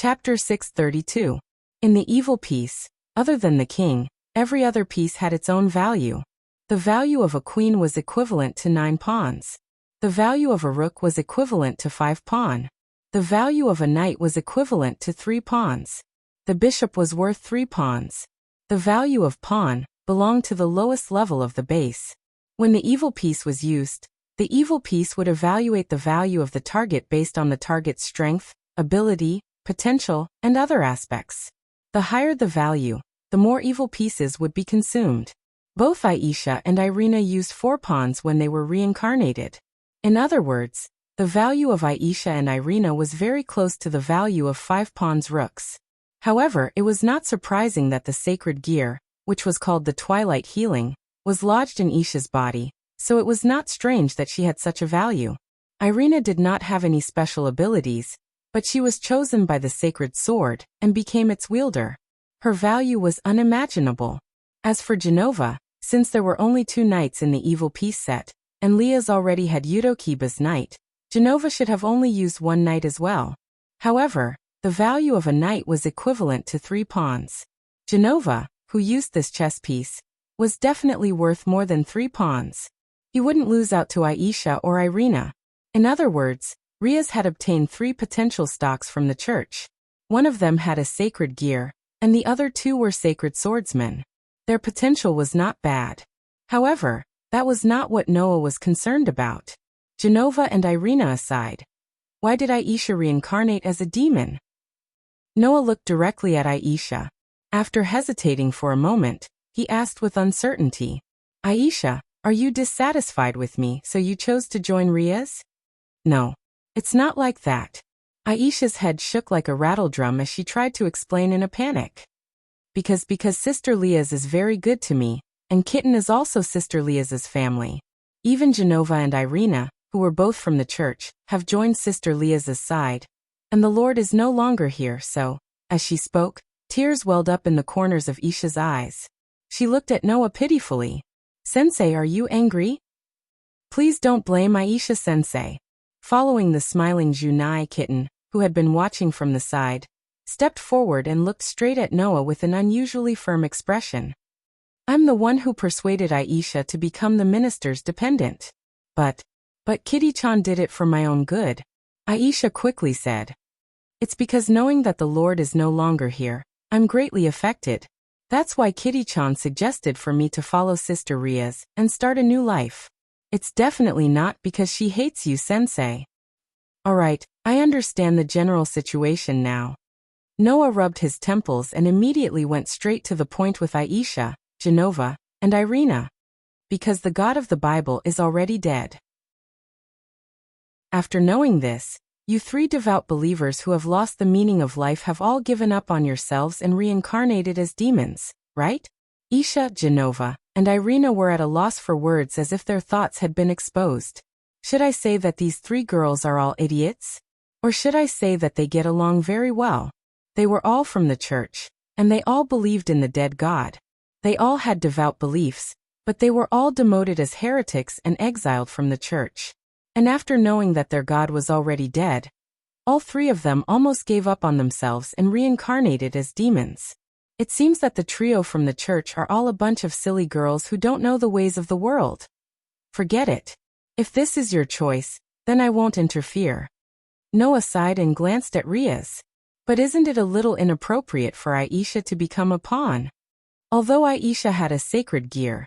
Chapter 632. In the evil piece, other than the king, every other piece had its own value. The value of a queen was equivalent to 9 pawns. The value of a rook was equivalent to 5 pawn. The value of a knight was equivalent to 3 pawns. The bishop was worth 3 pawns. The value of pawn belonged to the lowest level of the base. When the evil piece was used, the evil piece would evaluate the value of the target based on the target's strength, ability, potential, and other aspects. The higher the value, the more evil pieces would be consumed. Both Aisha and Irina used 4 pawns when they were reincarnated. In other words, the value of Aisha and Irina was very close to the value of 5 pawns rooks. However, it was not surprising that the sacred gear, which was called the Twilight Healing, was lodged in Isha's body, so it was not strange that she had such a value. Irina did not have any special abilities, but she was chosen by the sacred sword and became its wielder. Her value was unimaginable. As for Genova, since there were only 2 knights in the evil piece set, and Leah's already had Yudokiba's knight, Genova should have only used 1 knight as well. However, the value of a knight was equivalent to 3 pawns. Genova, who used this chess piece, was definitely worth more than 3 pawns. He wouldn't lose out to Aisha or Irina. In other words, Riaz had obtained 3 potential stocks from the church. One of them had a sacred gear, and the other 2 were sacred swordsmen. Their potential was not bad. However, that was not what Noah was concerned about. Genova and Irina aside, why did Aisha reincarnate as a demon? Noah looked directly at Aisha. After hesitating for a moment, he asked with uncertainty, "Aisha, are you dissatisfied with me so you chose to join Riaz?" "No. It's not like that." Aisha's head shook like a rattledrum as she tried to explain in a panic. Because Sister Liaz is very good to me, and Kitten is also Sister Liaz's family. Even Genova and Irina, who were both from the church, have joined Sister Liaz's side. And the Lord is no longer here, so, as she spoke, tears welled up in the corners of Isha's eyes. She looked at Noah pitifully. "Sensei, are you angry?" "Please don't blame Aisha Sensei." Following the smiling Junai Kitten, who had been watching from the side, stepped forward and looked straight at Noah with an unusually firm expression. "I'm the one who persuaded Aisha to become the minister's dependent. But Kitty-chan did it for my own good," Aisha quickly said. "It's because knowing that the Lord is no longer here, I'm greatly affected. That's why Kitty-chan suggested for me to follow Sister Riaz and start a new life. It's definitely not because she hates you, Sensei." "Alright, I understand the general situation now." Noah rubbed his temples and immediately went straight to the point with Aisha, Genova, and Irina. Because the God of the Bible is already dead. After knowing this, you 3 devout believers who have lost the meaning of life have all given up on yourselves and reincarnated as demons, right? Isha, Genova, and Irina were at a loss for words as if their thoughts had been exposed. Should I say that these 3 girls are all idiots? Or should I say that they get along very well? They were all from the church, and they all believed in the dead God. They all had devout beliefs, but they were all demoted as heretics and exiled from the church. And after knowing that their God was already dead, all 3 of them almost gave up on themselves and reincarnated as demons. It seems that the trio from the church are all a bunch of silly girls who don't know the ways of the world. Forget it. If this is your choice, then I won't interfere. Noah sighed and glanced at Riaz. But isn't it a little inappropriate for Aisha to become a pawn? Although Aisha had a sacred gear,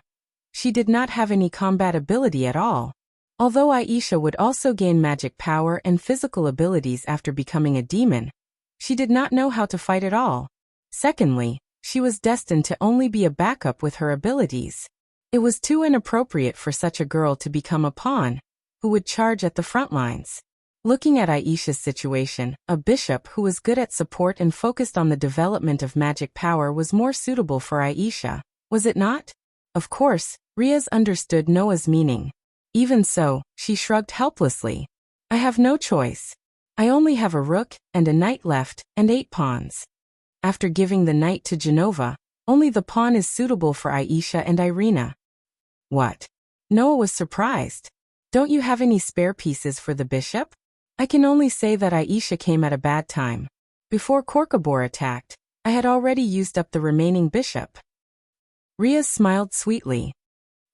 she did not have any combat ability at all. Although Aisha would also gain magic power and physical abilities after becoming a demon, she did not know how to fight at all. Secondly, she was destined to only be a backup with her abilities. It was too inappropriate for such a girl to become a pawn, who would charge at the front lines. Looking at Aisha's situation, a bishop who was good at support and focused on the development of magic power was more suitable for Aisha, was it not? Of course, Riaz understood Noah's meaning. Even so, she shrugged helplessly. "I have no choice. I only have a rook and a knight left, and 8 pawns. After giving the knight to Genova, only the pawn is suitable for Aisha and Irina." "What?" Noah was surprised. "Don't you have any spare pieces for the bishop?" "I can only say that Aisha came at a bad time. Before Korkabor attacked, I had already used up the remaining bishop. Riaz smiled sweetly.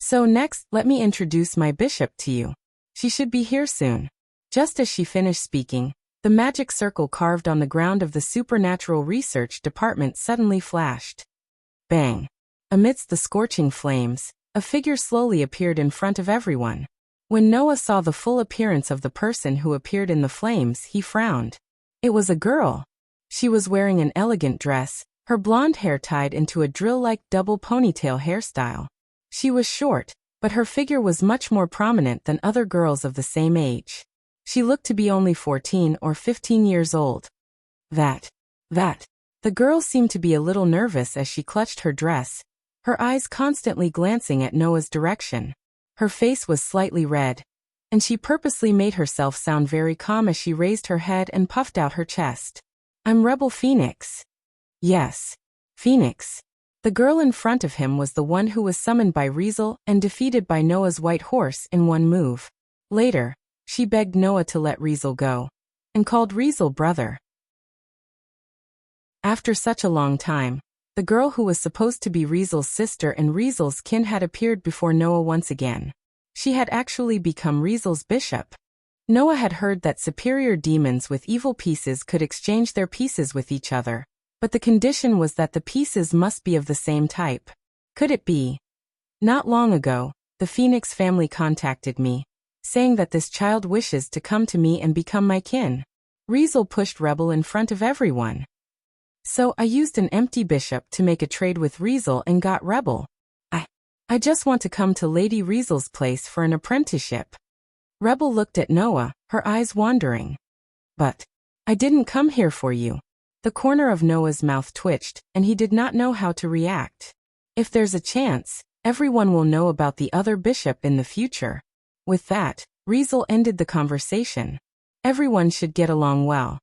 So next, let me introduce my bishop to you. She should be here soon. Just as she finished speaking, the magic circle carved on the ground of the Supernatural Research Department suddenly flashed. Bang! Amidst the scorching flames, a figure slowly appeared in front of everyone. When Noah saw the full appearance of the person who appeared in the flames, he frowned. It was a girl. She was wearing an elegant dress, her blonde hair tied into a drill-like double ponytail hairstyle. She was short, but her figure was much more prominent than other girls of the same age. She looked to be only 14 or 15 years old. That. The girl seemed to be a little nervous as she clutched her dress, her eyes constantly glancing at Noah's direction. Her face was slightly red, and she purposely made herself sound very calm as she raised her head and puffed out her chest. I'm Rebel Phoenix. Yes, Phoenix. The girl in front of him was the one who was summoned by Rizel and defeated by Noah's white horse in one move. Later, she begged Noah to let Rizel go, and called Rizel brother. After such a long time, the girl who was supposed to be Rizel's sister and Rizel's kin had appeared before Noah once again. She had actually become Rizel's bishop. Noah had heard that superior demons with evil pieces could exchange their pieces with each other, but the condition was that the pieces must be of the same type. Could it be? Not long ago, the Phoenix family contacted me, saying that this child wishes to come to me and become my kin. Rizel pushed Rebel in front of everyone. So I used an empty bishop to make a trade with Rizel and got Rebel. I just want to come to Lady Rizel's place for an apprenticeship. Rebel looked at Noah, her eyes wandering. But I didn't come here for you. The corner of Noah's mouth twitched, and he did not know how to react. If there's a chance, everyone will know about the other bishop in the future. With that, Rizel ended the conversation. Everyone should get along well.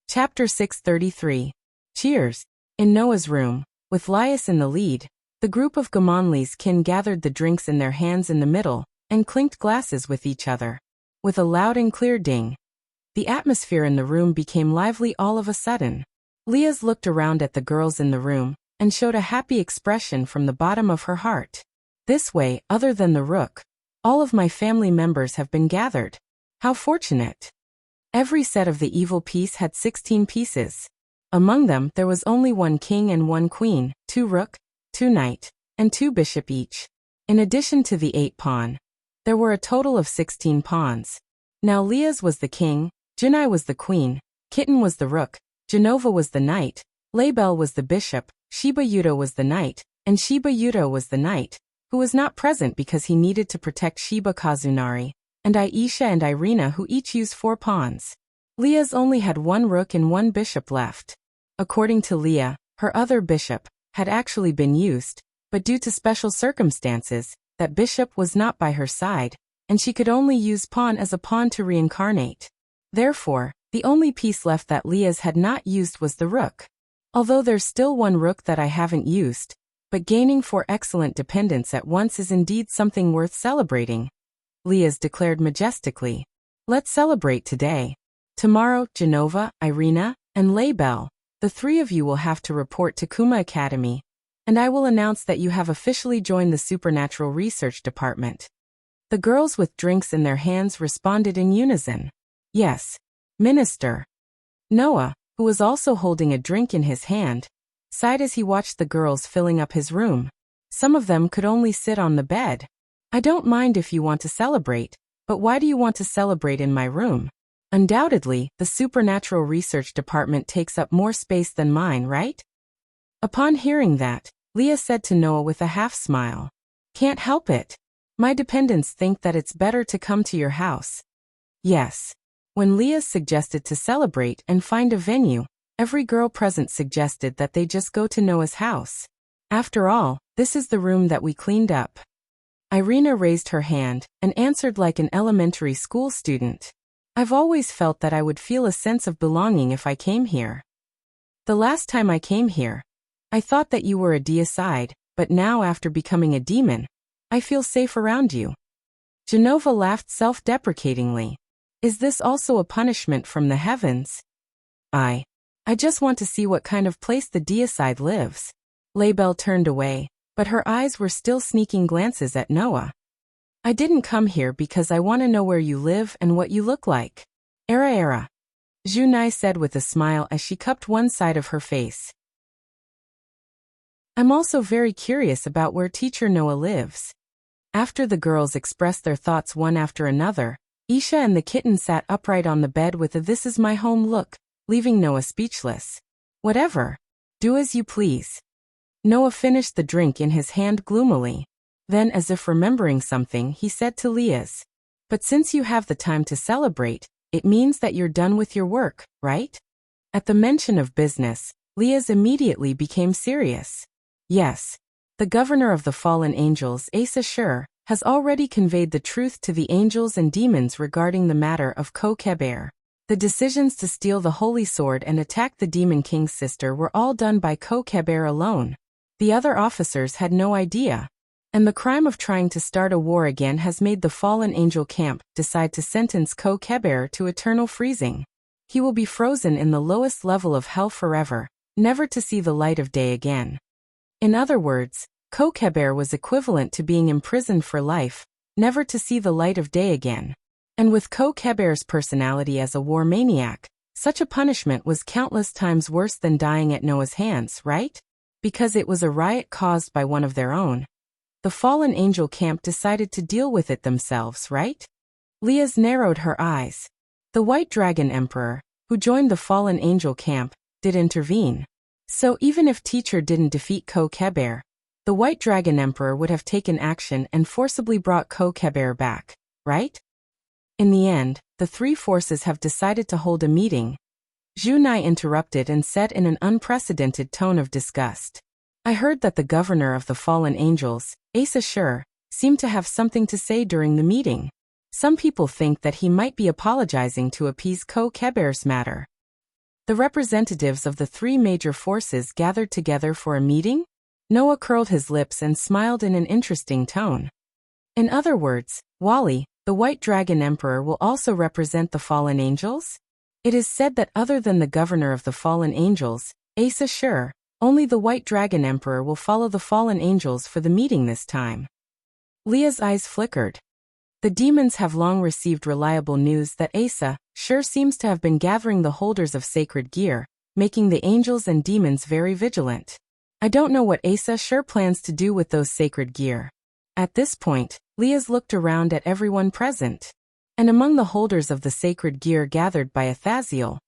Chapter 633. Cheers. In Noah's room, with Lias in the lead, the group of Gamonli's kin gathered the drinks in their hands in the middle, and clinked glasses with each other. With a loud and clear ding, the atmosphere in the room became lively all of a sudden. Lias looked around at the girls in the room, and showed a happy expression from the bottom of her heart. This way, other than the rook, all of my family members have been gathered. How fortunate. Every set of the evil piece had 16 pieces. Among them there was only one king and one queen, 2 rook, 2 knight, and 2 bishop each. In addition to the 8 pawn, there were a total of 16 pawns. Now Lias was the king, Junai was the queen, Kitten was the rook, Genova was the knight, Label was the bishop, Shiba Yudo was the knight, and Shiba Yudo was the knight, who was not present because he needed to protect Shiba Kazunari, and Aisha and Irina, who each used 4 pawns. Lias only had 1 rook and 1 bishop left. According to Leah, her other bishop had actually been used, but due to special circumstances, that bishop was not by her side, and she could only use pawn as a pawn to reincarnate. Therefore, the only piece left that Leah's had not used was the rook. Although there's still 1 rook that I haven't used, but gaining 4 excellent dependents at once is indeed something worth celebrating. Leah's declared majestically. Let's celebrate today. Tomorrow, Genova, Irina, and Label, the 3 of you will have to report to Kuma Academy, and I will announce that you have officially joined the Supernatural Research Department. The girls with drinks in their hands responded in unison. Yes, Minister. Noah, who was also holding a drink in his hand, sighed as he watched the girls filling up his room. Some of them could only sit on the bed. I don't mind if you want to celebrate, but why do you want to celebrate in my room? Undoubtedly, the Supernatural Research Department takes up more space than mine, right? Upon hearing that, Leah said to Noah with a half-smile. Can't help it. My dependents think that it's better to come to your house. Yes. When Leah suggested to celebrate and find a venue, every girl present suggested that they just go to Noah's house. After all, this is the room that we cleaned up. Irina raised her hand and answered like an elementary school student. I've always felt that I would feel a sense of belonging if I came here. The last time I came here, I thought that you were a deicide, but now after becoming a demon, I feel safe around you. Genova laughed self-deprecatingly. Is this also a punishment from the heavens? I just want to see what kind of place the deicide lives. Laibel turned away, but her eyes were still sneaking glances at Noah. I didn't come here because I want to know where you live and what you look like. Era. Junai said with a smile as she cupped one side of her face. I'm also very curious about where teacher Noah lives. After the girls expressed their thoughts one after another, Isha and the kitten sat upright on the bed with a "this is my home" look, leaving Noah speechless. Whatever. Do as you please. Noah finished the drink in his hand gloomily. Then, as if remembering something, he said to Liaz, "But since you have the time to celebrate, it means that you're done with your work, right?" At the mention of business, Liaz immediately became serious. Yes. The governor of the fallen angels, Asa Shur, has already conveyed the truth to the angels and demons regarding the matter of Ko-Keber. The decisions to steal the holy sword and attack the demon king's sister were all done by Ko-Keber alone. The other officers had no idea. And the crime of trying to start a war again has made the fallen angel camp decide to sentence Ko-Keber to eternal freezing. He will be frozen in the lowest level of hell forever, never to see the light of day again. In other words, Ko-Keber was equivalent to being imprisoned for life, never to see the light of day again. And with Ko-Keber's personality as a war maniac, such a punishment was countless times worse than dying at Noah's hands, right? Because it was a riot caused by one of their own. The fallen angel camp decided to deal with it themselves, right? Liaz narrowed her eyes. The White Dragon Emperor, who joined the fallen angel camp, did intervene. So even if teacher didn't defeat Ko-Keber, the White Dragon Emperor would have taken action and forcibly brought Ko-Keber back, right? In the end, the three forces have decided to hold a meeting. Junai interrupted and said in an unprecedented tone of disgust. I heard that the governor of the fallen angels, Asa Shur, seemed to have something to say during the meeting. Some people think that he might be apologizing to appease Ko-Keber's matter. The representatives of the three major forces gathered together for a meeting? Noah curled his lips and smiled in an interesting tone. In other words, Wally, the White Dragon Emperor, will also represent the fallen angels? It is said that other than the governor of the fallen angels, Asa Shur, only the White Dragon Emperor will follow the fallen angels for the meeting this time. Leah's eyes flickered. The demons have long received reliable news that Asa Shur seems to have been gathering the holders of sacred gear, making the angels and demons very vigilant. I don't know what Asa Shur plans to do with those sacred gear. At this point, Leah's looked around at everyone present. And among the holders of the sacred gear gathered by Athaziel,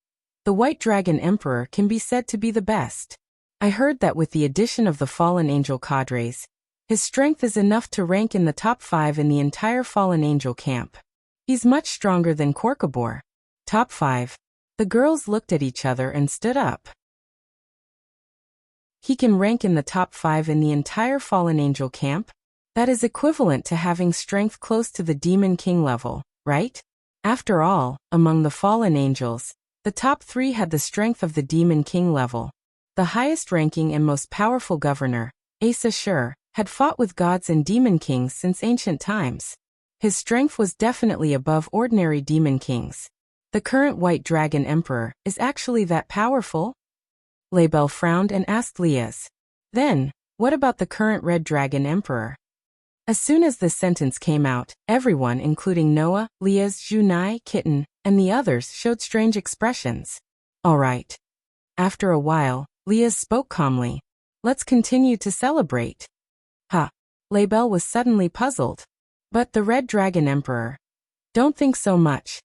the White Dragon Emperor can be said to be the best. I heard that with the addition of the fallen angel cadres, his strength is enough to rank in the top 5 in the entire fallen angel camp. He's much stronger than Korkabor. Top 5. The girls looked at each other and stood up. He can rank in the top 5 in the entire fallen angel camp? That is equivalent to having strength close to the demon king level, right? After all, among the fallen angels, the top 3 had the strength of the demon king level. The highest ranking and most powerful governor, Asa Shur, had fought with gods and demon kings since ancient times. His strength was definitely above ordinary demon kings. The current White Dragon Emperor is actually that powerful? Laibel frowned and asked Liaz. Then, what about the current Red Dragon Emperor? As soon as this sentence came out, everyone, including Noah, Liaz, Junai, Kitten, and the others, showed strange expressions. All right. After a while, Liaz spoke calmly. Let's continue to celebrate. Laibel was suddenly puzzled. But the Red Dragon Emperor? Don't think so much.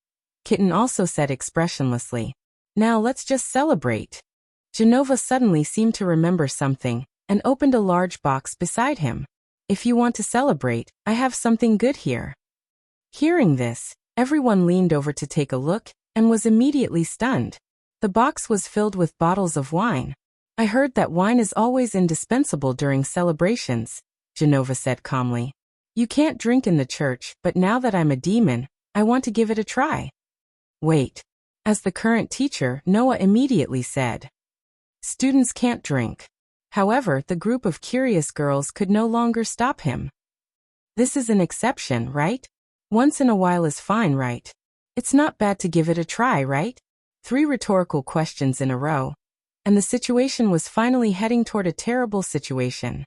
Kitten also said expressionlessly. Now let's just celebrate. Genova suddenly seemed to remember something, and opened a large box beside him. If you want to celebrate, I have something good here. Hearing this, everyone leaned over to take a look, and was immediately stunned. The box was filled with bottles of wine. I heard that wine is always indispensable during celebrations, Genova said calmly. You can't drink in the church, but now that I'm a demon, I want to give it a try. Wait. As the current teacher, Noah immediately said. Students can't drink. However, the group of curious girls could no longer stop him. This is an exception, right? Once in a while is fine, right? It's not bad to give it a try, right? 3 rhetorical questions in a row. And the situation was finally heading toward a terrible situation.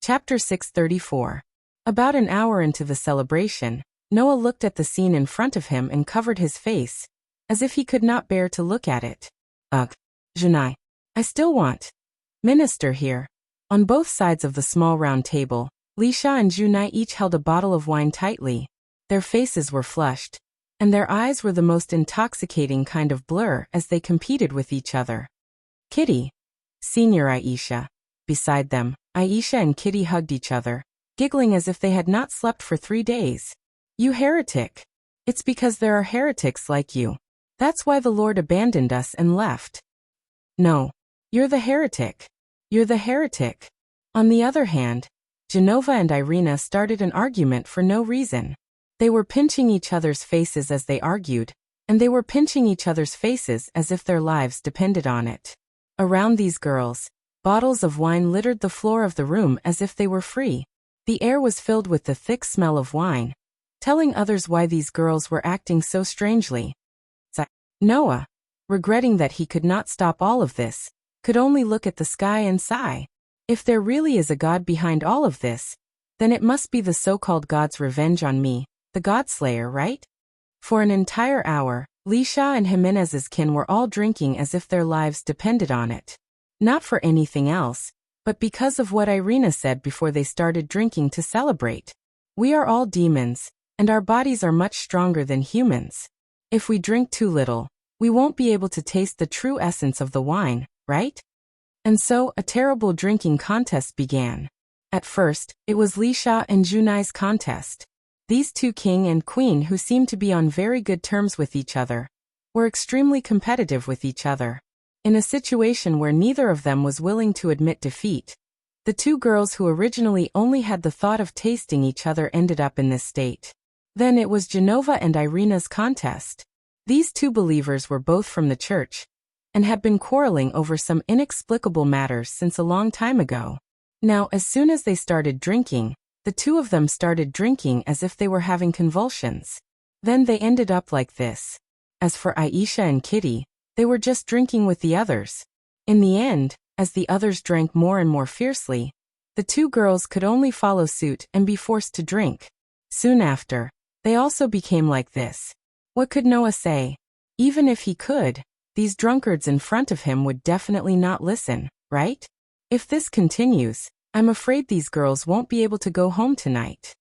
Chapter 634. About an hour into the celebration, Noah looked at the scene in front of him and covered his face, as if he could not bear to look at it. Ugh. Junai. I still want. Minister here. On both sides of the small round table, Lisha and Junai each held a bottle of wine tightly. Their faces were flushed, and their eyes were the most intoxicating kind of blur as they competed with each other. Kitty. Senior Aisha. Beside them, Aisha and Kitty hugged each other, giggling as if they had not slept for 3 days. You heretic. It's because there are heretics like you. That's why the Lord abandoned us and left. No. You're the heretic. You're the heretic. On the other hand, Genova and Irina started an argument for no reason. They were pinching each other's faces as they argued, and they were pinching each other's faces as if their lives depended on it. Around these girls, bottles of wine littered the floor of the room as if they were free. The air was filled with the thick smell of wine, telling others why these girls were acting so strangely. Noah, regretting that he could not stop all of this, could only look at the sky and sigh. If there really is a God behind all of this, then it must be the so-called God's revenge on me, the Godslayer, right? For an entire hour, Lisha and Jimenez's kin were all drinking as if their lives depended on it. Not for anything else, but because of what Irina said before they started drinking to celebrate. We are all demons, and our bodies are much stronger than humans. If we drink too little, we won't be able to taste the true essence of the wine, right? And so, a terrible drinking contest began. At first, it was Lisha and Junai's contest. These two king and queen, who seemed to be on very good terms with each other, were extremely competitive with each other. In a situation where neither of them was willing to admit defeat, the two girls who originally only had the thought of tasting each other ended up in this state. Then it was Genova and Irina's contest. These two believers were both from the church, and had been quarreling over some inexplicable matters since a long time ago. Now, as soon as they started drinking, the two of them started drinking as if they were having convulsions. Then they ended up like this. As for Aisha and Kitty, they were just drinking with the others. In the end, as the others drank more and more fiercely, the two girls could only follow suit and be forced to drink. Soon after, they also became like this. What could Noah say? Even if he could, these drunkards in front of him would definitely not listen, right? If this continues, I'm afraid these girls won't be able to go home tonight.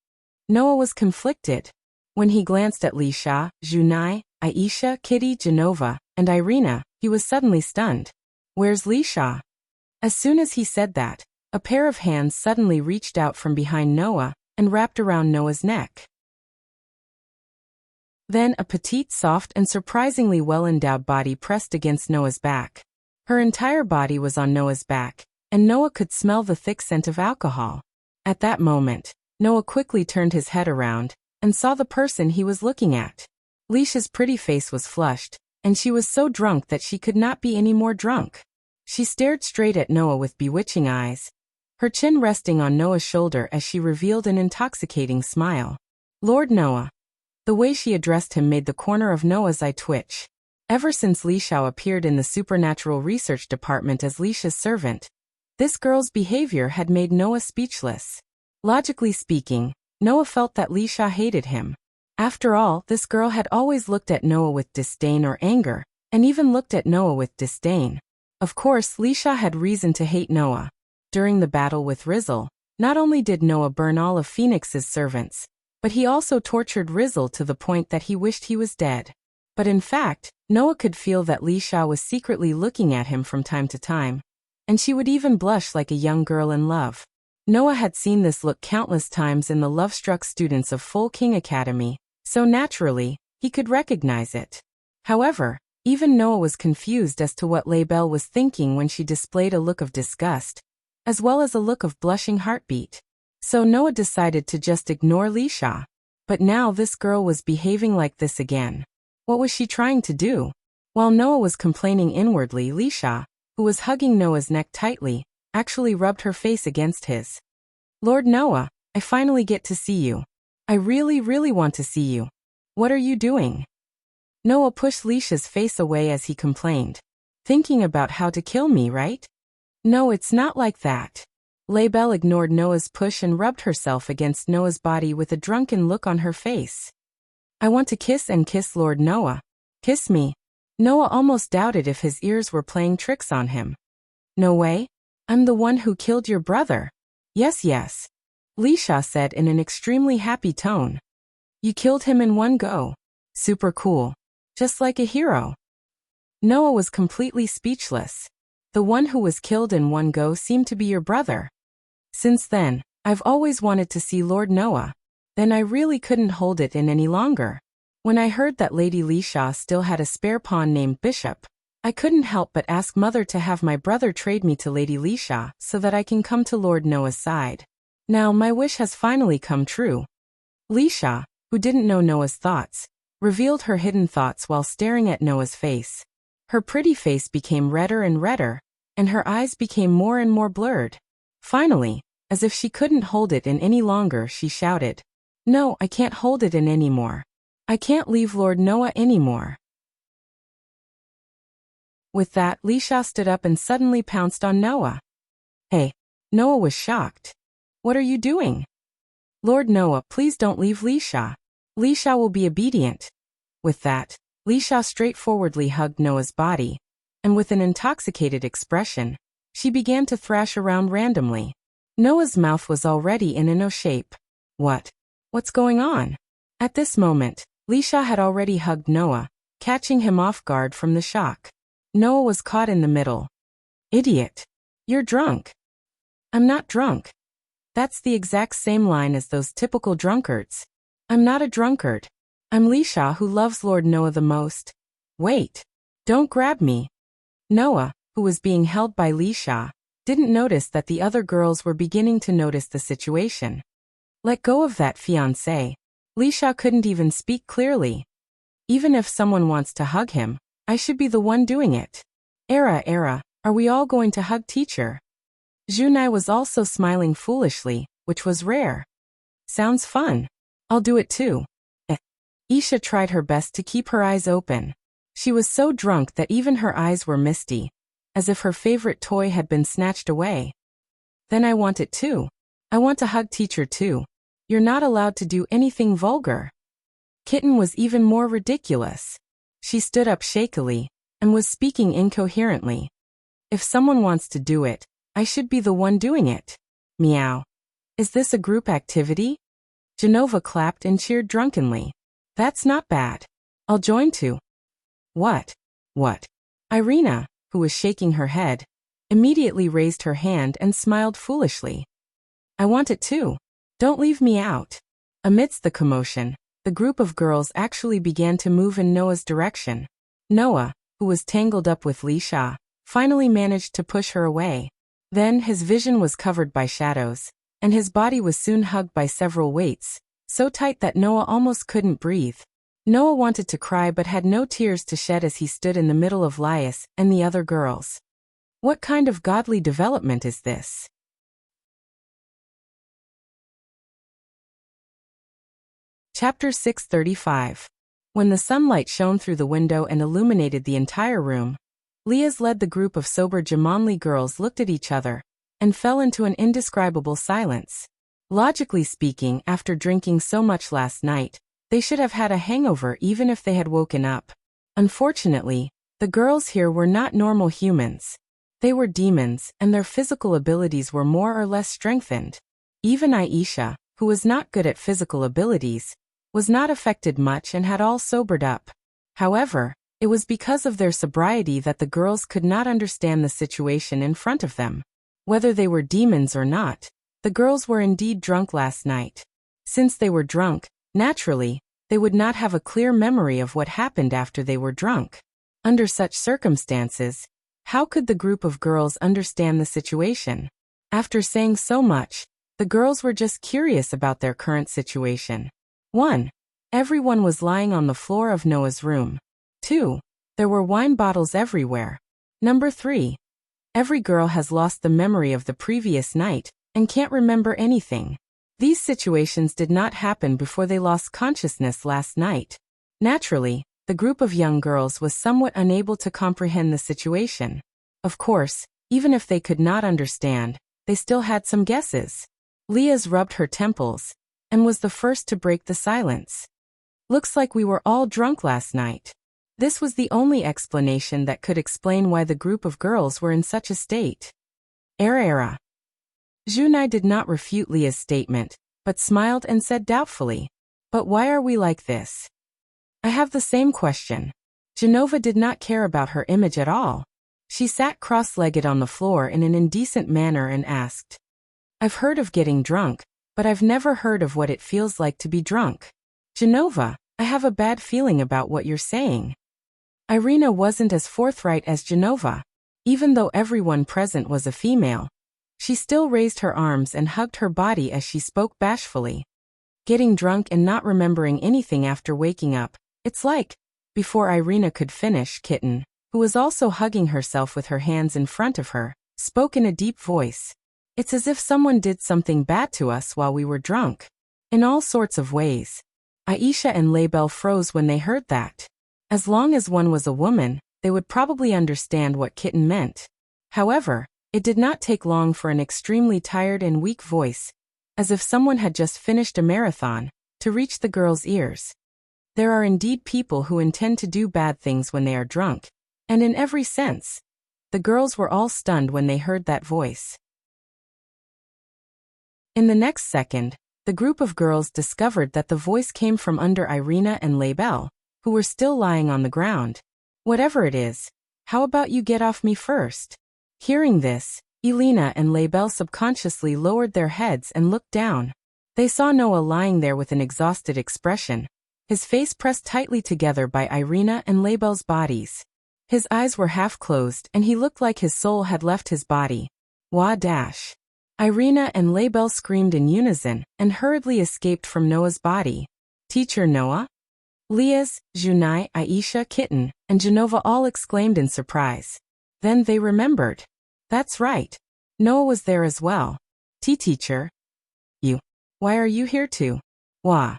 Noah was conflicted. When he glanced at Lisha, Junai, Aisha, Kitty, Genova, and Irina, he was suddenly stunned. Where's Lisha? As soon as he said that, a pair of hands suddenly reached out from behind Noah and wrapped around Noah's neck. Then a petite, soft, and surprisingly well-endowed body pressed against Noah's back. Her entire body was on Noah's back, and Noah could smell the thick scent of alcohol. At that moment, Noah quickly turned his head around and saw the person he was looking at. Lisha's pretty face was flushed, and she was so drunk that she could not be any more drunk. She stared straight at Noah with bewitching eyes, her chin resting on Noah's shoulder as she revealed an intoxicating smile. Lord Noah. The way she addressed him made the corner of Noah's eye twitch. Ever since Lisha appeared in the supernatural research department as Lisha's servant, this girl's behavior had made Noah speechless. Logically speaking, Noah felt that Lisha hated him. After all, this girl had always looked at Noah with disdain or anger, and even looked at Noah with disdain. Of course, Lisha had reason to hate Noah. During the battle with Rizzle, not only did Noah burn all of Phoenix's servants, but he also tortured Rizzle to the point that he wished he was dead. But in fact, Noah could feel that Lisha was secretly looking at him from time to time, and she would even blush like a young girl in love. Noah had seen this look countless times in the love-struck students of Full King Academy, so naturally, he could recognize it. However, even Noah was confused as to what Labelle was thinking when she displayed a look of disgust, as well as a look of blushing heartbeat. So Noah decided to just ignore Lisha. But now this girl was behaving like this again. What was she trying to do? While Noah was complaining inwardly, Lisha, who was hugging Noah's neck tightly, actually rubbed her face against his. Lord Noah, I finally get to see you. I really want to see you. What are you doing? Noah pushed Leisha's face away as he complained. Thinking about how to kill me, right? No, it's not like that. Laybelle ignored Noah's push and rubbed herself against Noah's body with a drunken look on her face. I want to kiss and kiss Lord Noah. Kiss me. Noah almost doubted if his ears were playing tricks on him. No way. I'm the one who killed your brother. Yes. Leisha said in an extremely happy tone. You killed him in one go. Super cool. Just like a hero. Noah was completely speechless. The one who was killed in one go seemed to be your brother. Since then, I've always wanted to see Lord Noah. Then I really couldn't hold it in any longer. When I heard that Lady Leisha still had a spare pawn named Bishop, I couldn't help but ask Mother to have my brother trade me to Lady Leisha so that I can come to Lord Noah's side. Now my wish has finally come true. Leisha, who didn't know Noah's thoughts, revealed her hidden thoughts while staring at Noah's face. Her pretty face became redder and redder, and her eyes became more and more blurred. Finally, as if she couldn't hold it in any longer, she shouted, No, I can't hold it in anymore. I can't leave Lord Noah anymore. With that, Leisha stood up and suddenly pounced on Noah. Hey! Noah was shocked. What are you doing? Lord Noah, please don't leave Leisha. Leisha will be obedient. With that, Leisha straightforwardly hugged Noah's body, and with an intoxicated expression, she began to thrash around randomly. Noah's mouth was already in an O shape. What's going on? At this moment, Leisha had already hugged Noah, catching him off guard from the shock. Noah was caught in the middle. Idiot! You're drunk. I'm not drunk. That's the exact same line as those typical drunkards. I'm not a drunkard. I'm Leisha who loves Lord Noah the most. Wait. Don't grab me. Noah, who was being held by Leisha, didn't notice that the other girls were beginning to notice the situation. Let go of that, fiancé. Leisha couldn't even speak clearly. Even if someone wants to hug him, I should be the one doing it. Era, are we all going to hug teacher? Junai was also smiling foolishly, which was rare. Sounds fun. I'll do it too. Isha tried her best to keep her eyes open. She was so drunk that even her eyes were misty, as if her favorite toy had been snatched away. Then I want it too. I want to hug teacher too. You're not allowed to do anything vulgar. Kitten was even more ridiculous. She stood up shakily, and was speaking incoherently. If someone wants to do it, I should be the one doing it. Meow. Is this a group activity? Genova clapped and cheered drunkenly. That's not bad. I'll join too. What? Irina, who was shaking her head, immediately raised her hand and smiled foolishly. I want it too. Don't leave me out. Amidst the commotion, the group of girls actually began to move in Noah's direction. Noah, who was tangled up with Leisha, finally managed to push her away. Then his vision was covered by shadows, and his body was soon hugged by several weights, so tight that Noah almost couldn't breathe. Noah wanted to cry but had no tears to shed as he stood in the middle of Lias and the other girls. What kind of godly development is this? Chapter 635. When the sunlight shone through the window and illuminated the entire room, Lias led the group of sober Jamanli girls looked at each other and fell into an indescribable silence. Logically speaking, after drinking so much last night, they should have had a hangover even if they had woken up. Unfortunately, the girls here were not normal humans. They were demons, and their physical abilities were more or less strengthened. Even Aisha, who was not good at physical abilities, was not affected much and had all sobered up. However, it was because of their sobriety that the girls could not understand the situation in front of them. Whether they were demons or not, the girls were indeed drunk last night. Since they were drunk, naturally, they would not have a clear memory of what happened after they were drunk. Under such circumstances, how could the group of girls understand the situation? After saying so much, the girls were just curious about their current situation. 1. Everyone was lying on the floor of Noah's room. 2. There were wine bottles everywhere. Number 3. Every girl has lost the memory of the previous night and can't remember anything. These situations did not happen before they lost consciousness last night. Naturally, the group of young girls was somewhat unable to comprehend the situation. Of course, even if they could not understand, they still had some guesses. Liaz rubbed her temples and was the first to break the silence. Looks like we were all drunk last night. This was the only explanation that could explain why the group of girls were in such a state. Era. Junai did not refute Liaz's statement, but smiled and said doubtfully, "But why are we like this?" "I have the same question." Genova did not care about her image at all. She sat cross-legged on the floor in an indecent manner and asked, "I've heard of getting drunk, but I've never heard of what it feels like to be drunk. Genova, I have a bad feeling about what you're saying." Irina wasn't as forthright as Genova. Even though everyone present was a female, she still raised her arms and hugged her body as she spoke bashfully. "Getting drunk and not remembering anything after waking up, it's like..." Before Irina could finish, Kitten, who was also hugging herself with her hands in front of her, spoke in a deep voice. "It's as if someone did something bad to us while we were drunk. In all sorts of ways." Aisha and Laibel froze when they heard that. As long as one was a woman, they would probably understand what Kitten meant. However, it did not take long for an extremely tired and weak voice, as if someone had just finished a marathon, to reach the girl's ears. There are indeed people who intend to do bad things when they are drunk, and in every sense. The girls were all stunned when they heard that voice. In the next second, the group of girls discovered that the voice came from under Irina and Laibel, who were still lying on the ground. "Whatever it is, how about you get off me first?" Hearing this, Elena and Laibel subconsciously lowered their heads and looked down. They saw Noah lying there with an exhausted expression, his face pressed tightly together by Irina and Laibel's bodies. His eyes were half closed and he looked like his soul had left his body. Wah dash. Irina and Laibel screamed in unison and hurriedly escaped from Noah's body. "Teacher Noah?" Liaz, Junai, Aisha, Kitten, and Genova all exclaimed in surprise. Then they remembered. That's right. Noah was there as well. "Teacher? You. Why are you here too?" "Wah."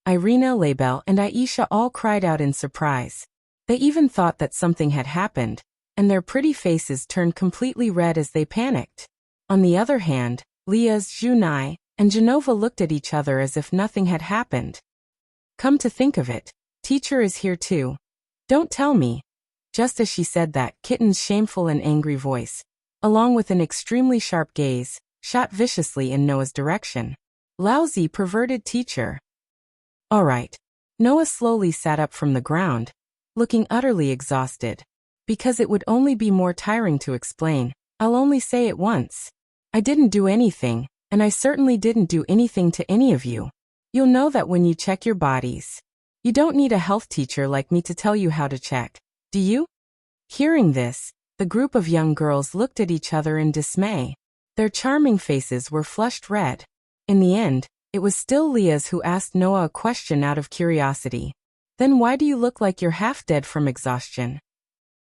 Irina, Laibel, and Aisha all cried out in surprise. They even thought that something had happened, and their pretty faces turned completely red as they panicked. On the other hand, Liaz, Junai, and Genova looked at each other as if nothing had happened. "Come to think of it, teacher is here too. Don't tell me." Just as she said that, Kitten's shameful and angry voice, along with an extremely sharp gaze, shot viciously in Noah's direction. "Lousy perverted teacher." "All right." Noah slowly sat up from the ground, looking utterly exhausted. "Because it would only be more tiring to explain, I'll only say it once. I didn't do anything, and I certainly didn't do anything to any of you. You'll know that when you check your bodies. You don't need a health teacher like me to tell you how to check, do you?" Hearing this, the group of young girls looked at each other in dismay. Their charming faces were flushed red. In the end, it was still Liaz who asked Noah a question out of curiosity. "Then why do you look like you're half dead from exhaustion?"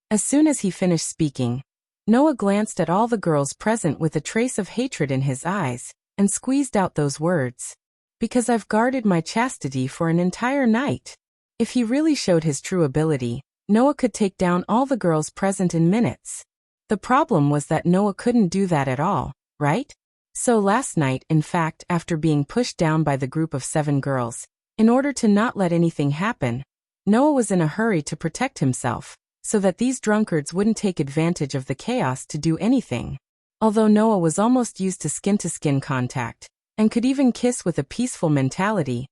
As soon as he finished speaking, Noah glanced at all the girls present with a trace of hatred in his eyes, and squeezed out those words. "Because I've guarded my chastity for an entire night." If he really showed his true ability, Noah could take down all the girls present in minutes. The problem was that Noah couldn't do that at all, right? So last night, in fact, after being pushed down by the group of 7 girls, in order to not let anything happen, Noah was in a hurry to protect himself, so that these drunkards wouldn't take advantage of the chaos to do anything. Although Noah was almost used to skin-to-skin contact, and could even kiss with a peaceful mentality,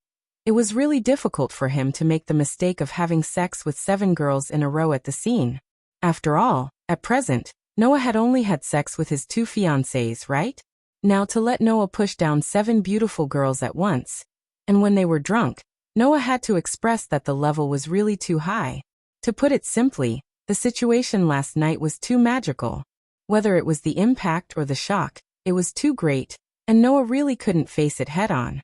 it was really difficult for him to make the mistake of having sex with 7 girls in a row at the scene. After all, at present, Noah had only had sex with his 2 fiancées, right? Now to let Noah push down 7 beautiful girls at once, and when they were drunk, Noah had to express that the level was really too high. To put it simply, the situation last night was too magical. Whether it was the impact or the shock, it was too great, and Noah really couldn't face it head-on.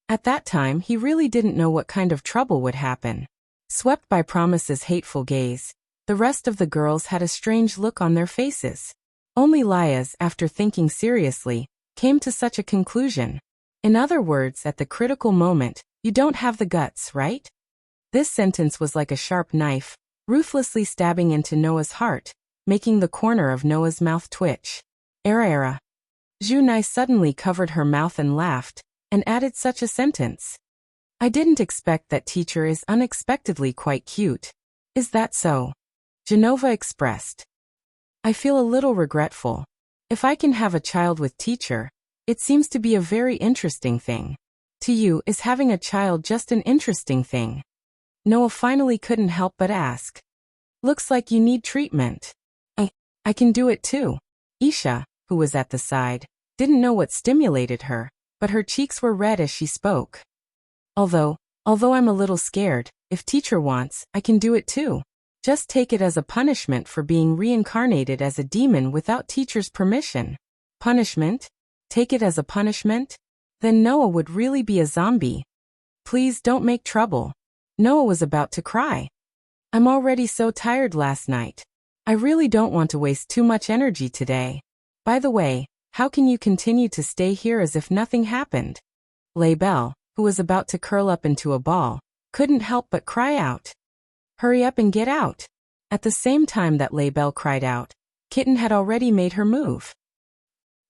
At that time, he really didn't know what kind of trouble would happen. Swept by Promise's hateful gaze, the rest of the girls had a strange look on their faces. Only Liaz, after thinking seriously, came to such a conclusion. In other words, at the critical moment, you don't have the guts, right? This sentence was like a sharp knife, ruthlessly stabbing into Noah's heart, making the corner of Noah's mouth twitch. Era. Junai suddenly covered her mouth and laughed, and added such a sentence. I didn't expect that teacher is unexpectedly quite cute. Is that so? Genova expressed. I feel a little regretful. If I can have a child with teacher, it seems to be a very interesting thing. To you, is having a child just an interesting thing? Noah finally couldn't help but ask. Looks like you need treatment. I can do it too. Isha, who was at the side, didn't know what stimulated her, but her cheeks were red as she spoke. Although I'm a little scared, if teacher wants, I can do it too. Just take it as a punishment for being reincarnated as a demon without teacher's permission. Punishment? Take it as a punishment? Then Noah would really be a zombie. Please don't make trouble. Noah was about to cry. I'm already so tired last night. I really don't want to waste too much energy today. By the way, how can you continue to stay here as if nothing happened? Laibel, who was about to curl up into a ball, couldn't help but cry out. Hurry up and get out. At the same time that Laibel cried out, Kitten had already made her move.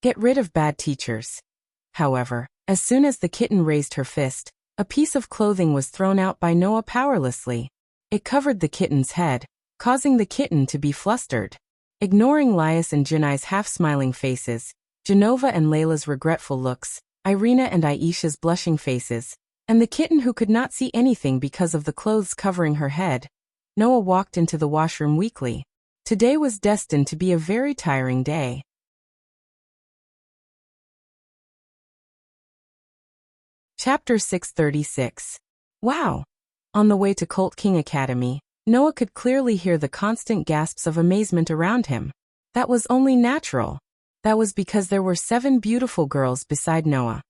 Get rid of bad teachers. However, as soon as the kitten raised her fist, a piece of clothing was thrown out by Noah powerlessly. It covered the kitten's head, causing the kitten to be flustered. Ignoring Lias and Junai's half-smiling faces, Genova and Layla's regretful looks, Irina and Aisha's blushing faces, and the kitten who could not see anything because of the clothes covering her head, Noah walked into the washroom weakly. Today was destined to be a very tiring day. Chapter 636. Wow! On the way to Colt King Academy, Noah could clearly hear the constant gasps of amazement around him. That was only natural. That was because there were 7 beautiful girls beside Noah,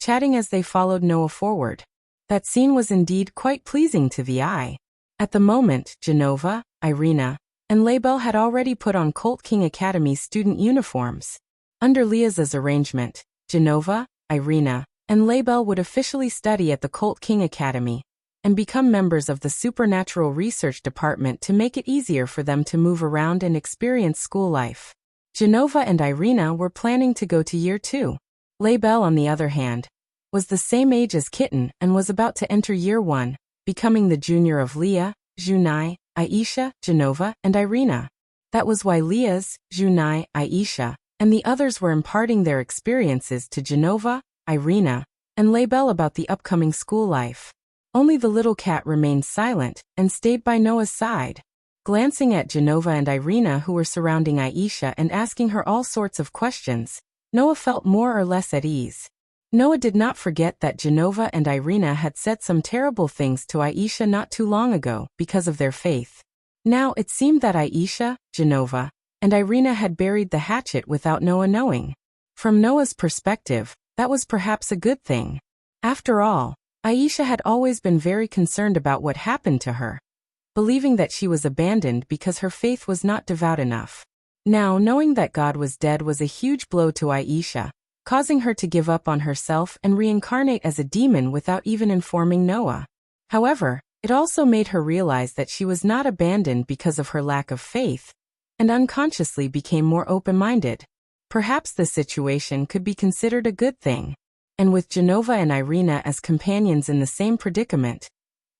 chatting as they followed Noah forward. That scene was indeed quite pleasing to the eye. At the moment, Genova, Irina, and Laibel had already put on Colt King Academy's student uniforms. Under Lia's arrangement, Genova, Irina, and Laibel would officially study at the Colt King Academy and become members of the Supernatural Research Department to make it easier for them to move around and experience school life. Genova and Irina were planning to go to year 2. Laibel, on the other hand, was the same age as Kitten and was about to enter year 1, becoming the junior of Leah, Junai, Aisha, Genova, and Irina. That was why Lia's, Junai, Aisha, and the others were imparting their experiences to Genova, Irina, and Laibel about the upcoming school life. Only the little cat remained silent and stayed by Noah's side. Glancing at Genova and Irina, who were surrounding Aisha and asking her all sorts of questions, Noah felt more or less at ease. Noah did not forget that Genova and Irina had said some terrible things to Aisha not too long ago because of their faith. Now it seemed that Aisha, Genova, and Irina had buried the hatchet without Noah knowing. From Noah's perspective, that was perhaps a good thing. After all, Aisha had always been very concerned about what happened to her, believing that she was abandoned because her faith was not devout enough. Now, knowing that God was dead was a huge blow to Aisha, causing her to give up on herself and reincarnate as a demon without even informing Noah. However, it also made her realize that she was not abandoned because of her lack of faith, and unconsciously became more open-minded. Perhaps the situation could be considered a good thing. And with Genova and Irina as companions in the same predicament,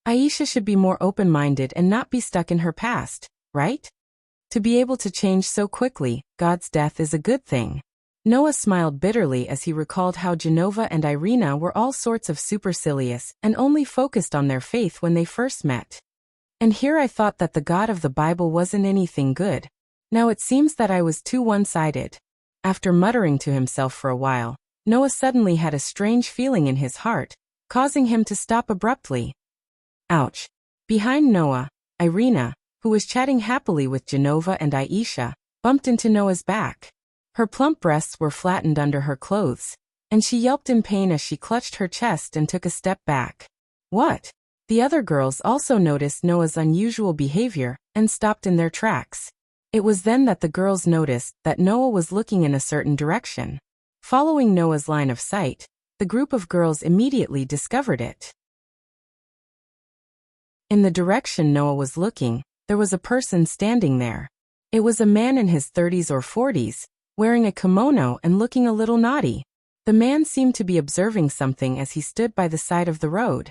Aisha should be more open-minded and not be stuck in her past, right? To be able to change so quickly, God's death is a good thing. Noah smiled bitterly as he recalled how Genova and Irina were all sorts of supercilious and only focused on their faith when they first met. And here I thought that the God of the Bible wasn't anything good. Now it seems that I was too one-sided. After muttering to himself for a while, Noah suddenly had a strange feeling in his heart, causing him to stop abruptly. Ouch. Behind Noah, Irina, who was chatting happily with Genova and Aisha, bumped into Noah's back. Her plump breasts were flattened under her clothes, and she yelped in pain as she clutched her chest and took a step back. What? The other girls also noticed Noah's unusual behavior and stopped in their tracks. It was then that the girls noticed that Noah was looking in a certain direction. Following Noah's line of sight, the group of girls immediately discovered it. In the direction Noah was looking, there was a person standing there. It was a man in his 30s or 40s, wearing a kimono and looking a little naughty. The man seemed to be observing something as he stood by the side of the road.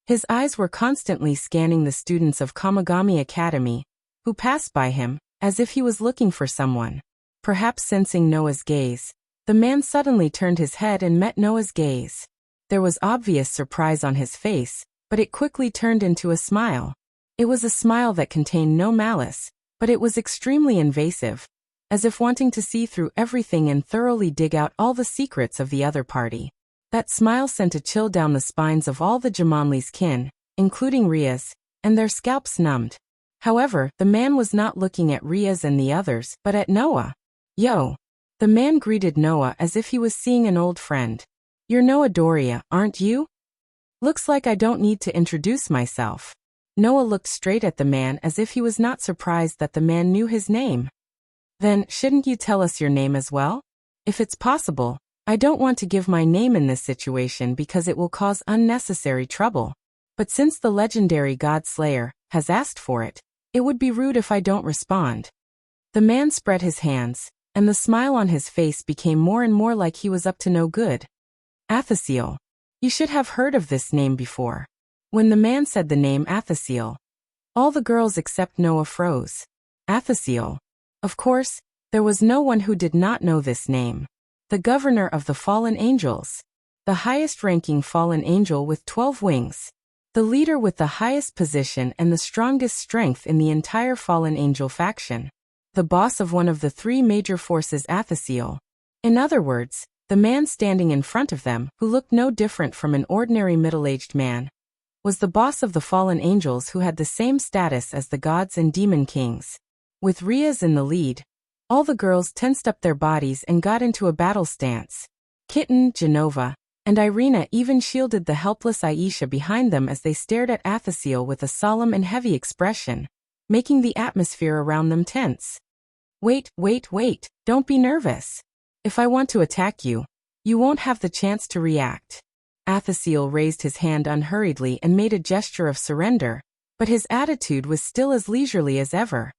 His eyes were constantly scanning the students of Kamigami Academy, who passed by him, as if he was looking for someone. Perhaps sensing Noah's gaze, the man suddenly turned his head and met Noah's gaze. There was obvious surprise on his face, but it quickly turned into a smile. It was a smile that contained no malice, but it was extremely invasive, as if wanting to see through everything and thoroughly dig out all the secrets of the other party. That smile sent a chill down the spines of all the Jamanli's kin, including Ria's, and their scalps numbed. However, the man was not looking at Ria's and the others, but at Noah. Yo! The man greeted Noah as if he was seeing an old friend. You're Noah Doria, aren't you? Looks like I don't need to introduce myself. Noah looked straight at the man as if he was not surprised that the man knew his name. Then, shouldn't you tell us your name as well? If it's possible, I don't want to give my name in this situation because it will cause unnecessary trouble. But since the legendary God Slayer has asked for it, it would be rude if I don't respond. The man spread his hands, and the smile on his face became more and more like he was up to no good. Athasiel. You should have heard of this name before. When the man said the name Athasiel, all the girls except Noah froze. Athasiel. Of course, there was no one who did not know this name. The governor of the fallen angels. The highest-ranking fallen angel with 12 wings. The leader with the highest position and the strongest strength in the entire fallen angel faction. The boss of one of the 3 major forces, Athasiel. In other words, the man standing in front of them, who looked no different from an ordinary middle-aged man, was the boss of the fallen angels who had the same status as the gods and demon kings. With Riaz in the lead, all the girls tensed up their bodies and got into a battle stance. Kitten, Genova, and Irina even shielded the helpless Aisha behind them as they stared at Athasiel with a solemn and heavy expression, making the atmosphere around them tense. Wait, don't be nervous. If I want to attack you, you won't have the chance to react. Athasiel raised his hand unhurriedly and made a gesture of surrender, but his attitude was still as leisurely as ever.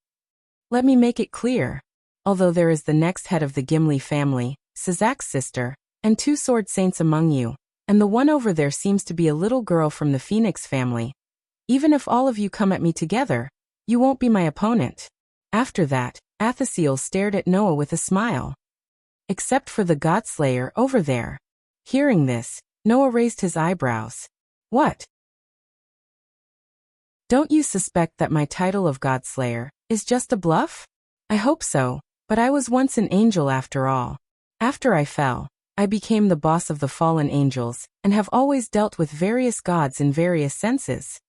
Let me make it clear. Although there is the next head of the Gimli family, Sizak's sister, and 2 sword saints among you, and the one over there seems to be a little girl from the Phoenix family. Even if all of you come at me together, you won't be my opponent. After that, Athasiel stared at Noah with a smile. Except for the Godslayer over there. Hearing this, Noah raised his eyebrows. What? Don't you suspect that my title of Godslayer is just a bluff? I hope so, but I was once an angel after all. After I fell, I became the boss of the fallen angels, and have always dealt with various gods in various senses.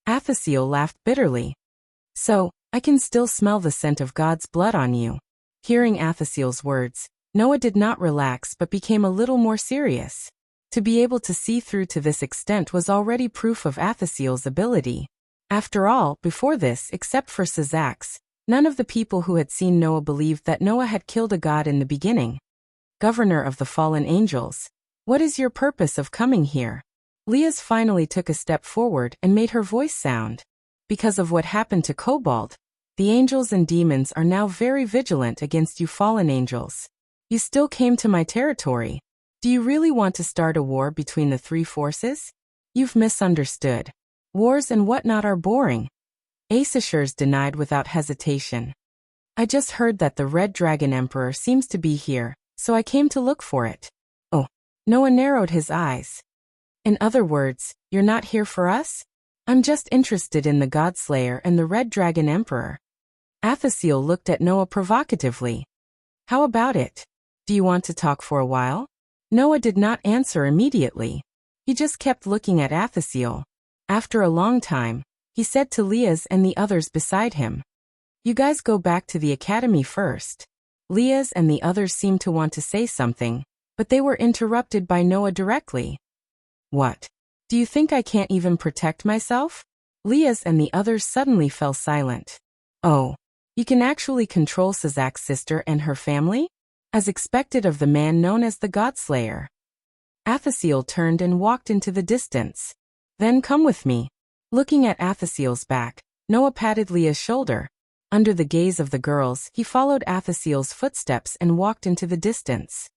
Athasiel laughed bitterly. So, I can still smell the scent of God's blood on you. Hearing Athasiel's words, Noah did not relax but became a little more serious. To be able to see through to this extent was already proof of Athasiel's ability. After all, before this, except for Sizak's, none of the people who had seen Noah believed that Noah had killed a god in the beginning. Governor of the fallen angels, what is your purpose of coming here? Liaz finally took a step forward and made her voice sound. Because of what happened to Cobalt, the angels and demons are now very vigilant against you fallen angels. You still came to my territory. Do you really want to start a war between the 3 forces? You've misunderstood. Wars and whatnot are boring. Aesashurs denied without hesitation. I just heard that the Red Dragon Emperor seems to be here, so I came to look for it. Oh, Noah narrowed his eyes. In other words, you're not here for us? I'm just interested in the Godslayer and the Red Dragon Emperor. Athasiel looked at Noah provocatively. How about it? Do you want to talk for a while? Noah did not answer immediately. He just kept looking at Athasiel. After a long time, he said to Liaz and the others beside him, You guys go back to the academy first. Liaz and the others seemed to want to say something, but they were interrupted by Noah directly. What? Do you think I can't even protect myself? Liaz and the others suddenly fell silent. Oh, you can actually control Sizak's sister and her family? as expected of the man known as the Godslayer. Athasiel turned and walked into the distance. Then come with me. Looking at Athasiel's back, Noah patted Leah's shoulder. Under the gaze of the girls, he followed Athasiel's footsteps and walked into the distance.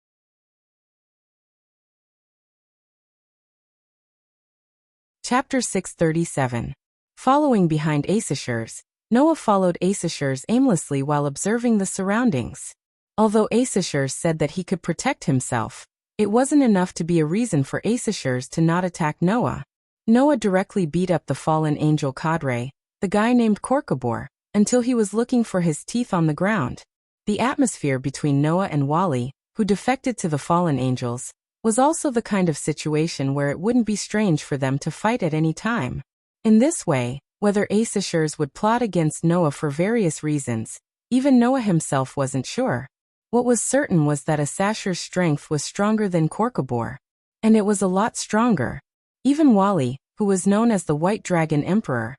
Chapter 637. Following behind Issachars, Noah followed Issachars aimlessly while observing the surroundings. Although Issachars said that he could protect himself, it wasn't enough to be a reason for Issachars to not attack Noah. Noah directly beat up the fallen angel cadre, the guy named Korkabor, until he was looking for his teeth on the ground. The atmosphere between Noah and Wally, who defected to the fallen angels, was also the kind of situation where it wouldn't be strange for them to fight at any time. In this way, whether Issachars would plot against Noah for various reasons, even Noah himself wasn't sure. What was certain was that Issachar's strength was stronger than Korkabor. And it was a lot stronger. Even Wally, who was known as the White Dragon Emperor,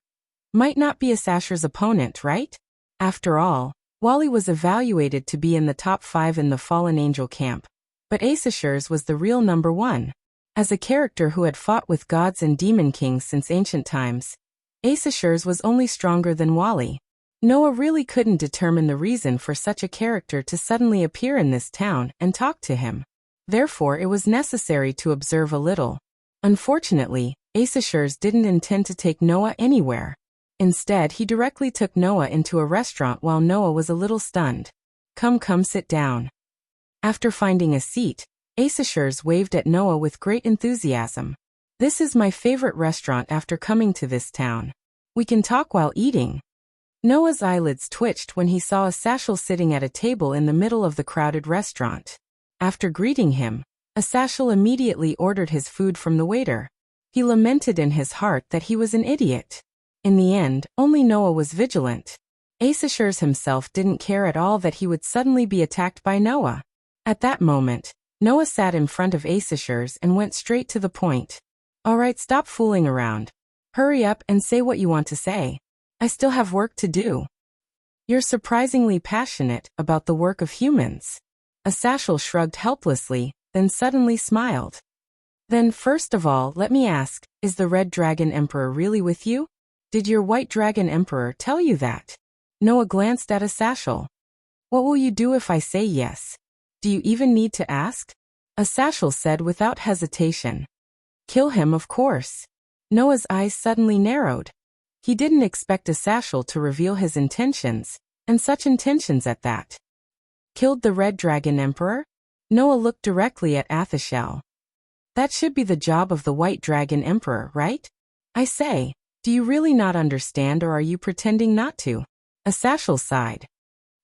might not be Issachar's opponent, right? After all, Wally was evaluated to be in the top 5 in the fallen angel camp. But Issachars was the real number 1. As a character who had fought with gods and demon kings since ancient times, Issachars was only stronger than Wally. Noah really couldn't determine the reason for such a character to suddenly appear in this town and talk to him. Therefore, it was necessary to observe a little. Unfortunately, Issachars didn't intend to take Noah anywhere. Instead, he directly took Noah into a restaurant while Noah was a little stunned. Come sit down. After finding a seat, Issachars waved at Noah with great enthusiasm. This is my favorite restaurant after coming to this town. We can talk while eating. Noah's eyelids twitched when he saw Issachar sitting at a table in the middle of the crowded restaurant. After greeting him, Issachar immediately ordered his food from the waiter. He lamented in his heart that he was an idiot. In the end, only Noah was vigilant. Issachars himself didn't care at all that he would suddenly be attacked by Noah. At that moment, Noah sat in front of Issachars and went straight to the point. All right, stop fooling around. Hurry up and say what you want to say. I still have work to do. You're surprisingly passionate about the work of humans. Issachar shrugged helplessly, then suddenly smiled. Then first of all, let me ask, is the Red Dragon Emperor really with you? Did your White Dragon Emperor tell you that? Noah glanced at Issachar. What will you do if I say yes? Do you even need to ask? Issachar said without hesitation. Kill him, of course. Noah's eyes suddenly narrowed. He didn't expect Issachar to reveal his intentions, and such intentions at that. Killed the Red Dragon Emperor? Noah looked directly at Athasiel. That should be the job of the White Dragon Emperor, right? I say, do you really not understand, or are you pretending not to? Issachar sighed.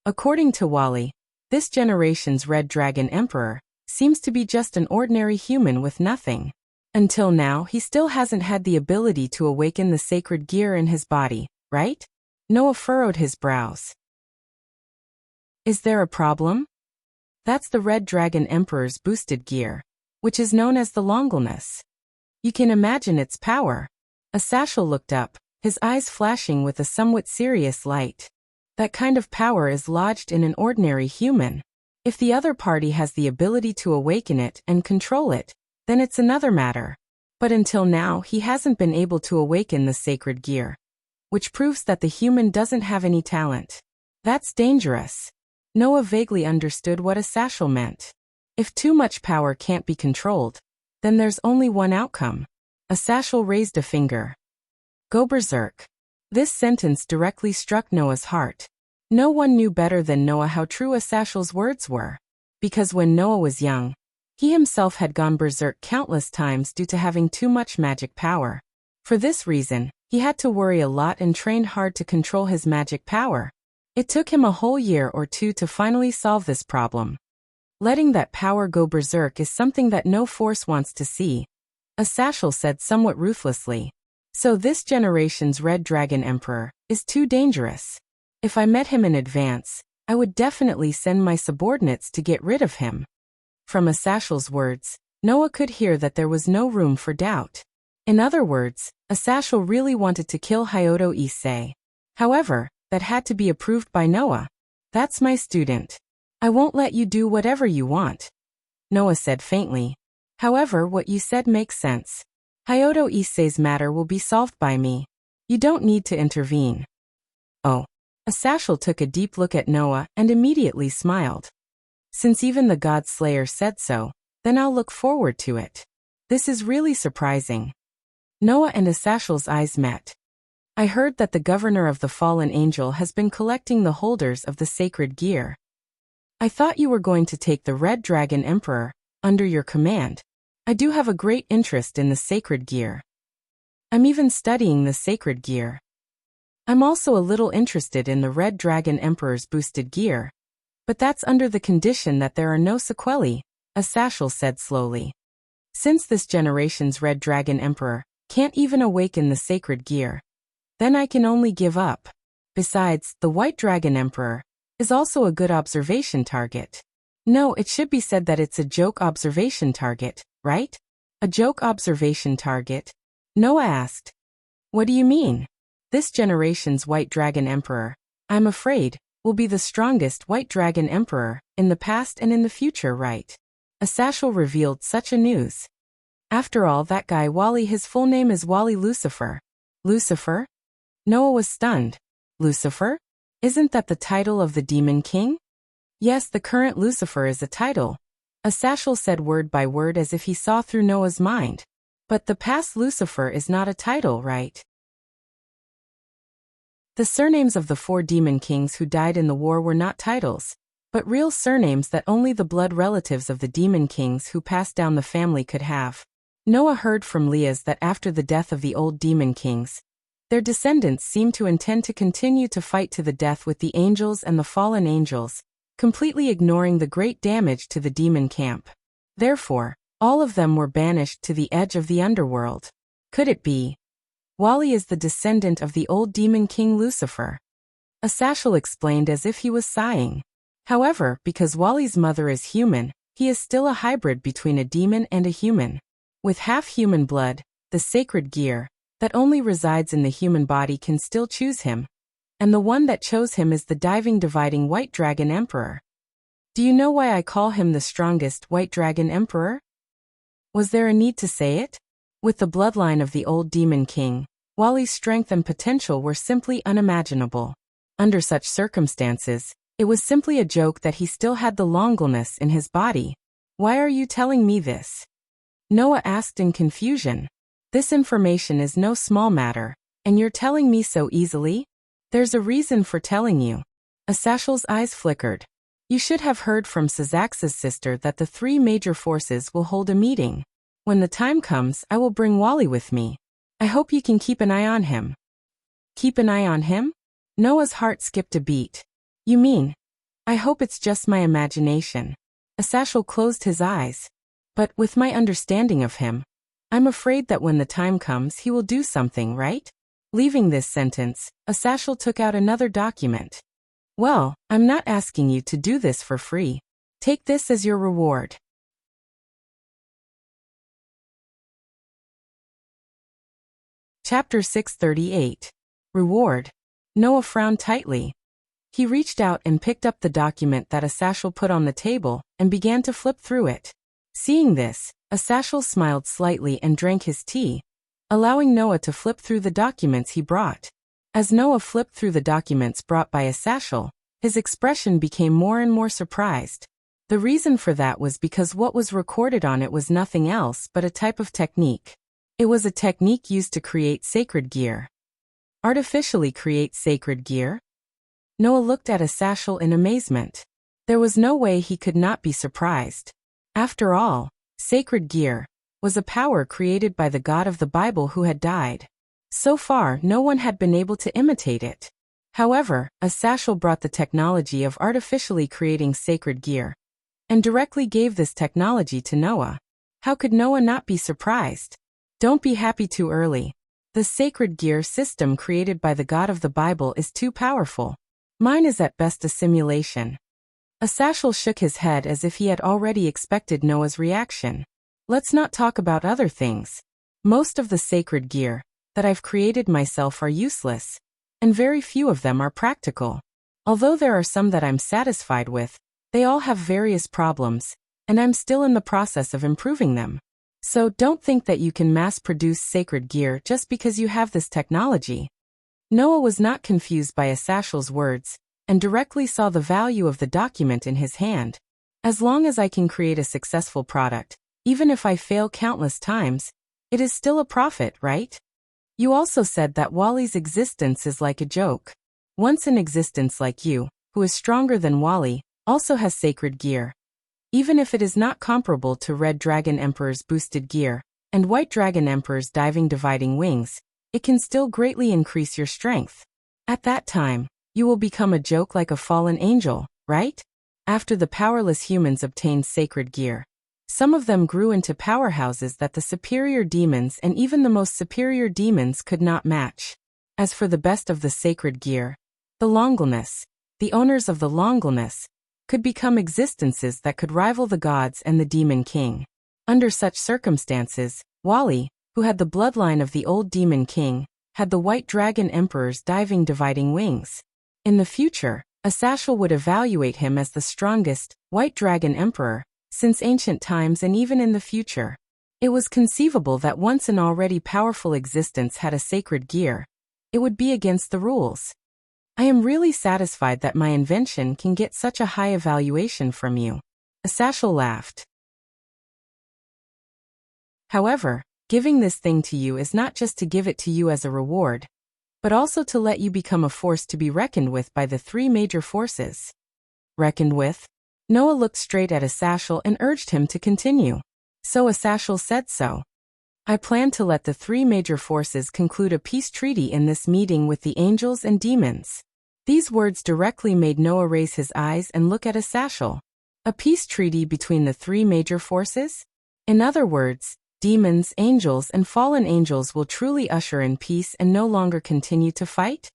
According to Wally, this generation's Red Dragon Emperor seems to be just an ordinary human with nothing. Until now, he still hasn't had the ability to awaken the sacred gear in his body, right? Noah furrowed his brows. Is there a problem? That's the Red Dragon Emperor's boosted gear, which is known as the Longelness. You can imagine its power. Issachar looked up, his eyes flashing with a somewhat serious light. That kind of power is lodged in an ordinary human. If the other party has the ability to awaken it and control it, then it's another matter. But until now, he hasn't been able to awaken the sacred gear, which proves that the human doesn't have any talent. That's dangerous. Noah vaguely understood what Issachar meant. If too much power can't be controlled, then there's only one outcome. Issachar raised a finger. Go berserk. This sentence directly struck Noah's heart. No one knew better than Noah how true Issachar's words were. Because when Noah was young, he himself had gone berserk countless times due to having too much magic power. For this reason, he had to worry a lot and trained hard to control his magic power. It took him a whole year or two to finally solve this problem. Letting that power go berserk is something that no force wants to see, Issachar said somewhat ruthlessly. So this generation's Red Dragon Emperor is too dangerous. If I met him in advance, I would definitely send my subordinates to get rid of him. From Issachar's words, Noah could hear that there was no room for doubt. In other words, Issachar really wanted to kill Hyodo Issei. However, that had to be approved by Noah. That's my student. I won't let you do whatever you want, Noah said faintly. However, what you said makes sense. Hyodo Issei's matter will be solved by me. You don't need to intervene. Oh. Asashel took a deep look at Noah and immediately smiled. Since even the God Slayer said so, then I'll look forward to it. This is really surprising. Noah and Asashel's eyes met. I heard that the governor of the fallen angel has been collecting the holders of the sacred gear. I thought you were going to take the Red Dragon Emperor under your command. I do have a great interest in the sacred gear. I'm even studying the sacred gear. I'm also a little interested in the Red Dragon Emperor's boosted gear. But that's under the condition that there are no sequelae, Asashel said slowly. Since this generation's Red Dragon Emperor can't even awaken the sacred gear, then I can only give up. Besides, the White Dragon Emperor is also a good observation target. No, it should be said that it's a joke observation target, right? A joke observation target? Noah asked. What do you mean? This generation's White Dragon Emperor, I'm afraid, will be the strongest White Dragon Emperor in the past and in the future, right? Asashel revealed such a news. After all, that guy Wally, his full name is Wally Lucifer. Lucifer? Noah was stunned. Lucifer? Isn't that the title of the Demon King? Yes, the current Lucifer is a title. Asashel said word by word as if he saw through Noah's mind. But the past Lucifer is not a title, right? The surnames of the 4 demon kings who died in the war were not titles, but real surnames that only the blood relatives of the demon kings who passed down the family could have. Noah heard from Leah's that after the death of the old demon kings, their descendants seemed to intend to continue to fight to the death with the angels and the fallen angels, completely ignoring the great damage to the demon camp. Therefore, all of them were banished to the edge of the underworld. Could it be? Wally is the descendant of the old demon king Lucifer. Asashel explained as if he was sighing. However, because Wally's mother is human, he is still a hybrid between a demon and a human. With half-human blood, the sacred gear, that only resides in the human body can still choose him. And the one that chose him is the diving dividing White Dragon Emperor. Do you know why I call him the strongest White Dragon Emperor? Was there a need to say it? With the bloodline of the old demon king, Wally's strength and potential were simply unimaginable. Under such circumstances, it was simply a joke that he still had the longulness in his body. Why are you telling me this? Noah asked in confusion. This information is no small matter, and you're telling me so easily? There's a reason for telling you. Asashel's eyes flickered. You should have heard from Sazax's sister that the 3 major forces will hold a meeting. When the time comes, I will bring Wally with me. I hope you can keep an eye on him. Keep an eye on him? Noah's heart skipped a beat. You mean? I hope it's just my imagination. Asashel closed his eyes. But with my understanding of him, I'm afraid that when the time comes he will do something, right? Leaving this sentence, Asashel took out another document. Well, I'm not asking you to do this for free. Take this as your reward. Chapter 638. Reward. Noah frowned tightly. He reached out and picked up the document that Asashel put on the table and began to flip through it. Seeing this, Asashel smiled slightly and drank his tea, allowing Noah to flip through the documents he brought. As Noah flipped through the documents brought by Asashel, his expression became more and more surprised. The reason for that was because what was recorded on it was nothing else but a type of technique. It was a technique used to create sacred gear. Artificially create sacred gear? Noah looked at Asashel in amazement. There was no way he could not be surprised. After all, sacred gear was a power created by the God of the Bible who had died. So far, no one had been able to imitate it. However, Asashel brought the technology of artificially creating sacred gear and directly gave this technology to Noah. How could Noah not be surprised? Don't be happy too early. The sacred gear system created by the God of the Bible is too powerful. Mine is at best a simulation. Asashel shook his head as if he had already expected Noah's reaction. Let's not talk about other things. Most of the sacred gear that I've created myself are useless, and very few of them are practical. Although there are some that I'm satisfied with, They all have various problems, and I'm still in the process of improving them. So don't think that you can mass-produce sacred gear just because you have this technology. Noah was not confused by Asashal's words, and directly saw the value of the document in his hand. As long as I can create a successful product, even if I fail countless times, it is still a profit, right? You also said that Wally's existence is like a joke. Once an existence like you, who is stronger than Wally, also has sacred gear. Even if it is not comparable to Red Dragon Emperor's boosted gear, and White Dragon Emperor's diving dividing wings, it can still greatly increase your strength. At that time, you will become a joke like a fallen angel, right? After the powerless humans obtained sacred gear, some of them grew into powerhouses that the superior demons and even the most superior demons could not match. As for the best of the sacred gear, the Longlness, the owners of the Longlness, could become existences that could rival the gods and the Demon King. Under such circumstances, Wally, who had the bloodline of the old Demon King, had the White Dragon Emperor's diving dividing wings. In the future, Asashal would evaluate him as the strongest White Dragon Emperor since ancient times, and even in the future. It was conceivable that once an already powerful existence had a sacred gear, it would be against the rules. I am really satisfied that my invention can get such a high evaluation from you. Asashal laughed. However, giving this thing to you is not just to give it to you as a reward, but also to let you become a force to be reckoned with by the three major forces. Reckoned with? Noah looked straight at Asashal and urged him to continue. So Asashal said so. I plan to let the three major forces conclude a peace treaty in this meeting with the angels and demons. These words directly made Noah raise his eyes and look at Asashal. A peace treaty between the three major forces? In other words, demons, angels, and fallen angels will truly usher in peace and no longer continue to fight?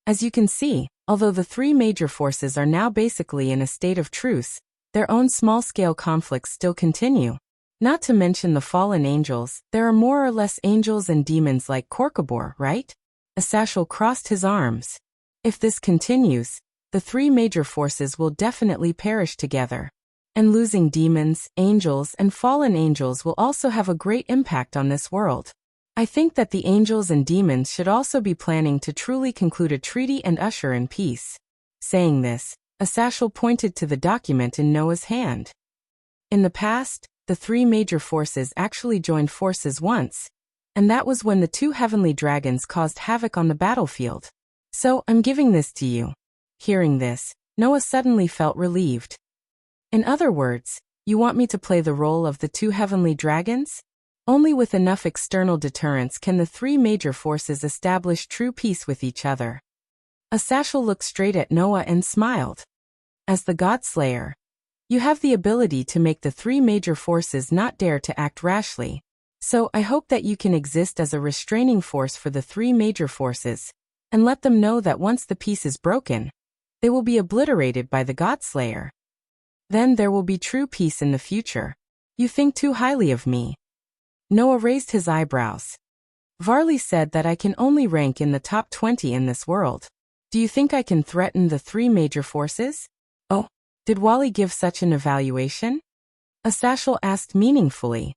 As you can see, although the three major forces are now basically in a state of truce, their own small-scale conflicts still continue. Not to mention the fallen angels, there are more or less angels and demons like Korkabor, right? Asashal crossed his arms. If this continues, the three major forces will definitely perish together. And losing demons, angels, and fallen angels will also have a great impact on this world. I think that the angels and demons should also be planning to truly conclude a treaty and usher in peace. Saying this, Asashal pointed to the document in Noah's hand. In the past, the three major forces actually joined forces once, and that was when the two heavenly dragons caused havoc on the battlefield. So, I'm giving this to you. Hearing this, Noah suddenly felt relieved. In other words, you want me to play the role of the two heavenly dragons? Only with enough external deterrence can the three major forces establish true peace with each other. Asashal looked straight at Noah and smiled. As the God-Slayer, you have the ability to make the three major forces not dare to act rashly. So I hope that you can exist as a restraining force for the three major forces, and let them know that once the peace is broken, they will be obliterated by the God-Slayer. Then there will be true peace in the future. You think too highly of me. Noah raised his eyebrows. Varley said that I can only rank in the top 20 in this world. Do you think I can threaten the three major forces? Oh, did Wally give such an evaluation? Asashal asked meaningfully.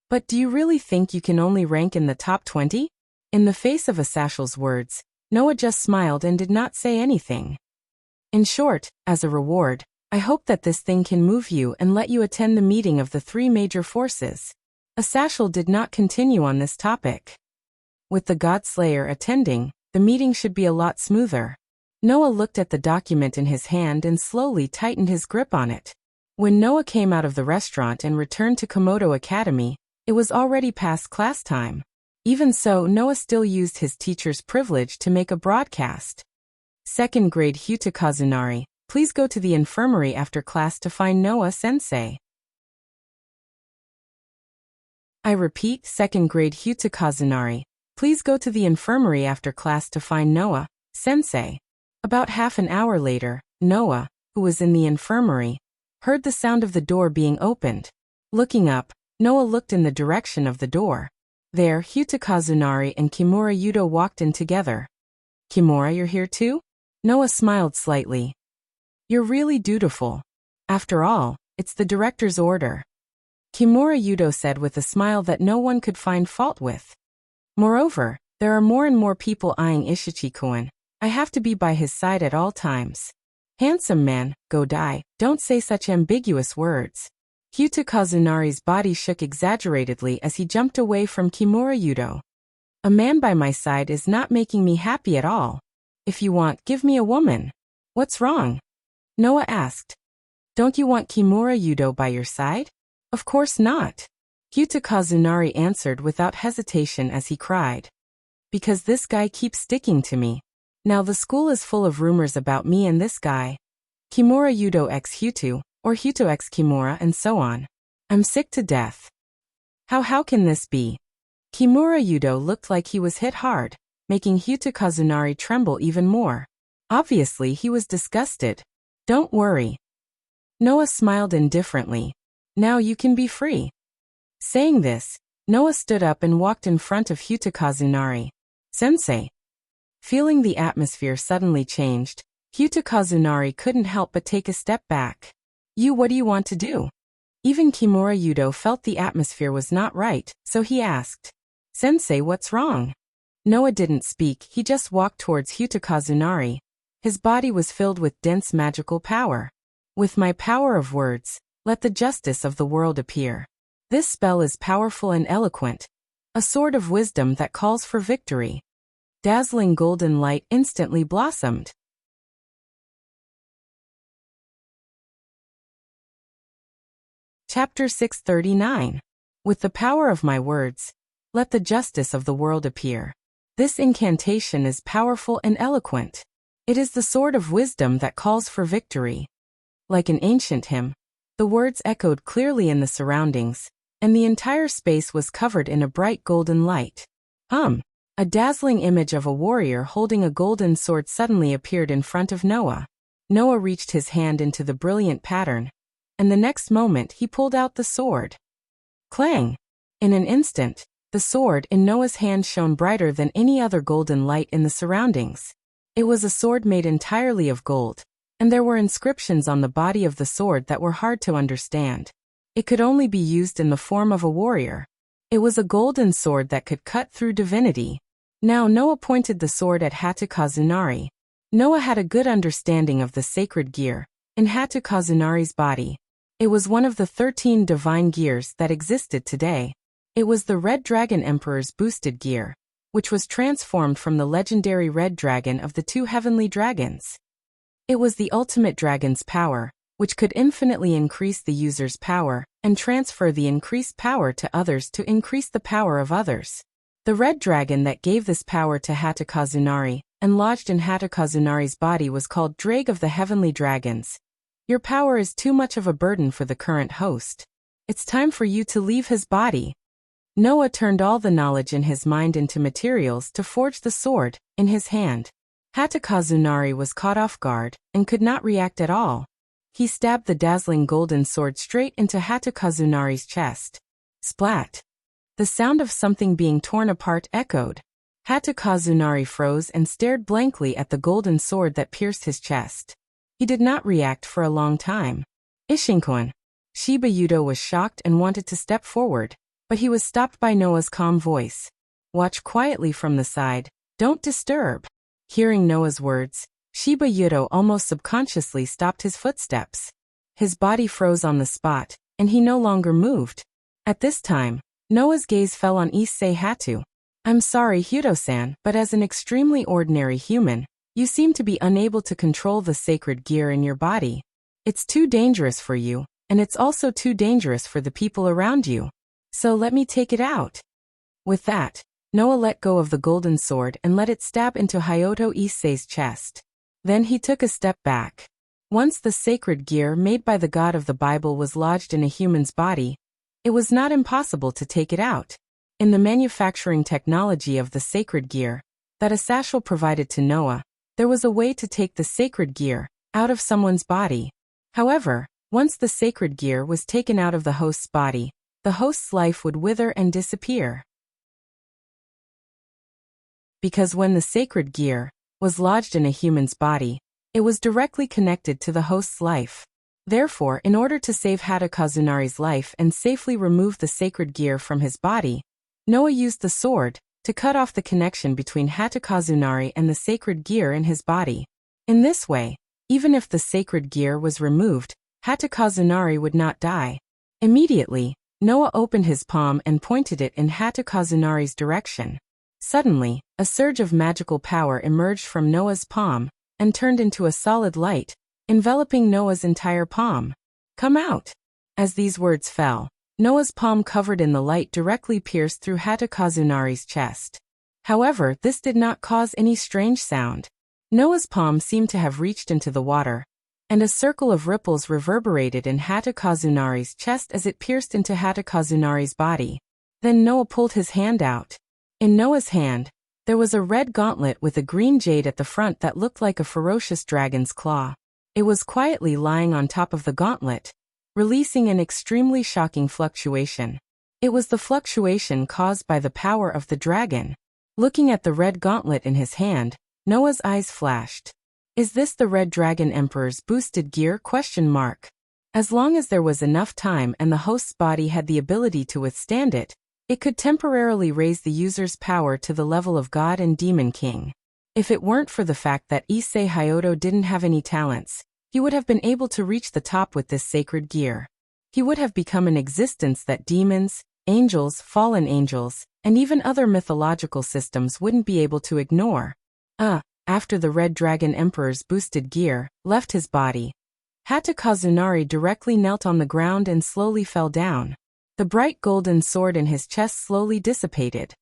But do you really think you can only rank in the top 20? In the face of Asashal's words, Noah just smiled and did not say anything. In short, as a reward, I hope that this thing can move you and let you attend the meeting of the three major forces. Asashal did not continue on this topic. With the God-Slayer attending, the meeting should be a lot smoother. Noah looked at the document in his hand and slowly tightened his grip on it. When Noah came out of the restaurant and returned to Komodo Academy, it was already past class time. Even so, Noah still used his teacher's privilege to make a broadcast. Second grade Hyuta Kazunari, please go to the infirmary after class to find Noah-sensei. I repeat, second grade Hyuta Kazunari, please go to the infirmary after class to find Noah-sensei. About half an hour later, Noah, who was in the infirmary, heard the sound of the door being opened. Looking up, Noah looked in the direction of the door. There, Hyuta Kazunari and Kimura Yudo walked in together. Kimura, you're here too? Noah smiled slightly. You're really dutiful. After all, it's the director's order. Kimura Yudo said with a smile that no one could find fault with. Moreover, there are more and more people eyeing Ishichi-kun. I have to be by his side at all times. Handsome man, go die, don't say such ambiguous words. Hyuta Kazunari's body shook exaggeratedly as he jumped away from Kimura Yudo. A man by my side is not making me happy at all. If you want, give me a woman. What's wrong? Noah asked. Don't you want Kimura Yudo by your side? Of course not. Hyuta Kazunari answered without hesitation as he cried. Because this guy keeps sticking to me. Now the school is full of rumors about me and this guy. Kimura Yudo x Hyuto, or Hyuto x Kimura, and so on. I'm sick to death. How can this be? Kimura Yudo looked like he was hit hard, making Hyuta Kazunari tremble even more. Obviously he was disgusted. Don't worry. Noah smiled indifferently. Now you can be free. Saying this, Noah stood up and walked in front of Hyuta Kazunari. Sensei. Feeling the atmosphere suddenly changed, Hyuta Kazunari couldn't help but take a step back. What do you want to do? Even Kimura Yudo felt the atmosphere was not right, so he asked. Sensei, what's wrong? Noah didn't speak, he just walked towards Hyuta Kazunari. His body was filled with dense magical power. With my power of words, let the justice of the world appear. This spell is powerful and eloquent. A sword of wisdom that calls for victory. Dazzling golden light instantly blossomed. Chapter 639. With the power of my words, let the justice of the world appear. This incantation is powerful and eloquent. It is the sword of wisdom that calls for victory. Like an ancient hymn, the words echoed clearly in the surroundings, and the entire space was covered in a bright golden light. A dazzling image of a warrior holding a golden sword suddenly appeared in front of Noah. Noah reached his hand into the brilliant pattern, and the next moment he pulled out the sword. Clang! In an instant, the sword in Noah's hand shone brighter than any other golden light in the surroundings. It was a sword made entirely of gold, and there were inscriptions on the body of the sword that were hard to understand. It could only be used in the form of a warrior. It was a golden sword that could cut through divinity. Now Noah pointed the sword at Hyuta Kazunari. Noah had a good understanding of the sacred gear in Hyuta Kazunari's body. It was one of the 13 divine gears that existed today. It was the Red Dragon Emperor's boosted gear, which was transformed from the legendary Red Dragon of the two heavenly dragons. It was the ultimate dragon's power, which could infinitely increase the user's power and transfer the increased power to others to increase the power of others. The red dragon that gave this power to Hyuta Kazunari and lodged in Hyuta Kazunari's body was called Drake of the Heavenly Dragons. Your power is too much of a burden for the current host. It's time for you to leave his body. Noah turned all the knowledge in his mind into materials to forge the sword in his hand. Hyuta Kazunari was caught off guard and could not react at all. He stabbed the dazzling golden sword straight into Hyuta Kazunari's chest. Splat! The sound of something being torn apart echoed. Hyuta Kazunari froze and stared blankly at the golden sword that pierced his chest. He did not react for a long time. Ishinkun. Shiba Yudo was shocked and wanted to step forward, but he was stopped by Noah's calm voice. Watch quietly from the side, don't disturb. Hearing Noah's words, Shiba Yudo almost subconsciously stopped his footsteps. His body froze on the spot, and he no longer moved. At this time, Noah's gaze fell on Issei Hatu. I'm sorry, Hyudo-san, but as an extremely ordinary human, you seem to be unable to control the sacred gear in your body. It's too dangerous for you, and it's also too dangerous for the people around you. So let me take it out. With that, Noah let go of the golden sword and let it stab into Hyoto Issei's chest. Then he took a step back. Once the sacred gear made by the God of the Bible was lodged in a human's body, it was not impossible to take it out. In the manufacturing technology of the sacred gear that Asashel provided to Noah, there was a way to take the sacred gear out of someone's body. However, once the sacred gear was taken out of the host's body, the host's life would wither and disappear. Because when the sacred gear was lodged in a human's body, it was directly connected to the host's life. Therefore, in order to save Hatakazunari's life and safely remove the sacred gear from his body, Noah used the sword to cut off the connection between Hatakazunari and the sacred gear in his body. In this way, even if the sacred gear was removed, Hatakazunari would not die. Immediately, Noah opened his palm and pointed it in Hatakazunari's direction. Suddenly, a surge of magical power emerged from Noah's palm and turned into a solid light, enveloping Noah's entire palm. "Come out!" As these words fell, Noah's palm covered in the light directly pierced through Hatakazunari's chest. However, this did not cause any strange sound. Noah's palm seemed to have reached into the water, and a circle of ripples reverberated in Hatakazunari's chest as it pierced into Hatakazunari's body. Then Noah pulled his hand out. In Noah's hand, there was a red gauntlet with a green jade at the front that looked like a ferocious dragon's claw. It was quietly lying on top of the gauntlet, releasing an extremely shocking fluctuation. It was the fluctuation caused by the power of the dragon. Looking at the red gauntlet in his hand, Noah's eyes flashed. "Is this the Red Dragon Emperor's boosted gear?" As long as there was enough time and the host's body had the ability to withstand it, it could temporarily raise the user's power to the level of God and Demon King. If it weren't for the fact that Issei Hyodo didn't have any talents, he would have been able to reach the top with this sacred gear. He would have become an existence that demons, angels, fallen angels, and even other mythological systems wouldn't be able to ignore. After the Red Dragon Emperor's boosted gear left his body, Hatakazunari directly knelt on the ground and slowly fell down. The bright golden sword in his chest slowly dissipated.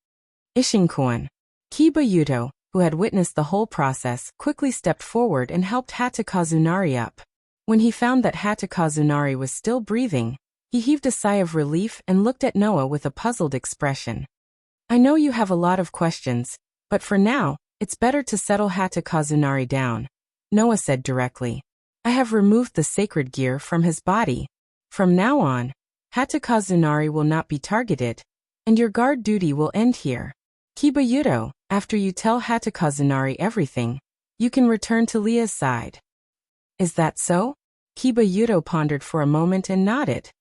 Ishinkuan. Kiba Yuto, who had witnessed the whole process, quickly stepped forward and helped Hatakazunari up. When he found that Hatakazunari was still breathing, he heaved a sigh of relief and looked at Noah with a puzzled expression. "I know you have a lot of questions, but for now, it's better to settle Hatakazunari down," Noah said directly. "I have removed the sacred gear from his body. From now on, Hatakazunari will not be targeted, and your guard duty will end here. Kiba Yuto, after you tell Hatakazunari everything, you can return to Leah's side." "Is that so?" Kiba Yuto pondered for a moment and nodded.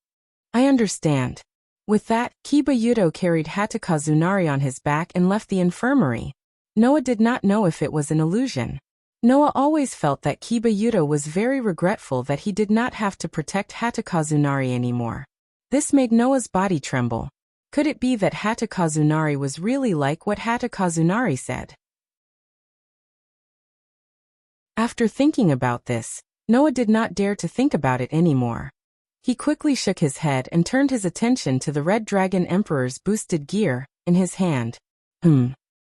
"I understand." With that, Kiba Yuto carried Hatakazunari on his back and left the infirmary. Noah did not know if it was an illusion. Noah always felt that Kiba Yuto was very regretful that he did not have to protect Hatakazunari anymore. This made Noah's body tremble. Could it be that Hatakazunari was really like what Hatakazunari said? After thinking about this, Noah did not dare to think about it anymore. He quickly shook his head and turned his attention to the Red Dragon Emperor's boosted gear in his hand.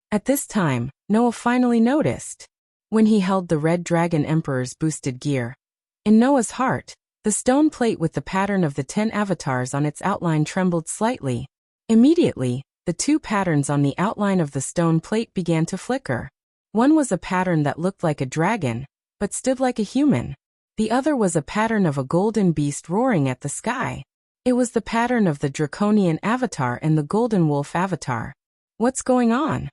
At this time, Noah finally noticed. When he held the Red Dragon Emperor's boosted gear, in Noah's heart, the stone plate with the pattern of the 10 avatars on its outline trembled slightly. Immediately, the two patterns on the outline of the stone plate began to flicker. One was a pattern that looked like a dragon, but stood like a human. The other was a pattern of a golden beast roaring at the sky. It was the pattern of the Draconian Avatar and the Golden Wolf Avatar. What's going on?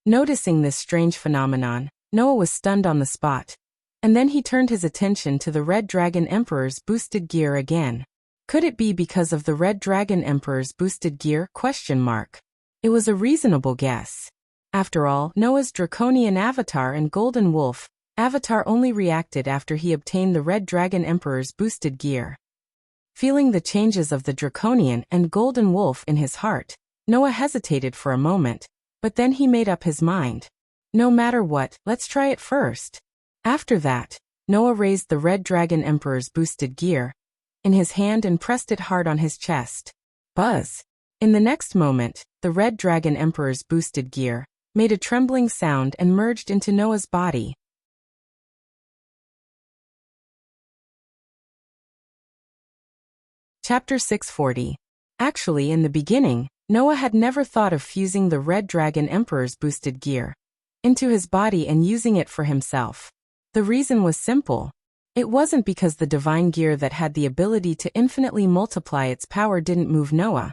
Noticing this strange phenomenon, Noah was stunned on the spot. And then he turned his attention to the Red Dragon Emperor's boosted gear again. Could it be because of the Red Dragon Emperor's boosted gear? It was a reasonable guess. After all, Noah's Draconian Avatar and Golden Wolf Avatar only reacted after he obtained the Red Dragon Emperor's boosted gear. Feeling the changes of the Draconian and Golden Wolf in his heart, Noah hesitated for a moment, but then he made up his mind. No matter what, let's try it first. After that, Noah raised the Red Dragon Emperor's boosted gear in his hand and pressed it hard on his chest. Buzz! In the next moment, the Red Dragon Emperor's boosted gear made a trembling sound and merged into Noah's body. Chapter 640. Actually, in the beginning, Noah had never thought of fusing the Red Dragon Emperor's boosted gear into his body and using it for himself. The reason was simple. It wasn't because the divine gear that had the ability to infinitely multiply its power didn't move Noah,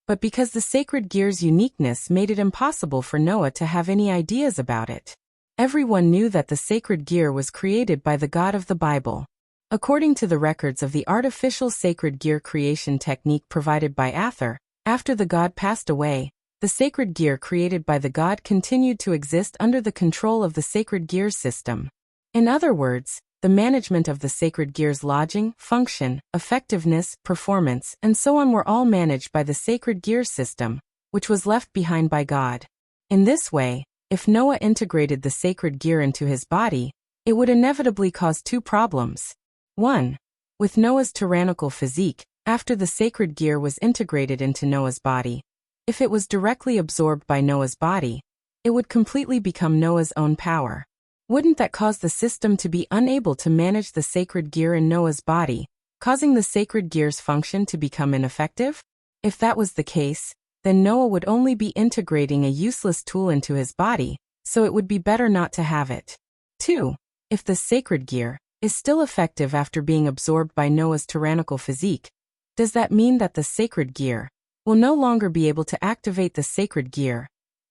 but because the sacred gear's uniqueness made it impossible for Noah to have any ideas about it. Everyone knew that the sacred gear was created by the God of the Bible. According to the records of the artificial sacred gear creation technique provided by Ather, after the god passed away, the sacred gear created by the god continued to exist under the control of the sacred gears system. In other words, the management of the sacred gear's lodging, function, effectiveness, performance, and so on were all managed by the sacred gears system, which was left behind by God. In this way, if Noah integrated the sacred gear into his body, it would inevitably cause two problems. 1. With Noah's tyrannical physique, after the sacred gear was integrated into Noah's body, if it was directly absorbed by Noah's body, it would completely become Noah's own power. Wouldn't that cause the system to be unable to manage the sacred gear in Noah's body, causing the sacred gear's function to become ineffective? If that was the case, then Noah would only be integrating a useless tool into his body, so it would be better not to have it. 2. If the sacred gear is still effective after being absorbed by Noah's tyrannical physique, does that mean that the sacred gear will no longer be able to activate the sacred gear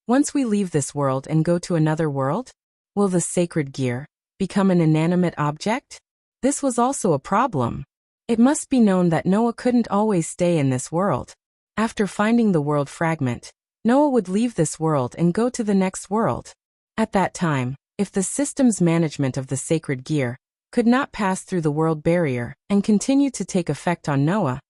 once we leave this world and go to another world? Will the sacred gear become an inanimate object? This was also a problem. It must be known that Noah couldn't always stay in this world. After finding the world fragment, Noah would leave this world and go to the next world. At that time, if the system's management of the sacred gear could not pass through the world barrier and continue to take effect on Noah,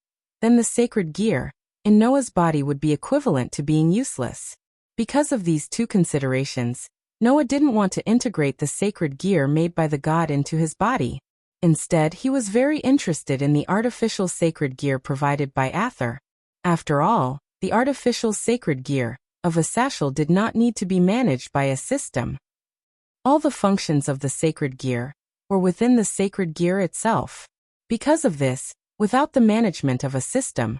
then the sacred gear in Noah's body would be equivalent to being useless. Because of these two considerations, Noah didn't want to integrate the sacred gear made by the god into his body. Instead, he was very interested in the artificial sacred gear provided by Ather. After all, the artificial sacred gear of a satchel did not need to be managed by a system. All the functions of the sacred gear were within the sacred gear itself. Because of this, without the management of a system,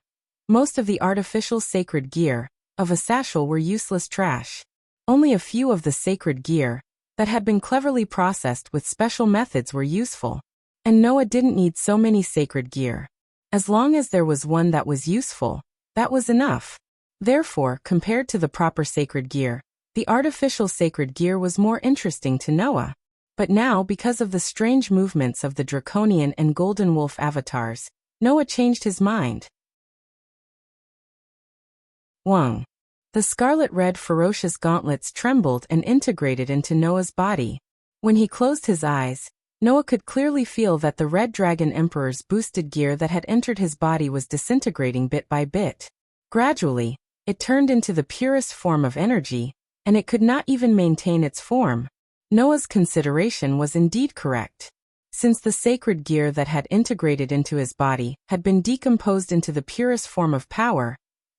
most of the artificial sacred gear of a satchel were useless trash. Only a few of the sacred gear that had been cleverly processed with special methods were useful, and Noah didn't need so many sacred gear. As long as there was one that was useful, that was enough. Therefore, compared to the proper sacred gear, the artificial sacred gear was more interesting to Noah. But now, because of the strange movements of the draconian and golden wolf avatars, Noah changed his mind. 1. The scarlet-red ferocious gauntlets trembled and integrated into Noah's body. When he closed his eyes, Noah could clearly feel that the Red Dragon Emperor's boosted gear that had entered his body was disintegrating bit by bit. Gradually, it turned into the purest form of energy, and it could not even maintain its form. Noah's consideration was indeed correct. Since the sacred gear that had integrated into his body had been decomposed into the purest form of power,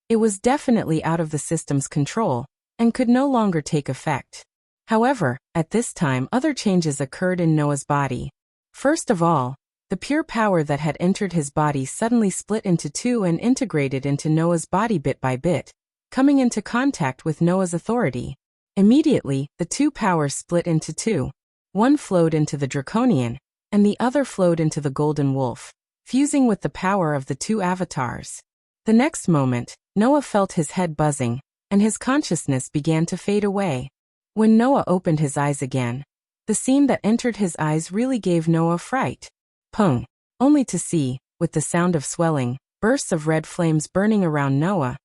it was definitely out of the system's control, and could no longer take effect. However, at this time other changes occurred in Noah's body. First of all, the pure power that had entered his body suddenly split into two and integrated into Noah's body bit by bit, coming into contact with Noah's authority. Immediately, the two powers split into two. One flowed into the draconian, and the other flowed into the golden wolf, fusing with the power of the two avatars. The next moment, Noah felt his head buzzing, and his consciousness began to fade away. When Noah opened his eyes again, the scene that entered his eyes really gave Noah fright. Pung! Only to see, with the sound of swelling, bursts of red flames burning around Noah,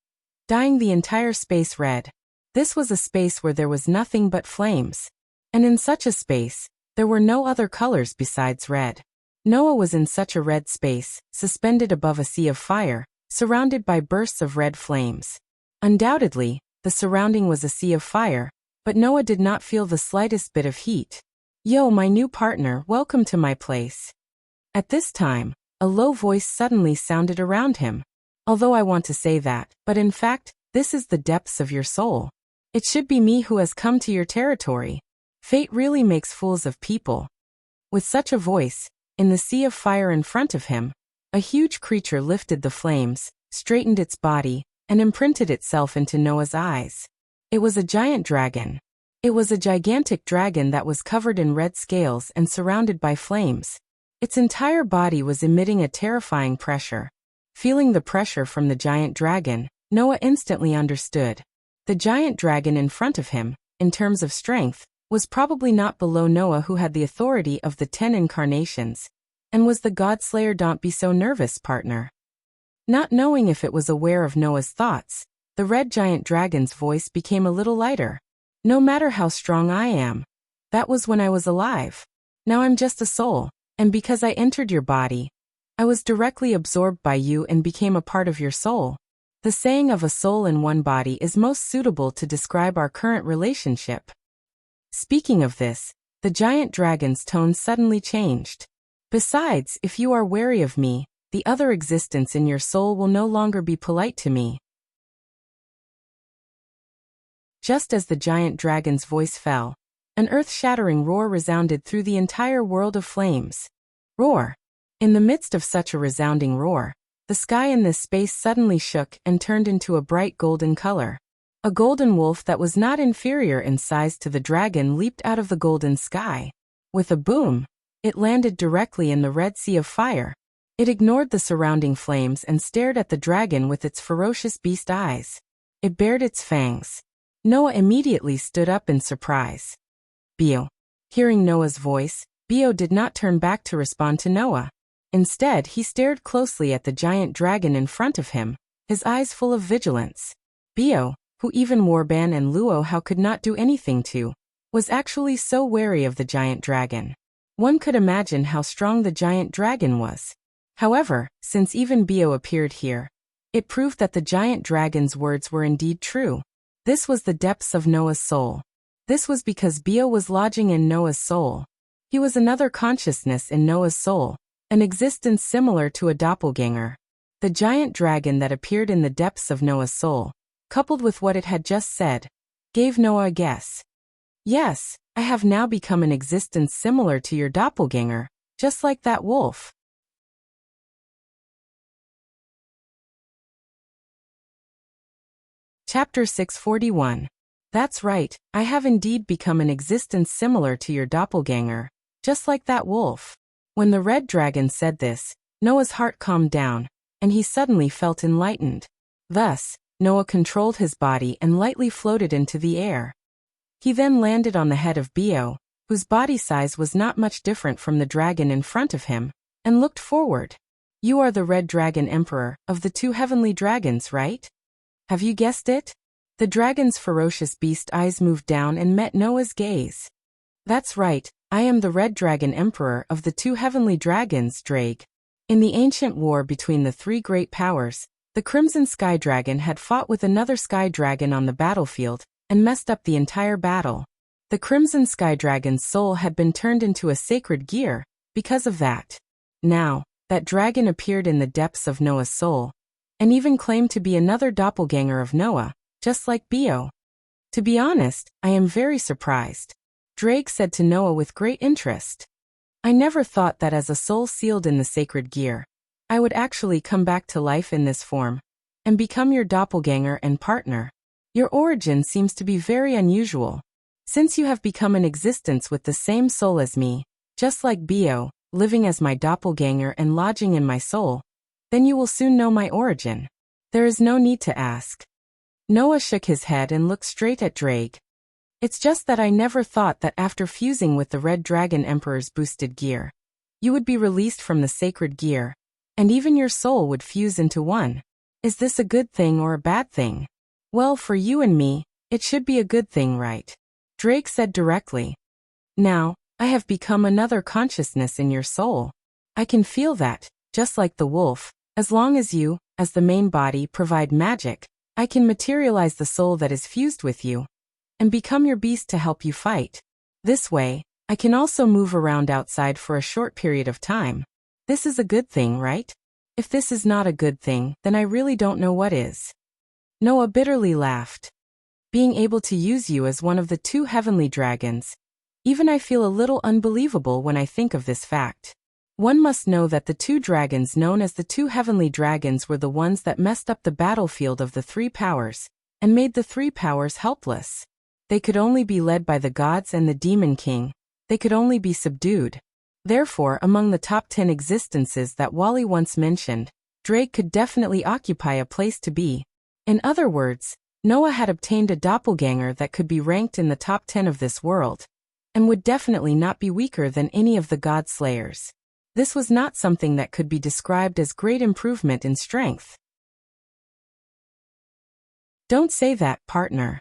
dyeing the entire space red. This was a space where there was nothing but flames. And in such a space, there were no other colors besides red. Noah was in such a red space, suspended above a sea of fire, surrounded by bursts of red flames. Undoubtedly, the surrounding was a sea of fire, but Noah did not feel the slightest bit of heat. Yo, my new partner, welcome to my place. At this time, a low voice suddenly sounded around him. Although I want to say that, but in fact, this is the depths of your soul. It should be me who has come to your territory. Fate really makes fools of people. With such a voice, in the sea of fire in front of him, a huge creature lifted the flames, straightened its body, and imprinted itself into Noah's eyes. It was a giant dragon. It was a gigantic dragon that was covered in red scales and surrounded by flames. Its entire body was emitting a terrifying pressure. Feeling the pressure from the giant dragon, Noah instantly understood. The giant dragon in front of him, in terms of strength, was probably not below Noah, who had the authority of the 10 incarnations. And was the Godslayer don't be so nervous, partner? Not knowing if it was aware of Noah's thoughts, the red giant dragon's voice became a little lighter. No matter how strong I am. That was when I was alive. Now I'm just a soul, and because I entered your body, I was directly absorbed by you and became a part of your soul. The saying of a soul in one body is most suitable to describe our current relationship. Speaking of this, the giant dragon's tone suddenly changed. Besides, if you are wary of me, the other existence in your soul will no longer be polite to me. Just as the giant dragon's voice fell, an earth-shattering roar resounded through the entire world of flames. Roar! In the midst of such a resounding roar, the sky in this space suddenly shook and turned into a bright golden color. A golden wolf that was not inferior in size to the dragon leaped out of the golden sky. With a boom, it landed directly in the Red Sea of fire. It ignored the surrounding flames and stared at the dragon with its ferocious beast eyes. It bared its fangs. Noah immediately stood up in surprise. Bio. Hearing Noah's voice, Bio did not turn back to respond to Noah. Instead, he stared closely at the giant dragon in front of him, his eyes full of vigilance. Bio, who even Warban and Luo How could not do anything to, was actually so wary of the giant dragon. One could imagine how strong the giant dragon was. However, since even Bio appeared here, it proved that the giant dragon's words were indeed true. This was the depths of Noah's soul. This was because Bio was lodging in Noah's soul. He was another consciousness in Noah's soul, an existence similar to a doppelganger. The giant dragon that appeared in the depths of Noah's soul, coupled with what it had just said, gave Noah a guess. Yes, I have now become an existence similar to your doppelganger, just like that wolf. Chapter 641. That's right, I have indeed become an existence similar to your doppelganger, just like that wolf. When the red dragon said this, Noah's heart calmed down, and he suddenly felt enlightened. Thus, Noah controlled his body and lightly floated into the air. He then landed on the head of Bio, whose body size was not much different from the dragon in front of him, and looked forward. You are the Red Dragon Emperor of the two heavenly dragons, right? Have you guessed it? The dragon's ferocious beast eyes moved down and met Noah's gaze. That's right, I am the Red Dragon Emperor of the two heavenly dragons, Drake. In the ancient war between the three great powers, the Crimson Sky Dragon had fought with another Sky Dragon on the battlefield, and messed up the entire battle. The Crimson Sky Dragon's soul had been turned into a sacred gear, because of that. Now, that dragon appeared in the depths of Noah's soul, and even claimed to be another doppelganger of Noah, just like Bio. To be honest, I am very surprised, Drake said to Noah with great interest. I never thought that as a soul sealed in the sacred gear, I would actually come back to life in this form, and become your doppelganger and partner. Your origin seems to be very unusual. Since you have become an existence with the same soul as me, just like Bio, living as my doppelganger and lodging in my soul, then you will soon know my origin. There is no need to ask. Noah shook his head and looked straight at Drake. It's just that I never thought that after fusing with the Red Dragon Emperor's boosted gear, you would be released from the sacred gear, and even your soul would fuse into one. Is this a good thing or a bad thing? Well, for you and me, it should be a good thing, right? Drake said directly. Now, I have become another consciousness in your soul. I can feel that, just like the wolf, as long as you, as the main body, provide magic, I can materialize the soul that is fused with you, and become your beast to help you fight. This way, I can also move around outside for a short period of time. This is a good thing, right? If this is not a good thing, then I really don't know what is. Noah bitterly laughed. Being able to use you as one of the two heavenly dragons, even I feel a little unbelievable when I think of this fact. One must know that the two dragons known as the two heavenly dragons were the ones that messed up the battlefield of the three powers, and made the three powers helpless. They could only be led by the gods and the demon king. They could only be subdued. Therefore, among the top 10 existences that Wally once mentioned, Drake could definitely occupy a place to be. In other words, Noah had obtained a doppelganger that could be ranked in the top 10 of this world, and would definitely not be weaker than any of the god slayers. This was not something that could be described as great improvement in strength. Don't say that, partner.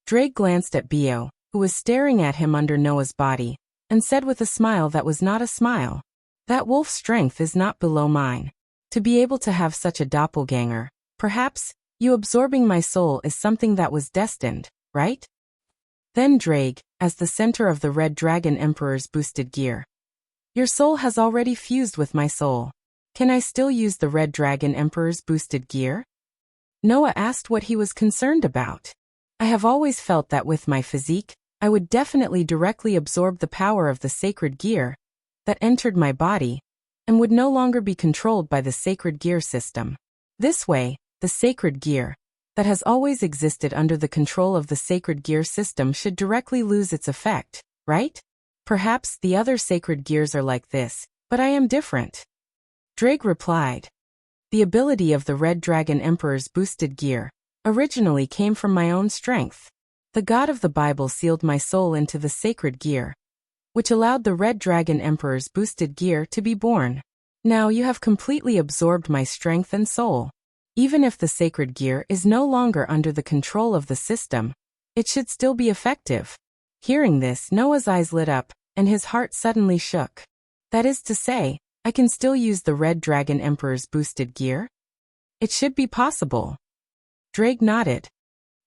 Drake glanced at Bio, who was staring at him under Noah's body, and said with a smile that was not a smile, "That wolf's strength is not below mine. To be able to have such a doppelganger, perhaps, you absorbing my soul is something that was destined, right?" Then Drake, as the center of the Red Dragon Emperor's boosted gear. "Your soul has already fused with my soul. Can I still use the Red Dragon Emperor's boosted gear?" Noah asked what he was concerned about. "I have always felt that with my physique, I would definitely directly absorb the power of the sacred gear that entered my body, and would no longer be controlled by the sacred gear system. This way, the sacred gear that has always existed under the control of the sacred gear system should directly lose its effect, right? Perhaps the other sacred gears are like this, but I am different." Drake replied. "The ability of the Red Dragon Emperor's boosted gear originally came from my own strength. The God of the Bible sealed my soul into the sacred gear, which allowed the Red Dragon Emperor's boosted gear to be born. Now you have completely absorbed my strength and soul. Even if the sacred gear is no longer under the control of the system, it should still be effective." Hearing this, Noah's eyes lit up, and his heart suddenly shook. "That is to say, I can still use the Red Dragon Emperor's boosted gear? It should be possible." Drake nodded.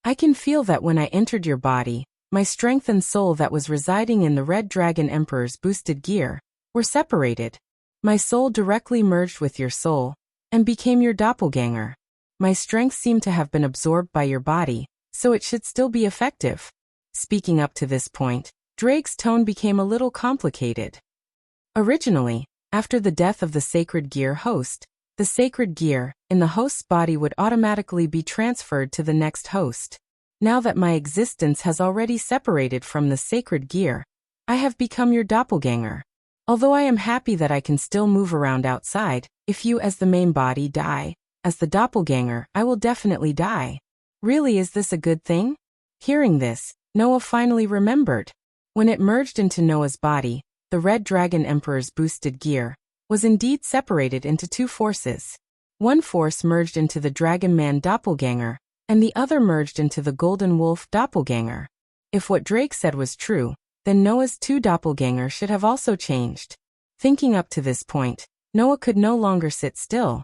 "I can feel that when I entered your body, my strength and soul that was residing in the Red Dragon Emperor's boosted gear were separated. My soul directly merged with your soul and became your doppelganger. My strength seemed to have been absorbed by your body, so it should still be effective." Speaking up to this point, Drake's tone became a little complicated. Originally, after the death of the sacred gear host, the sacred gear in the host's body would automatically be transferred to the next host. Now that my existence has already separated from the sacred gear, I have become your doppelganger. Although I am happy that I can still move around outside, if you as the main body die, as the doppelganger, I will definitely die. Really, is this a good thing? Hearing this, Noah finally remembered. When it merged into Noah's body, the Red Dragon Emperor's boosted gear was indeed separated into two forces. One force merged into the Dragon Man doppelganger, and the other merged into the Golden Wolf doppelganger. If what Drake said was true, then Noah's two doppelgangers should have also changed. Thinking up to this point, Noah could no longer sit still.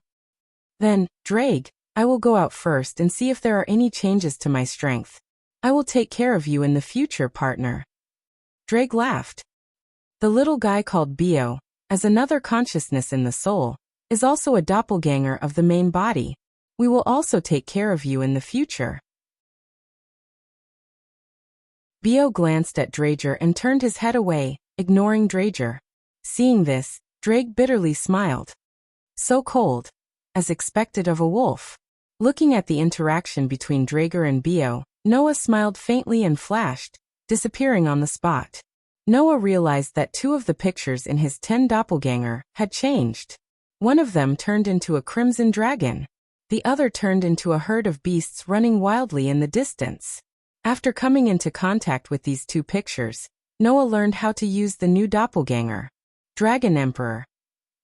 "Then, Drake, I will go out first and see if there are any changes to my strength. I will take care of you in the future, partner." Drake laughed. The little guy called Bio, as another consciousness in the soul, is also a doppelganger of the main body. We will also take care of you in the future. Bio glanced at Drager and turned his head away, ignoring Drager. Seeing this, Drake bitterly smiled. So cold, as expected of a wolf. Looking at the interaction between Drager and Bio, Noah smiled faintly and flashed, disappearing on the spot. Noah realized that two of the pictures in his 10 doppelganger had changed. One of them turned into a crimson dragon. The other turned into a herd of beasts running wildly in the distance. After coming into contact with these two pictures, Noah learned how to use the new doppelganger. Dragon Emperor.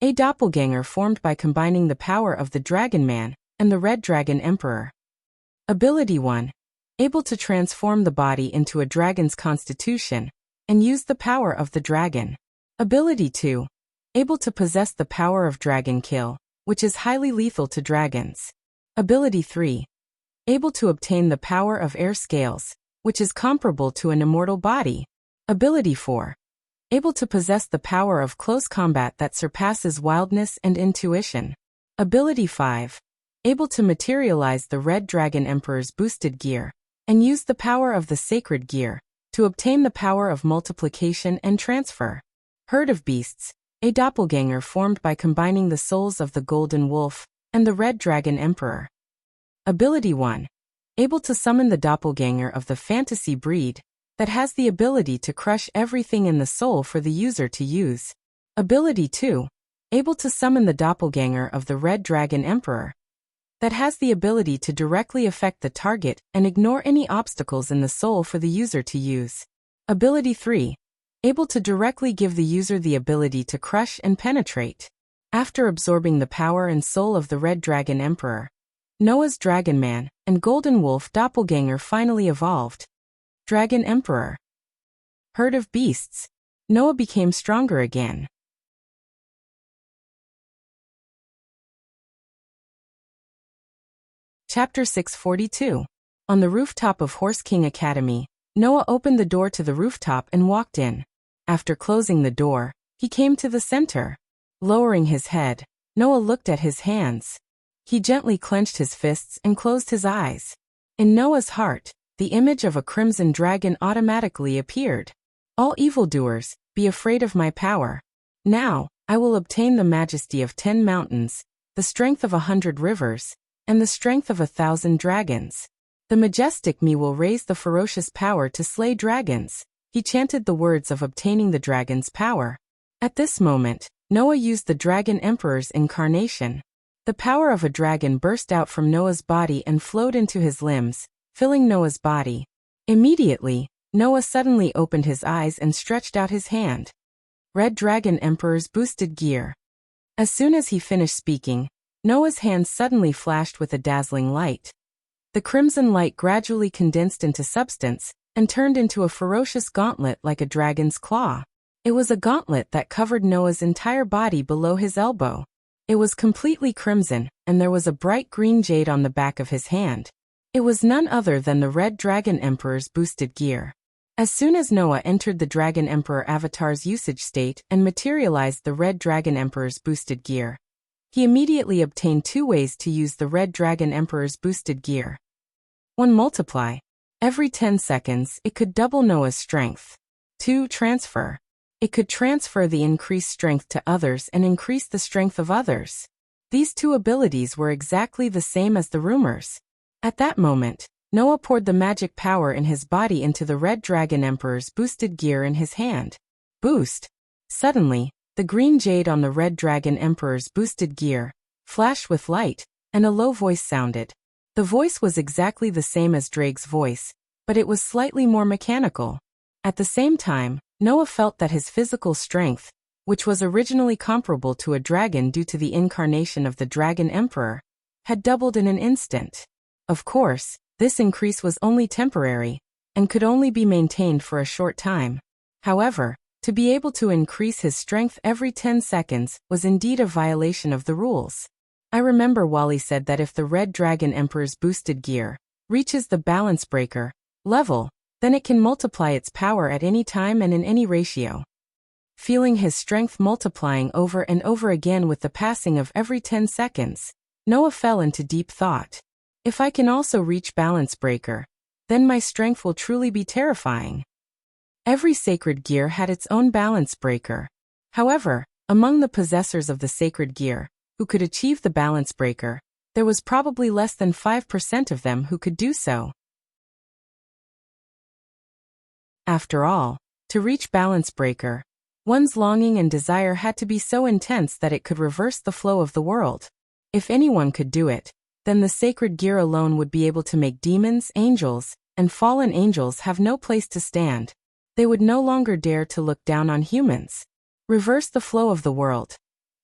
A doppelganger formed by combining the power of the Dragon Man and the Red Dragon Emperor. Ability 1. Able to transform the body into a dragon's constitution and use the power of the dragon. Ability 2. Able to possess the power of Dragon Kill, which is highly lethal to dragons. Ability 3. Able to obtain the power of Air Scales, which is comparable to an immortal body. Ability 4. Able to possess the power of close combat that surpasses wildness and intuition. Ability 5. Able to materialize the Red Dragon Emperor's boosted gear and use the power of the sacred gear to obtain the power of multiplication and transfer. Herd of Beasts. A doppelganger formed by combining the souls of the Golden Wolf and the Red Dragon Emperor. Ability 1. Able to summon the doppelganger of the fantasy breed that has the ability to crush everything in the soul for the user to use. Ability 2. Able to summon the doppelganger of the Red Dragon Emperor that has the ability to directly affect the target and ignore any obstacles in the soul for the user to use. Ability 3. able to directly give the user the ability to crush and penetrate. After absorbing the power and soul of the Red Dragon Emperor, Noah's Dragon Man and Golden Wolf doppelganger finally evolved. Dragon Emperor. Herd of beasts. Noah became stronger again. Chapter 642. On the rooftop of Horse King Academy, Noah opened the door to the rooftop and walked in. After closing the door, he came to the center. Lowering his head, Noah looked at his hands. He gently clenched his fists and closed his eyes. In Noah's heart, the image of a crimson dragon automatically appeared. All evildoers, be afraid of my power. Now, I will obtain the majesty of 10 mountains, the strength of 100 rivers, and the strength of 1,000 dragons. The majestic me will raise the ferocious power to slay dragons. He chanted the words of obtaining the dragon's power. At this moment, Noah used the Dragon Emperor's incarnation. The power of a dragon burst out from Noah's body and flowed into his limbs, filling Noah's body. Immediately, Noah suddenly opened his eyes and stretched out his hand. Red Dragon Emperor's boosted gear. As soon as he finished speaking, Noah's hand suddenly flashed with a dazzling light. The crimson light gradually condensed into substance and turned into a ferocious gauntlet like a dragon's claw. It was a gauntlet that covered Noah's entire body below his elbow. It was completely crimson, and there was a bright green jade on the back of his hand. It was none other than the Red Dragon Emperor's boosted gear. As soon as Noah entered the Dragon Emperor avatar's usage state and materialized the Red Dragon Emperor's boosted gear, he immediately obtained 2 ways to use the Red Dragon Emperor's boosted gear. 1. Multiply. Every 10 seconds, it could double Noah's strength. 2. Transfer. It could transfer the increased strength to others and increase the strength of others. These 2 abilities were exactly the same as the rumors. At that moment, Noah poured the magic power in his body into the Red Dragon Emperor's boosted gear in his hand. Boost. Suddenly, the green jade on the Red Dragon Emperor's boosted gear flashed with light, and a low voice sounded. The voice was exactly the same as Drake's voice, but it was slightly more mechanical. At the same time, Noah felt that his physical strength, which was originally comparable to a dragon due to the incarnation of the Dragon Emperor, had doubled in an instant. Of course, this increase was only temporary, and could only be maintained for a short time. However, to be able to increase his strength every 10 seconds was indeed a violation of the rules. I remember Wally said that if the Red Dragon Emperor's boosted gear reaches the balance breaker level, then it can multiply its power at any time and in any ratio. Feeling his strength multiplying over and over again with the passing of every 10 seconds, Noah fell into deep thought. If I can also reach balance breaker, then my strength will truly be terrifying. Every sacred gear had its own balance breaker. However, among the possessors of the sacred gear, who could achieve the balance breaker, there was probably less than 5% of them who could do so. After all, to reach balance breaker, one's longing and desire had to be so intense that it could reverse the flow of the world. If anyone could do it, then the sacred gear alone would be able to make demons, angels, and fallen angels have no place to stand. They would no longer dare to look down on humans. Reverse the flow of the world.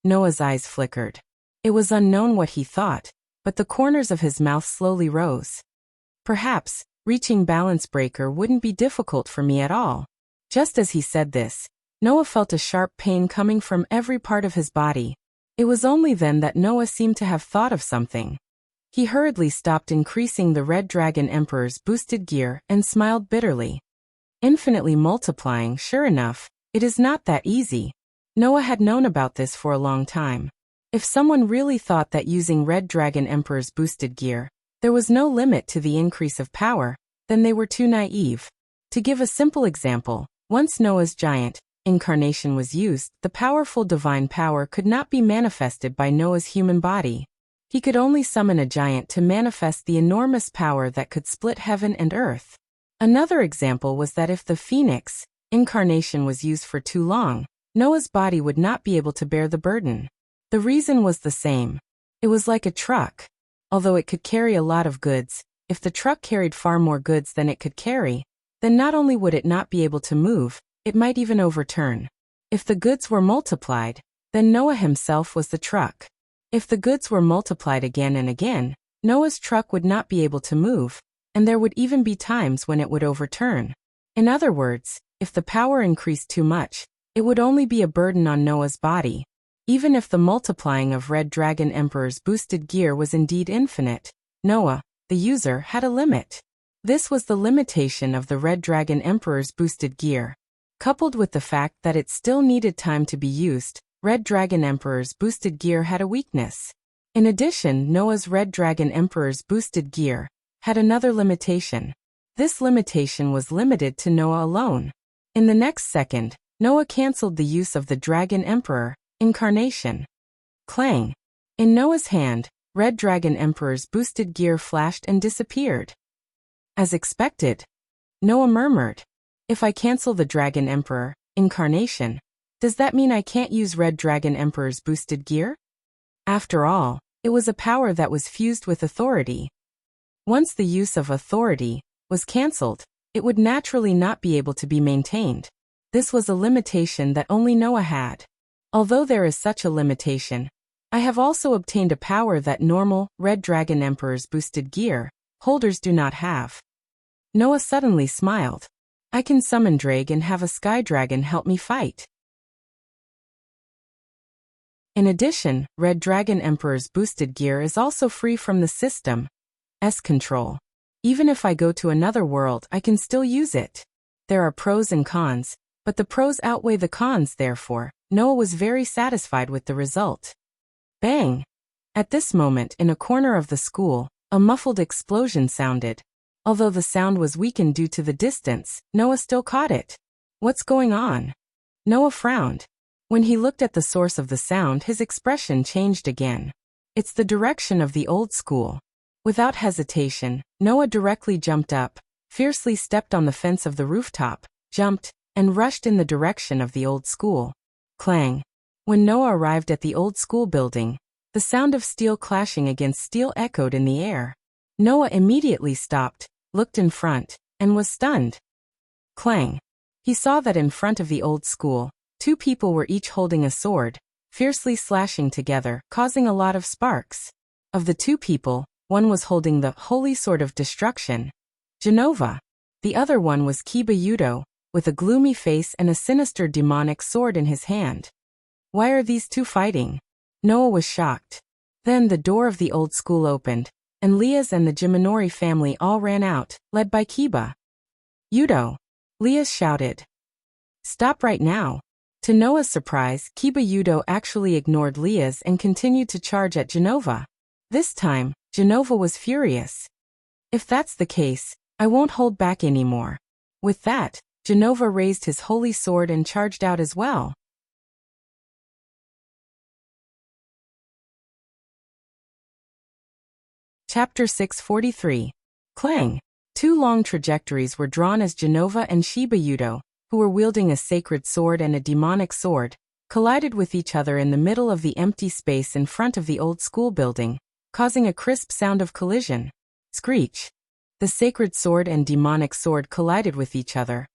Noah's eyes flickered. It was unknown what he thought, but the corners of his mouth slowly rose. Perhaps, reaching balance breaker wouldn't be difficult for me at all. Just as he said this, Noah felt a sharp pain coming from every part of his body. It was only then that Noah seemed to have thought of something. He hurriedly stopped increasing the Red Dragon Emperor's boosted gear and smiled bitterly. Infinitely multiplying, sure enough, it is not that easy. Noah had known about this for a long time. If someone really thought that using Red Dragon Emperor's boosted gear, there was no limit to the increase of power, then they were too naive. To give a simple example, once Noah's giant incarnation was used, the powerful divine power could not be manifested by Noah's human body. He could only summon a giant to manifest the enormous power that could split heaven and earth. Another example was that if the phoenix incarnation was used for too long, Noah's body would not be able to bear the burden. The reason was the same. It was like a truck. Although it could carry a lot of goods, if the truck carried far more goods than it could carry, then not only would it not be able to move, It might even overturn. If the goods were multiplied, then Noah himself was the truck. If the goods were multiplied again and again, Noah's truck would not be able to move, and there would even be times when it would overturn. In other words, if the power increased too much, it would only be a burden on Noah's body. Even if the multiplying of Red Dragon Emperor's boosted gear was indeed infinite, Noah, the user, had a limit. This was the limitation of the Red Dragon Emperor's boosted gear. Coupled with the fact that it still needed time to be used, Red Dragon Emperor's boosted gear had a weakness. In addition, Noah's Red Dragon Emperor's boosted gear had another limitation. This limitation was limited to Noah alone. In the next second, Noah cancelled the use of the Dragon Emperor incarnation. Clang! In Noah's hand, Red Dragon Emperor's boosted gear flashed and disappeared. As expected, Noah murmured, "If I cancel the Dragon Emperor incarnation, does that mean I can't use Red Dragon Emperor's boosted gear?" After all, it was a power that was fused with authority. Once the use of authority was cancelled, it would naturally not be able to be maintained. This was a limitation that only Noah had. Although there is such a limitation, I have also obtained a power that normal Red Dragon Emperor's boosted gear holders do not have. Noah suddenly smiled. "I can summon Drag and have a sky dragon help me fight." In addition, Red Dragon Emperor's boosted gear is also free from the system's control. Even if I go to another world, I can still use it. There are pros and cons, but the pros outweigh the cons. Therefore, Noah was very satisfied with the result. Bang! At this moment, in a corner of the school, a muffled explosion sounded. Although the sound was weakened due to the distance, Noah still caught it. "What's going on?" Noah frowned. When he looked at the source of the sound, his expression changed again. "It's the direction of the old school." Without hesitation, Noah directly jumped up, fiercely stepped on the fence of the rooftop, jumped, and rushed in the direction of the old school. Clang! When Noah arrived at the old school building, the sound of steel clashing against steel echoed in the air. Noah immediately stopped, looked in front, and was stunned. Clang! He saw that in front of the old school, two people were each holding a sword, fiercely slashing together, causing a lot of sparks. Of the two people, one was holding the Holy Sword of Destruction, Genova. The other one was Kiba Yudo, with a gloomy face and a sinister demonic sword in his hand. Why are these two fighting? Noah was shocked. Then the door of the old school opened, and Leah's and the Jiminori family all ran out, led by Kiba Yudo. Leah shouted, "Stop right now." To Noah's surprise, Kiba Yudo actually ignored Leah's and continued to charge at Genova. This time, Genova was furious. "If that's the case, I won't hold back anymore." With that, Genova raised his holy sword and charged out as well. Chapter 643. Clang! Two long trajectories were drawn as Genova and Shiba Yudo, who were wielding a sacred sword and a demonic sword, collided with each other in the middle of the empty space in front of the old school building, causing a crisp sound of collision. Screech! The sacred sword and demonic sword collided with each other,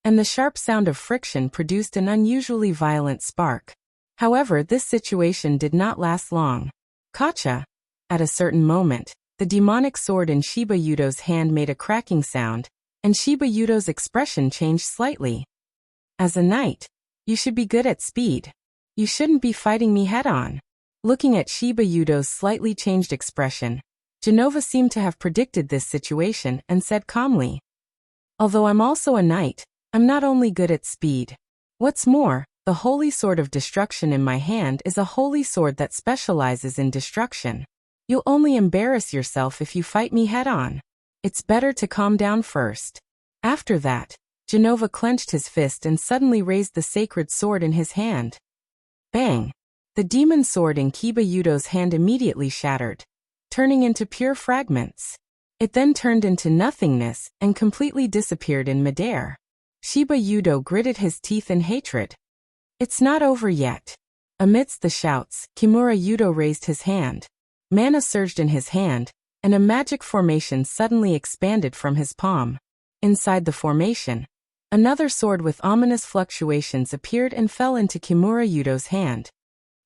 and the sharp sound of friction produced an unusually violent spark. However, this situation did not last long. Gotcha! At a certain moment, the demonic sword in Shiba Yudo's hand made a cracking sound, and Shiba Yudo's expression changed slightly. "As a knight, you should be good at speed. You shouldn't be fighting me head-on." Looking at Shiba Yudo's slightly changed expression, Genova seemed to have predicted this situation and said calmly, "Although I'm also a knight, I'm not only good at speed. What's more, the Holy Sword of Destruction in my hand is a holy sword that specializes in destruction. You'll only embarrass yourself if you fight me head-on. It's better to calm down first." After that, Genova clenched his fist and suddenly raised the sacred sword in his hand. Bang! The demon sword in Kiba Yudo's hand immediately shattered, turning into pure fragments. It then turned into nothingness and completely disappeared in midair. Shiba Yudo gritted his teeth in hatred. "It's not over yet." Amidst the shouts, Kimura Yudo raised his hand. Mana surged in his hand, and a magic formation suddenly expanded from his palm. Inside the formation, Another sword with ominous fluctuations appeared and fell into Kimura Yudo's hand.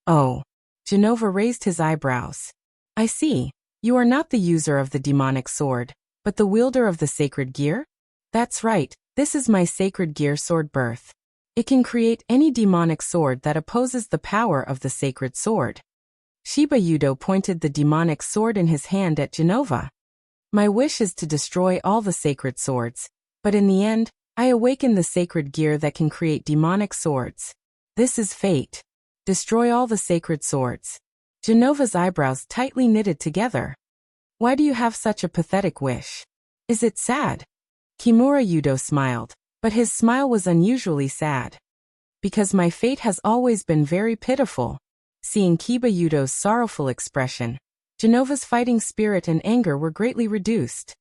Oh. Genova raised his eyebrows. I see. You are not the user of the demonic sword, but the wielder of the sacred gear? That's right, this is my sacred gear sword birth. It can create any demonic sword that opposes the power of the sacred sword. Shiba Yudo pointed the demonic sword in his hand at Genova. My wish is to destroy all the sacred swords, but in the end, I awaken the sacred gear that can create demonic swords. This is fate. Destroy all the sacred swords. Genova's eyebrows tightly knitted together. Why do you have such a pathetic wish? Is it sad? Kimura Yudo smiled, but his smile was unusually sad. Because my fate has always been very pitiful. Seeing Kiba Yudo's sorrowful expression, Genova's fighting spirit and anger were greatly reduced.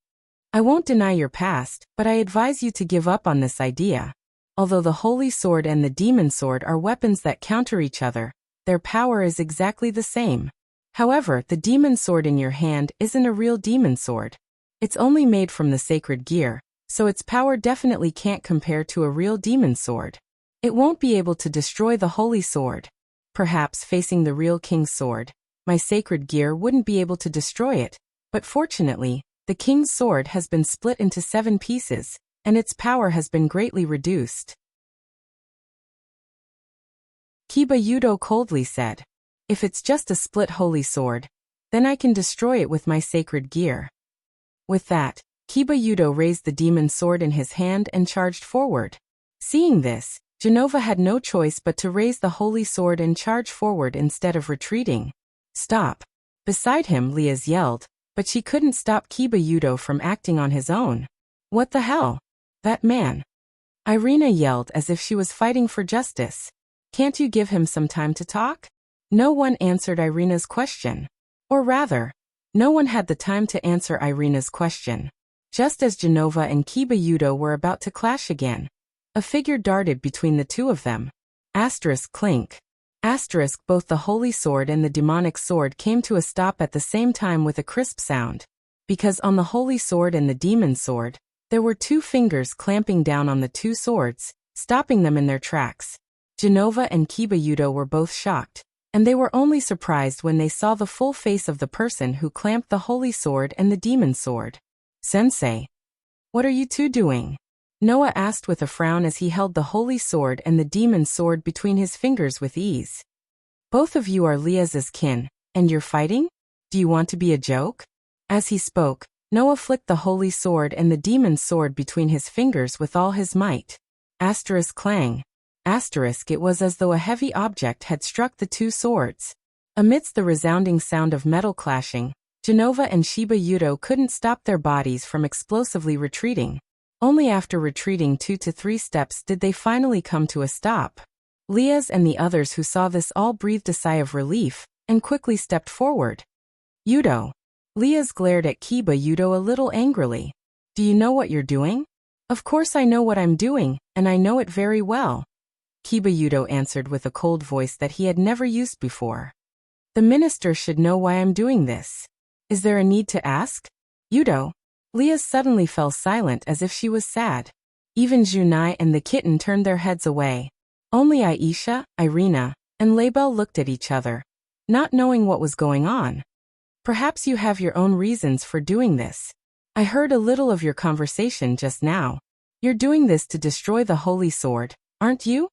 I won't deny your past, but I advise you to give up on this idea. Although the Holy Sword and the Demon Sword are weapons that counter each other, their power is exactly the same. However, the Demon Sword in your hand isn't a real demon sword. It's only made from the sacred gear, so its power definitely can't compare to a real demon sword. It won't be able to destroy the Holy Sword. Perhaps facing the real King's Sword, my sacred gear wouldn't be able to destroy it, but fortunately, the King's Sword has been split into 7 pieces, and its power has been greatly reduced. Kiba Yudo coldly said, if it's just a split holy sword, then I can destroy it with my sacred gear. With that, Kiba Yudo raised the demon sword in his hand and charged forward. Seeing this, Genova had no choice but to raise the holy sword and charge forward instead of retreating. Stop. Beside him, Liaz yelled, but she couldn't stop Kiba Yudo from acting on his own. What the hell? That man. Irina yelled as if she was fighting for justice. Can't you give him some time to talk? No one answered Irina's question. Or rather, no one had the time to answer Irina's question. Just as Genova and Kiba Yudo were about to clash again, a figure darted between the two of them. Asterisk clink. Asterisk both the holy sword and the demonic sword came to a stop at the same time with a crisp sound. Because on the holy sword and the demon sword, there were 2 fingers clamping down on the 2 swords, stopping them in their tracks. Genova and Kiba Yudo were both shocked, and they were only surprised when they saw the full face of the person who clamped the holy sword and the demon sword. Sensei. What are you two doing? Noah asked with a frown as he held the holy sword and the demon sword between his fingers with ease. Both of you are Liaz's kin, and you're fighting? Do you want to be a joke? As he spoke, Noah flicked the holy sword and the demon sword between his fingers with all his might. Asterisk clang. Asterisk it was as though a heavy object had struck the 2 swords. Amidst the resounding sound of metal clashing, Genova and Shiba Yudo couldn't stop their bodies from explosively retreating. Only after retreating 2 to 3 steps did they finally come to a stop. Liaz and the others who saw this all breathed a sigh of relief, and quickly stepped forward. Yudo. Liaz glared at Kiba Yudo a little angrily. Do you know what you're doing? Of course I know what I'm doing, and I know it very well. Kiba Yudo answered with a cold voice that he had never used before. The minister should know why I'm doing this. Is there a need to ask? Yudo. Liaz suddenly fell silent as if she was sad. Even Junai and the kitten turned their heads away. Only Aisha, Irina, and Label looked at each other, not knowing what was going on. Perhaps you have your own reasons for doing this. I heard a little of your conversation just now. You're doing this to destroy the holy sword, aren't you?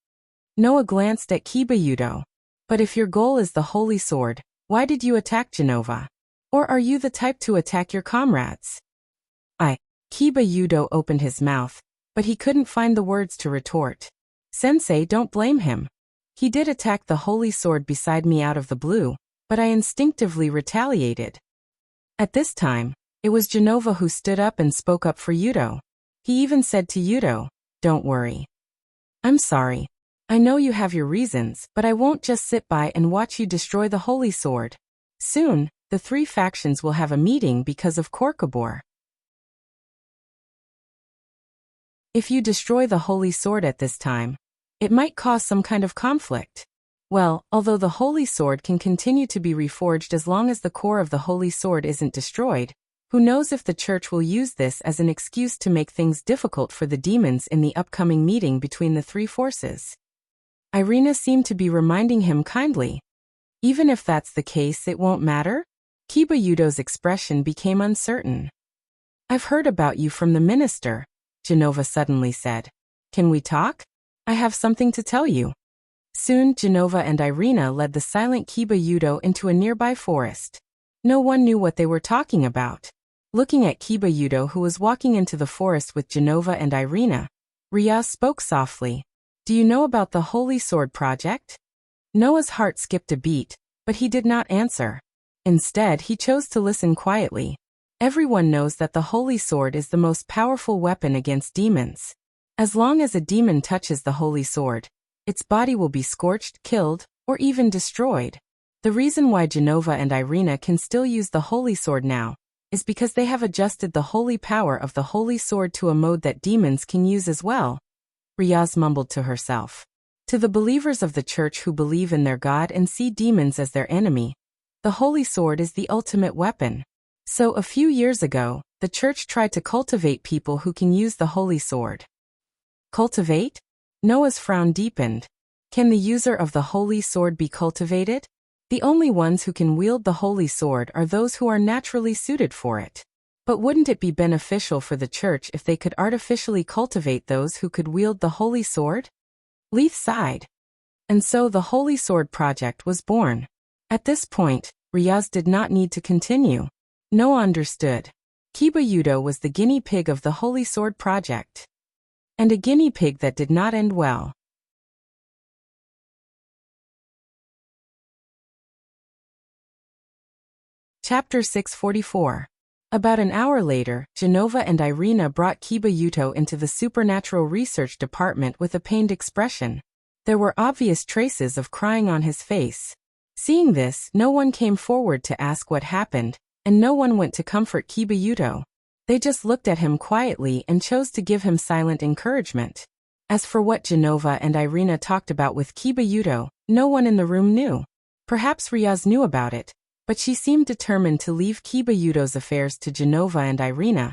Noah glanced at Kiba Yudo. But if your goal is the holy sword, why did you attack Genova? Or are you the type to attack your comrades? Kiba Yudo opened his mouth, but he couldn't find the words to retort. Sensei, don't blame him. He did attack the holy sword beside me out of the blue, but I instinctively retaliated. At this time, it was Genova who stood up and spoke up for Yudo. He even said to Yudo, don't worry. I'm sorry. I know you have your reasons, but I won't just sit by and watch you destroy the holy sword. Soon, the 3 factions will have a meeting because of Korkabor. If you destroy the holy sword at this time, it might cause some kind of conflict. Well, although the holy sword can continue to be reforged as long as the core of the holy sword isn't destroyed, Who knows if the church will use this as an excuse to make things difficult for the demons in the upcoming meeting between the three forces? Irina seemed to be reminding him kindly. Even if that's the case, it won't matter? Kiba Yudo's expression became uncertain. I've heard about you from the minister, Genova suddenly said. Can we talk? I have something to tell you. Soon, Genova and Irina led the silent Kiba Yudo into a nearby forest. No one knew what they were talking about. Looking at Kiba Yudo, who was walking into the forest with Genova and Irina, Riaz spoke softly. Do you know about the Holy Sword Project? Noah's heart skipped a beat, but he did not answer. Instead, he chose to listen quietly. Everyone knows that the Holy Sword is the most powerful weapon against demons. As long as a demon touches the Holy Sword, its body will be scorched, killed, or even destroyed. The reason why Genova and Irina can still use the Holy Sword now is because they have adjusted the holy power of the Holy Sword to a mode that demons can use as well. Riaz mumbled to herself. To the believers of the church who believe in their God and see demons as their enemy, the Holy Sword is the ultimate weapon. So a few years ago, the church tried to cultivate people who can use the Holy Sword. Cultivate? Noah's frown deepened. Can the user of the Holy Sword be cultivated? The only ones who can wield the Holy Sword are those who are naturally suited for it. But wouldn't it be beneficial for the church if they could artificially cultivate those who could wield the Holy Sword? Leith sighed. And so the Holy Sword Project was born. At this point, Riaz did not need to continue. Noah understood. Kiba Yudo was the guinea pig of the Holy Sword Project. And a guinea pig that did not end well. Chapter 644. About an hour later, Genova and Irina brought Kiba Yudo into the Supernatural Research Department with a pained expression. There were obvious traces of crying on his face. Seeing this, no one came forward to ask what happened, and no one went to comfort Kiba Yudo. They just looked at him quietly and chose to give him silent encouragement. As for what Genova and Irina talked about with Kiba Yudo, no one in the room knew. Perhaps Riaz knew about it, but she seemed determined to leave Kiba Yudo's affairs to Genova and Irina,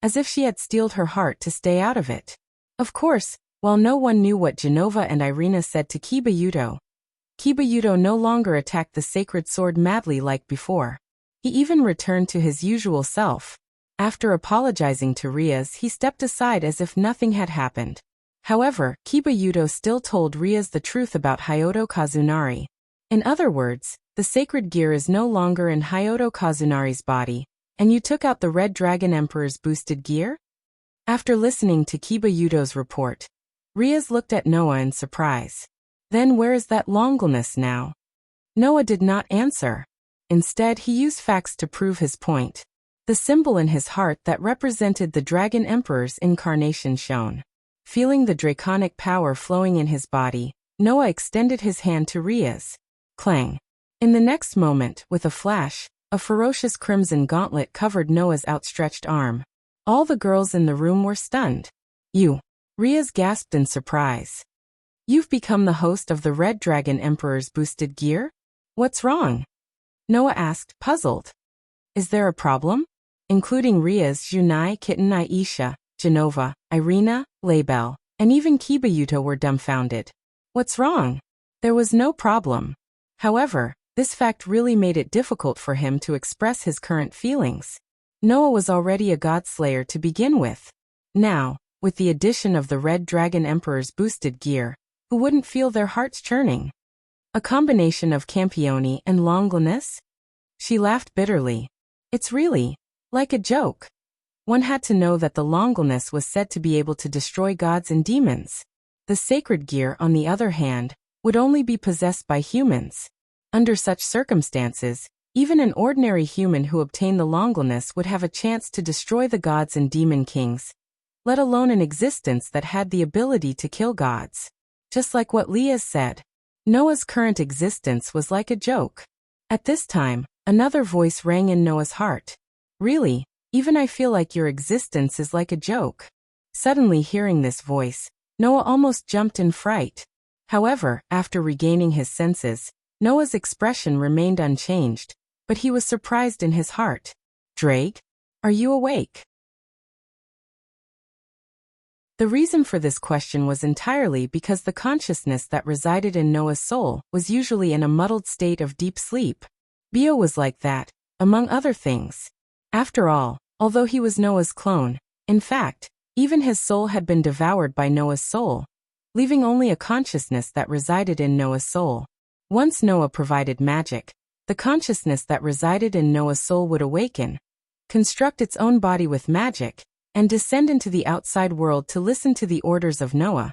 as if she had steeled her heart to stay out of it. Of course, while no one knew what Genova and Irina said to Kiba Yudo no longer attacked the sacred sword madly like before. He even returned to his usual self. After apologizing to Riaz, he stepped aside as if nothing had happened. However, Kiba Yudo still told Riaz the truth about Hyodo Kazunari. In other words, the sacred gear is no longer in Hyodo Kazunari's body, and you took out the Red Dragon Emperor's boosted gear? After listening to Kiba Yudo's report, Riaz looked at Noah in surprise. Then where is that Longlness now? Noah did not answer. Instead, he used facts to prove his point. The symbol in his heart that represented the Dragon Emperor's incarnation shone. Feeling the draconic power flowing in his body, Noah extended his hand to Riaz. Clang. In the next moment, with a flash, a ferocious crimson gauntlet covered Noah's outstretched arm. All the girls in the room were stunned. You. Riaz gasped in surprise. You've become the host of the Red Dragon Emperor's boosted gear? What's wrong? Noah asked, puzzled. Is there a problem? Including Riaz, Junai, Kitten, Aisha, Genova, Irina, Label, and even Kiba Yudo were dumbfounded. What's wrong? There was no problem. However, this fact really made it difficult for him to express his current feelings. Noah was already a godslayer to begin with. Now, with the addition of the Red Dragon Emperor's boosted gear, who wouldn't feel their hearts churning? A combination of Campione and Longlness? She laughed bitterly. It's really like a joke. One had to know that the Longlness was said to be able to destroy gods and demons. The sacred gear, on the other hand, would only be possessed by humans. Under such circumstances, even an ordinary human who obtained the Longlness would have a chance to destroy the gods and demon kings, let alone an existence that had the ability to kill gods. Just like what Leah said, Noah's current existence was like a joke. At this time, another voice rang in Noah's heart. Really, even I feel like your existence is like a joke. Suddenly hearing this voice, Noah almost jumped in fright. However, after regaining his senses, Noah's expression remained unchanged, but he was surprised in his heart. Drake? Are you awake? The reason for this question was entirely because the consciousness that resided in Noah's soul was usually in a muddled state of deep sleep. Bio was like that, among other things. After all, although he was Noah's clone, in fact, even his soul had been devoured by Noah's soul, leaving only a consciousness that resided in Noah's soul. Once Noah provided magic, the consciousness that resided in Noah's soul would awaken, construct its own body with magic, and descend into the outside world to listen to the orders of Noah,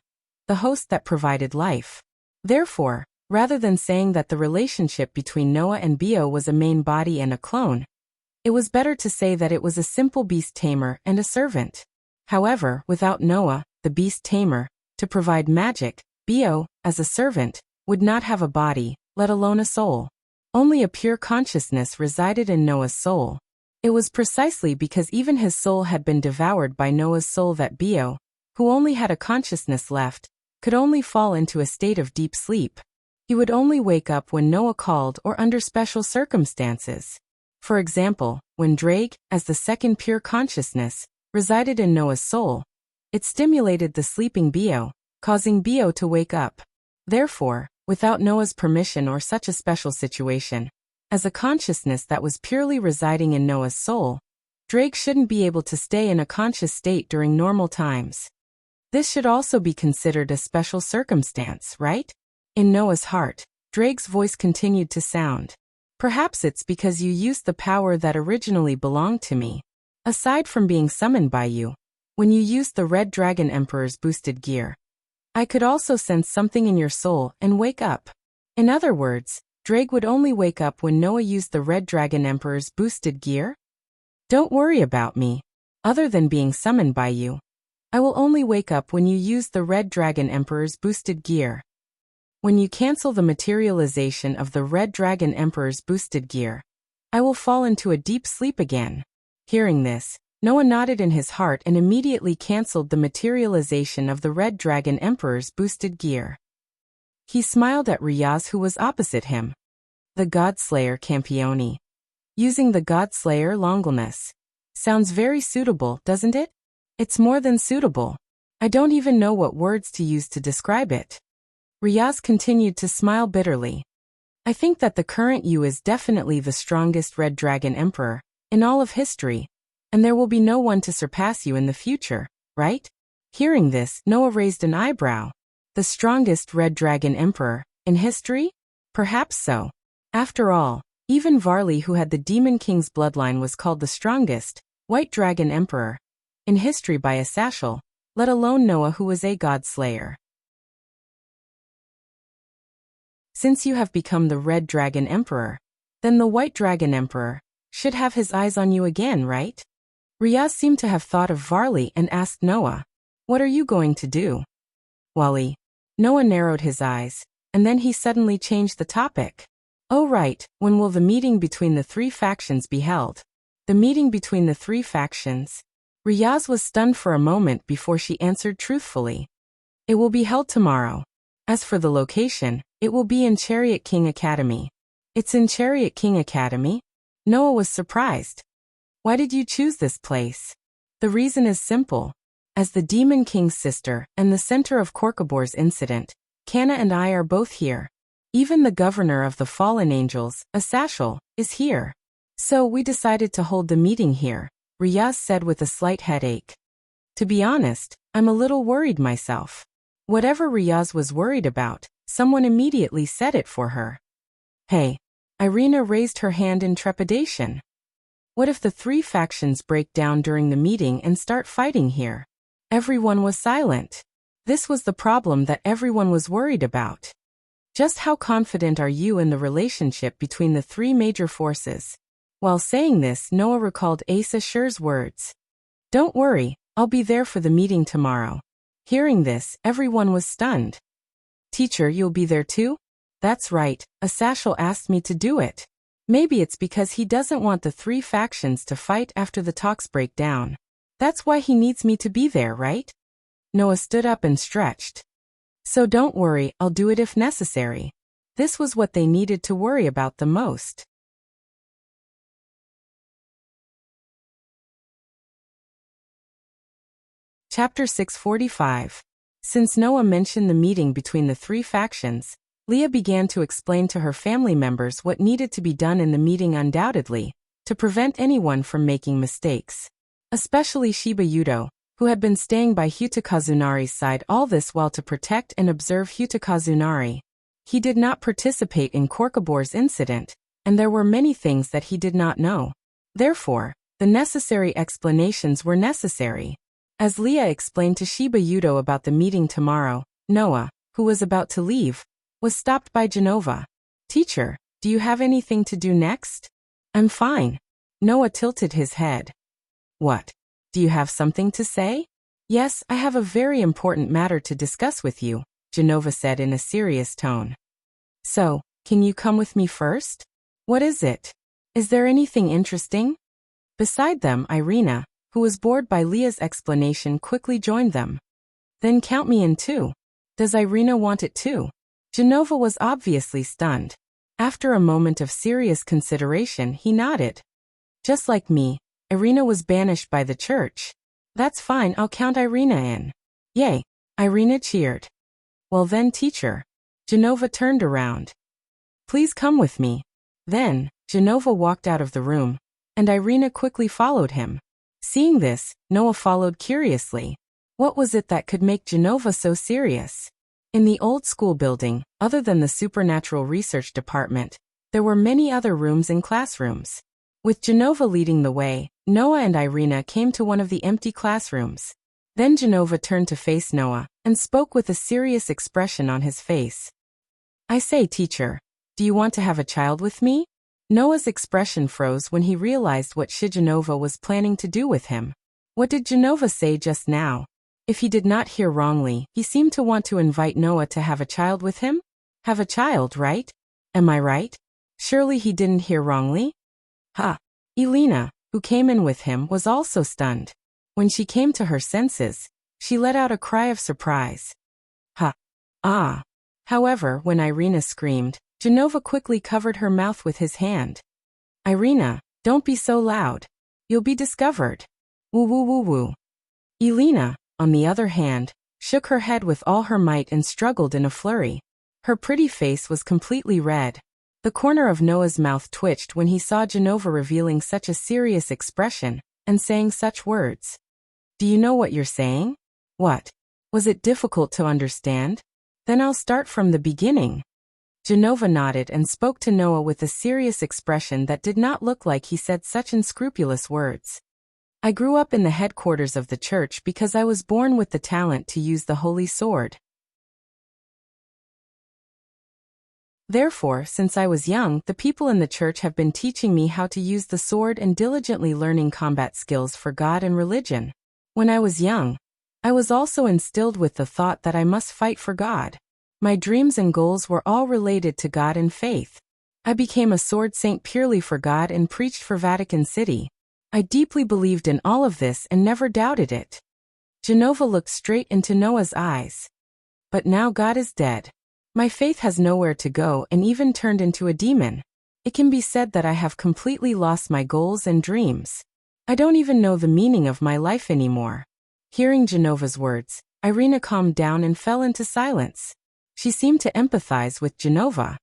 the host that provided life. Therefore, rather than saying that the relationship between Noah and Bio was a main body and a clone, it was better to say that it was a simple beast tamer and a servant. However, without Noah, the beast tamer, to provide magic, Bio, as a servant, would not have a body, let alone a soul. Only a pure consciousness resided in Noah's soul. It was precisely because even his soul had been devoured by Noah's soul that Bio, who only had a consciousness left, could only fall into a state of deep sleep. He would only wake up when Noah called or under special circumstances. For example, when Drake, as the second pure consciousness, resided in Noah's soul, it stimulated the sleeping Bio, causing Bio to wake up. Therefore, without Noah's permission or such a special situation, as a consciousness that was purely residing in Noah's soul, Drake shouldn't be able to stay in a conscious state during normal times. This should also be considered a special circumstance, right? In Noah's heart, Drake's voice continued to sound. Perhaps it's because you used the power that originally belonged to me. Aside from being summoned by you, when you used the Red Dragon Emperor's boosted gear, I could also sense something in your soul and wake up. In other words, Drake would only wake up when Noah used the Red Dragon Emperor's boosted gear? Don't worry about me. Other than being summoned by you, I will only wake up when you use the Red Dragon Emperor's boosted gear. When you cancel the materialization of the Red Dragon Emperor's boosted gear, I will fall into a deep sleep again. Hearing this, Noah nodded in his heart and immediately cancelled the materialization of the Red Dragon Emperor's boosted gear. He smiled at Riaz, who was opposite him. The Godslayer Campione. Using the Godslayer Longelness. Sounds very suitable, doesn't it? It's more than suitable. I don't even know what words to use to describe it. Riaz continued to smile bitterly. I think that the current you is definitely the strongest Red Dragon Emperor in all of history, and there will be no one to surpass you in the future, right? Hearing this, Noah raised an eyebrow. The strongest Red Dragon Emperor in history? Perhaps so. After all, even Varley, who had the Demon King's bloodline, was called the strongest White Dragon Emperor in history by a Sashal, let alone Noah, who was a God-slayer. Since you have become the Red Dragon Emperor, then the White Dragon Emperor should have his eyes on you again, right? Riaz seemed to have thought of Varley and asked Noah, "What are you going to do?" Wally. Noah narrowed his eyes, and then he suddenly changed the topic. Oh right, when will the meeting between the three factions be held? The meeting between the three factions? Riaz was stunned for a moment before she answered truthfully. It will be held tomorrow. As for the location, it will be in Chariot King Academy. It's in Chariot King Academy? Noah was surprised. Why did you choose this place? The reason is simple. As the Demon King's sister and the center of Korkabor's incident, Kana and I are both here. Even the governor of the fallen angels, Asashal, is here. So we decided to hold the meeting here, Riaz said with a slight headache. To be honest, I'm a little worried myself. Whatever Riaz was worried about, someone immediately said it for her. Hey. Irina raised her hand in trepidation. What if the three factions break down during the meeting and start fighting here? Everyone was silent. This was the problem that everyone was worried about. Just how confident are you in the relationship between the three major forces? While saying this, Noah recalled Asa Shur's words. Don't worry, I'll be there for the meeting tomorrow. Hearing this, everyone was stunned. Teacher, you'll be there too? That's right, Asashal asked me to do it. Maybe it's because he doesn't want the three factions to fight after the talks break down. That's why he needs me to be there, right? Noah stood up and stretched. So don't worry, I'll do it if necessary. This was what they needed to worry about the most. Chapter 645. Since Noah mentioned the meeting between the three factions, Leah began to explain to her family members what needed to be done in the meeting undoubtedly, to prevent anyone from making mistakes. Especially Shiba Yudo, who had been staying by Hutakazunari's side all this while to protect and observe Hutakazunari. He did not participate in Korkabor's incident, and there were many things that he did not know. Therefore, the necessary explanations were necessary. As Leah explained to Shiba Yudo about the meeting tomorrow, Noah, who was about to leave, was stopped by Genova. "Teacher, do you have anything to do next?" "I'm fine." Noah tilted his head. "What? Do you have something to say?" "Yes, I have a very important matter to discuss with you," Genova said in a serious tone. "So, can you come with me first?" "What is it? Is there anything interesting?" Beside them, Irina, who was bored by Leah's explanation, quickly joined them. "Then count me in too." "Does Irina want it too?" Genova was obviously stunned. After a moment of serious consideration, he nodded. "Just like me, Irina was banished by the church." "That's fine, I'll count Irina in." "Yay!" Irina cheered. "Well then, teacher." Genova turned around. "Please come with me." Then, Genova walked out of the room, and Irina quickly followed him. Seeing this, Noah followed curiously. What was it that could make Genova so serious? In the old school building, other than the supernatural research department, there were many other rooms and classrooms. With Genova leading the way, Noah and Irina came to one of the empty classrooms. Then Genova turned to face Noah, and spoke with a serious expression on his face. "I say, teacher, do you want to have a child with me?" Noah's expression froze when he realized what Genova was planning to do with him. What did Genova say just now? If he did not hear wrongly, he seemed to want to invite Noah to have a child with him? Have a child, right? Am I right? Surely he didn't hear wrongly? Ha! Elena, who came in with him, was also stunned. When she came to her senses, she let out a cry of surprise. Ha! Ah! However, when Irina screamed, Genova quickly covered her mouth with his hand. "Irina, don't be so loud. You'll be discovered." Woo woo woo woo. Elena, on the other hand, shook her head with all her might and struggled in a flurry. Her pretty face was completely red. The corner of Noah's mouth twitched when he saw Genova revealing such a serious expression, and saying such words. "Do you know what you're saying?" "What? Was it difficult to understand?" "Then I'll start from the beginning." Genova nodded and spoke to Noah with a serious expression that did not look like he said such unscrupulous words. "I grew up in the headquarters of the church because I was born with the talent to use the holy sword. Therefore, since I was young, the people in the church have been teaching me how to use the sword and diligently learning combat skills for God and religion. When I was young, I was also instilled with the thought that I must fight for God. My dreams and goals were all related to God and faith. I became a sword saint purely for God and preached for Vatican City. I deeply believed in all of this and never doubted it." Genova looked straight into Noah's eyes. "But now God is dead. My faith has nowhere to go and even turned into a demon. It can be said that I have completely lost my goals and dreams. I don't even know the meaning of my life anymore." Hearing Genova's words, Irina calmed down and fell into silence. She seemed to empathize with Genova.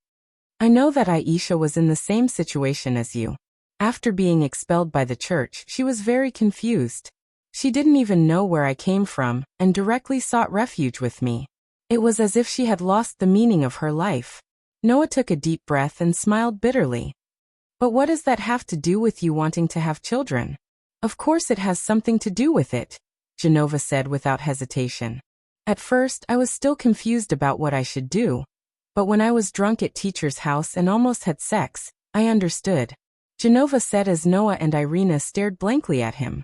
"I know that Aisha was in the same situation as you. After being expelled by the church, she was very confused. She didn't even know where I came from, and directly sought refuge with me. It was as if she had lost the meaning of her life." Noah took a deep breath and smiled bitterly. "But what does that have to do with you wanting to have children?" "Of course it has something to do with it," Genova said without hesitation. "At first, I was still confused about what I should do. But when I was drunk at teacher's house and almost had sex, I understood," Genova said as Noah and Irina stared blankly at him.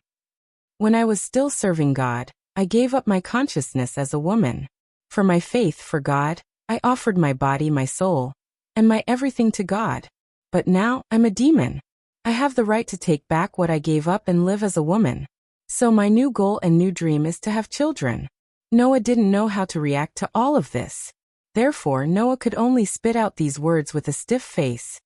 "When I was still serving God, I gave up my consciousness as a woman. For my faith for God, I offered my body, my soul, and my everything to God. But now, I'm a demon. I have the right to take back what I gave up and live as a woman. So my new goal and new dream is to have children." Noah didn't know how to react to all of this. Therefore, Noah could only spit out these words with a stiff face.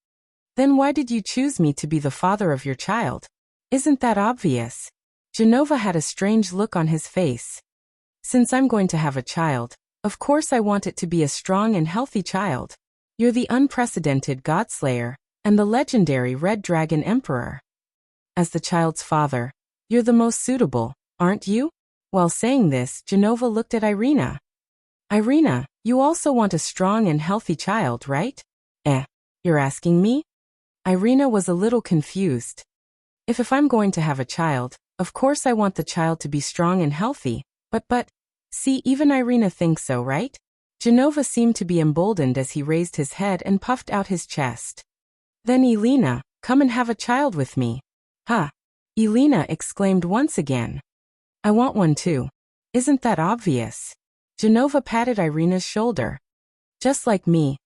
"Then why did you choose me to be the father of your child? Isn't that obvious?" Genova had a strange look on his face. Since I'm going to have a child, of course I want it to be a strong and healthy child. You're the unprecedented Godslayer and the legendary Red Dragon Emperor. As the child's father, you're the most suitable, aren't you? While saying this, Genova looked at Irina. Irina, you also want a strong and healthy child, right? You're asking me? Irina was a little confused. If I'm going to have a child, of course I want the child to be strong and healthy, but, see, even Irina thinks so, right? Genova seemed to be emboldened as he raised his head and puffed out his chest. Then Elena, come and have a child with me. Huh? Elena exclaimed once again. I want one too. Isn't that obvious? Genova patted Irina's shoulder. Just like me.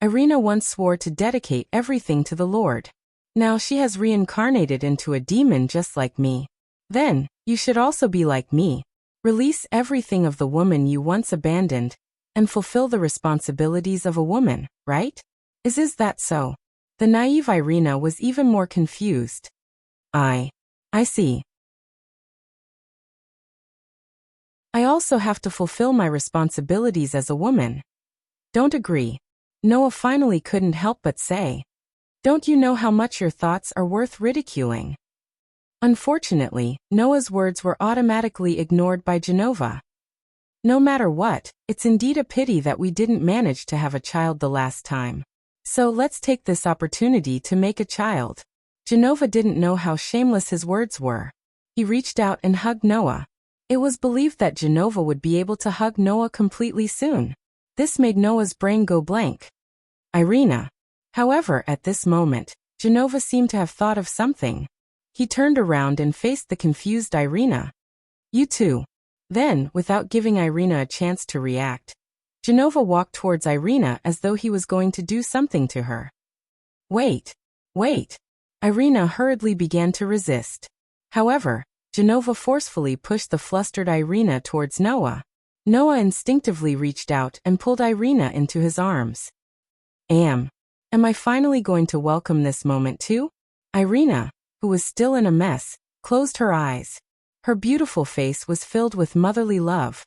Irina once swore to dedicate everything to the Lord. Now she has reincarnated into a demon just like me. Then, you should also be like me. Release everything of the woman you once abandoned, and fulfill the responsibilities of a woman, right? Is that so? The naive Irina was even more confused. I see. I also have to fulfill my responsibilities as a woman. Don't agree. Noah finally couldn't help but say. Don't you know how much your thoughts are worth ridiculing? Unfortunately, Noah's words were automatically ignored by Genova. No matter what, it's indeed a pity that we didn't manage to have a child the last time. So let's take this opportunity to make a child. Genova didn't know how shameless his words were. He reached out and hugged Noah. It was believed that Genova would be able to hug Noah completely soon. This made Noah's brain go blank. Irina. However, at this moment, Genova seemed to have thought of something. He turned around and faced the confused Irina. You too. Then, without giving Irina a chance to react, Genova walked towards Irina as though he was going to do something to her. Wait. Irina hurriedly began to resist. However, Genova forcefully pushed the flustered Irina towards Noah. Noah instinctively reached out and pulled Irina into his arms. Am I finally going to welcome this moment too? Irina, who was still in a mess, closed her eyes. Her beautiful face was filled with motherly love.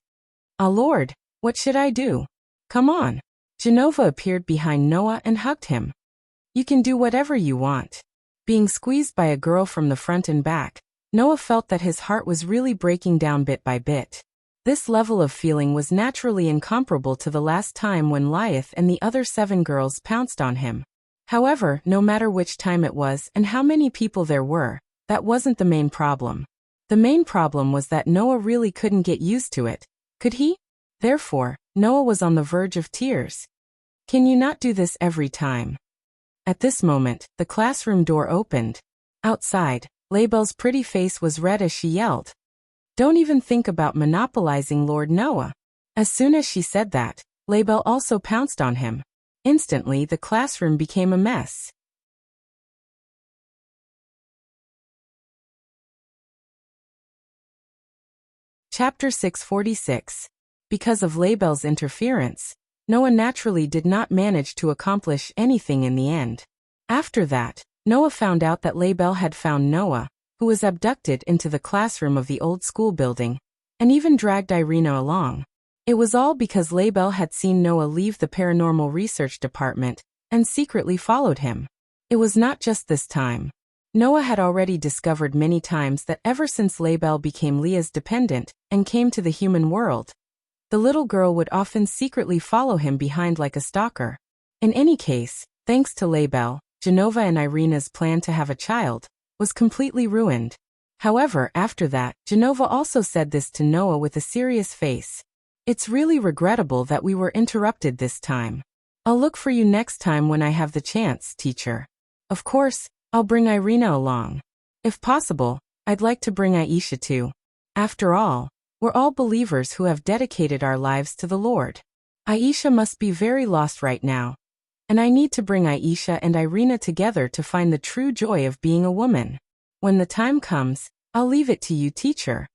Ah Lord, what should I do? Come on. Genova appeared behind Noah and hugged him. You can do whatever you want. Being squeezed by a girl from the front and back, Noah felt that his heart was really breaking down bit by bit. This level of feeling was naturally incomparable to the last time when Lyeth and the other 7 girls pounced on him. However, no matter which time it was and how many people there were, that wasn't the main problem. The main problem was that Noah really couldn't get used to it, could he? Therefore, Noah was on the verge of tears. Can you not do this every time? At this moment, the classroom door opened. Outside, Label's pretty face was red as she yelled. Don't even think about monopolizing Lord Noah. As soon as she said that, Label also pounced on him. Instantly, the classroom became a mess. Chapter 646. Because of Label's interference, Noah naturally did not manage to accomplish anything in the end. After that, Noah found out that Label had found Noah, who was abducted, into the classroom of the old school building, and even dragged Irina along. It was all because Label had seen Noah leave the paranormal research department and secretly followed him. It was not just this time. Noah had already discovered many times that ever since Label became Leah's dependent and came to the human world, the little girl would often secretly follow him behind like a stalker. In any case, thanks to Label, Genova and Irina's plan to have a child was completely ruined. However, after that, Genova also said this to Noah with a serious face. It's really regrettable that we were interrupted this time. I'll look for you next time when I have the chance, teacher. Of course, I'll bring Irina along. If possible, I'd like to bring Aisha too. After all, we're all believers who have dedicated our lives to the Lord. Aisha must be very lost right now. And I need to bring Aisha and Irina together to find the true joy of being a woman. When the time comes, I'll leave it to you, teacher.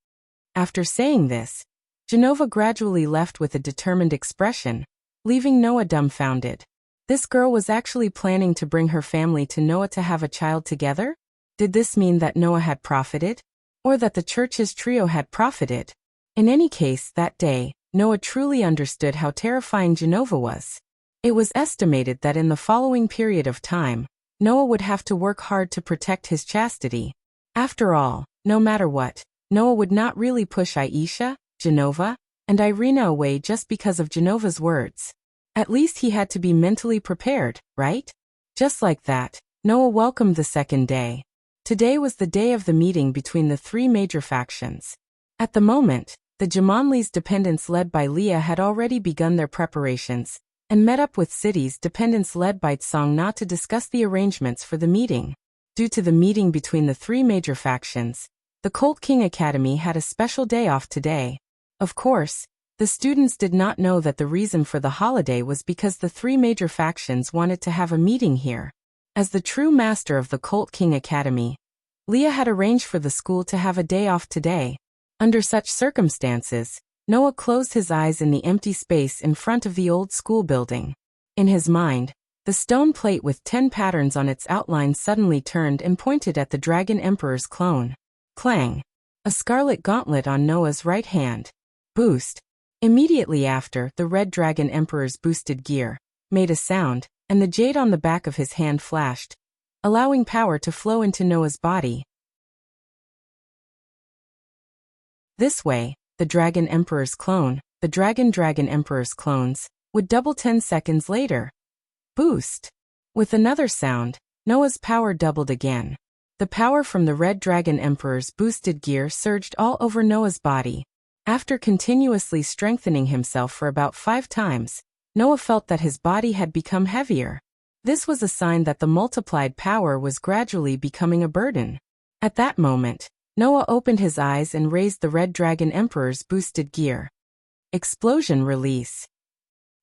After saying this, Genova gradually left with a determined expression, leaving Noah dumbfounded. This girl was actually planning to bring her family to Noah to have a child together? Did this mean that Noah had profited? Or that the church's trio had profited? In any case, that day, Noah truly understood how terrifying Genova was. It was estimated that in the following period of time, Noah would have to work hard to protect his chastity. After all, no matter what, Noah would not really push Aisha, Genova, and Irina away just because of Genova's words. At least he had to be mentally prepared, right? Just like that, Noah welcomed the second day. Today was the day of the meeting between the three major factions. At the moment, the Jamanli's dependents led by Leah had already begun their preparations, and met up with cities dependents led by Tsongna to discuss the arrangements for the meeting. Due to the meeting between the three major factions, the Colt King Academy had a special day off today. Of course, the students did not know that the reason for the holiday was because the three major factions wanted to have a meeting here. As the true master of the Colt King Academy, Leah had arranged for the school to have a day off today. Under such circumstances, Noah closed his eyes in the empty space in front of the old school building. In his mind, the stone plate with 10 patterns on its outline suddenly turned and pointed at the Dragon Emperor's clone. Clang! A scarlet gauntlet on Noah's right hand. Boost! Immediately after, the Red Dragon Emperor's boosted gear made a sound, and the jade on the back of his hand flashed, allowing power to flow into Noah's body. This way, the Dragon Emperor's clone, the Dragon Emperor's clones, would double 10 seconds later. Boost! With another sound, Noah's power doubled again. The power from the Red Dragon Emperor's boosted gear surged all over Noah's body. After continuously strengthening himself for about 5 times, Noah felt that his body had become heavier. This was a sign that the multiplied power was gradually becoming a burden. At that moment, Noah opened his eyes and raised the Red Dragon Emperor's boosted gear. Explosion release.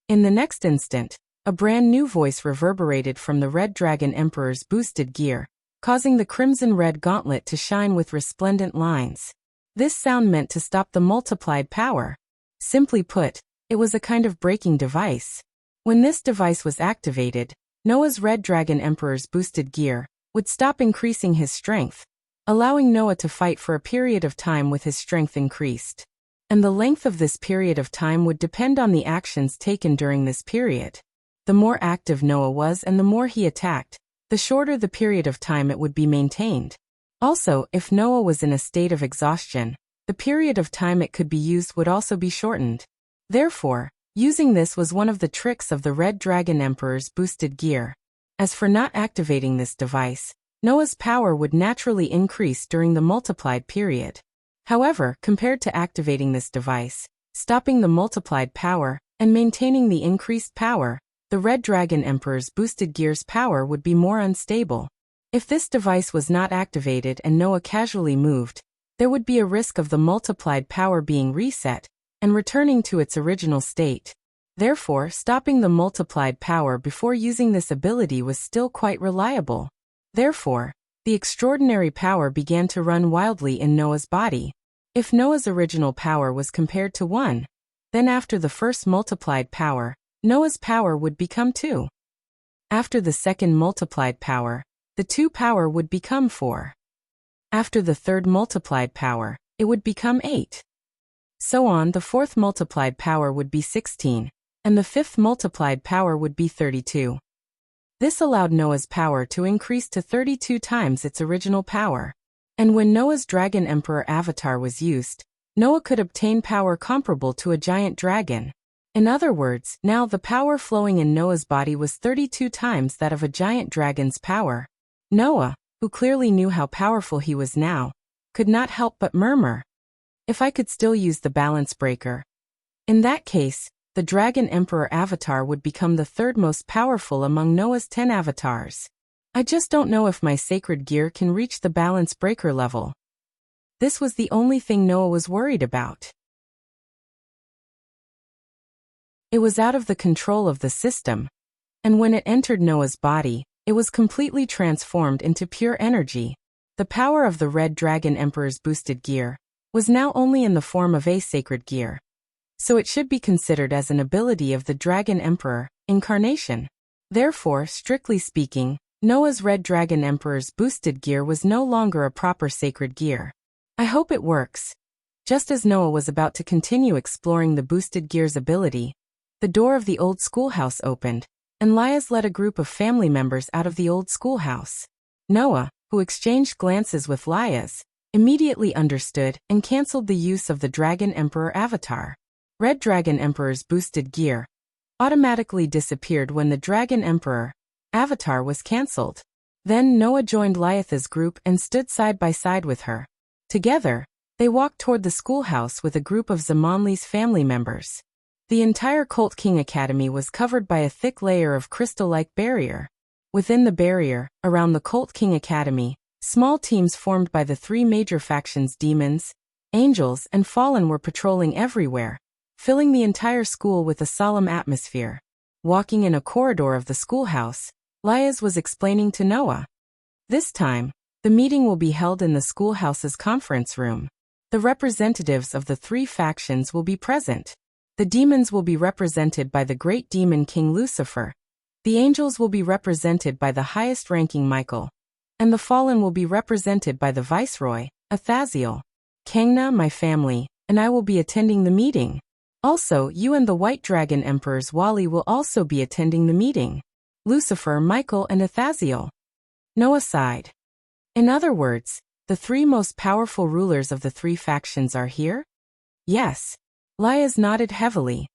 In the next instant, a brand new voice reverberated from the Red Dragon Emperor's boosted gear, causing the crimson-red gauntlet to shine with resplendent lines. This sound meant to stop the multiplied power. Simply put, it was a kind of braking device. When this device was activated, Noah's Red Dragon Emperor's boosted gear would stop increasing his strength, allowing Noah to fight for a period of time with his strength increased. And the length of this period of time would depend on the actions taken during this period. The more active Noah was and the more he attacked, the shorter the period of time it would be maintained. Also, if Noah was in a state of exhaustion, the period of time it could be used would also be shortened. Therefore, using this was one of the tricks of the Red Dragon Emperor's boosted gear. As for not activating this device, Noah's power would naturally increase during the multiplied period. However, compared to activating this device, stopping the multiplied power, and maintaining the increased power, the Red Dragon Emperor's boosted gear's power would be more unstable. If this device was not activated and Noah casually moved, there would be a risk of the multiplied power being reset and returning to its original state. Therefore, stopping the multiplied power before using this ability was still quite reliable. Therefore, the extraordinary power began to run wildly in Noah's body. If Noah's original power was compared to 1, then after the first multiplied power, Noah's power would become 2. After the second multiplied power, the 2 power would become 4. After the third multiplied power, it would become 8. So on, the fourth multiplied power would be 16, and the fifth multiplied power would be 32. This allowed Noah's power to increase to 32 times its original power. And when Noah's Dragon Emperor avatar was used, Noah could obtain power comparable to a giant dragon. In other words, now the power flowing in Noah's body was 32 times that of a giant dragon's power. Noah, who clearly knew how powerful he was now, could not help but murmur, "If I could still use the balance breaker." In that case, the Dragon Emperor avatar would become the third most powerful among Noah's 10 avatars. I just don't know if my sacred gear can reach the balance breaker level. This was the only thing Noah was worried about. It was out of the control of the system, and when it entered Noah's body, it was completely transformed into pure energy. The power of the Red Dragon Emperor's boosted gear was now only in the form of a sacred gear, so it should be considered as an ability of the Dragon Emperor incarnation. Therefore, strictly speaking, Noah's Red Dragon Emperor's boosted gear was no longer a proper sacred gear. I hope it works. Just as Noah was about to continue exploring the boosted gear's ability, the door of the old schoolhouse opened, and Lias led a group of family members out of the old schoolhouse. Noah, who exchanged glances with Lias, immediately understood and cancelled the use of the Dragon Emperor avatar. Red Dragon Emperor's boosted gear automatically disappeared when the Dragon Emperor avatar was cancelled. Then Noah joined Liath's group and stood side by side with her. Together, they walked toward the schoolhouse with a group of Zamonli's family members. The entire Cult King Academy was covered by a thick layer of crystal-like barrier. Within the barrier, around the Cult King Academy, small teams formed by the three major factions demons, angels, and fallen were patrolling everywhere, filling the entire school with a solemn atmosphere. Walking in a corridor of the schoolhouse, Lias was explaining to Noah. This time, the meeting will be held in the schoolhouse's conference room. The representatives of the three factions will be present. The demons will be represented by the great demon king Lucifer. The angels will be represented by the highest-ranking Michael. And the fallen will be represented by the viceroy, Athaziel. Kangna, my family, and I will be attending the meeting. Also, you and the White Dragon Emperor's Wali will also be attending the meeting. Lucifer, Michael, and Athaziel. Noah sighed. In other words, the three most powerful rulers of the three factions are here? Yes. Lias nodded heavily.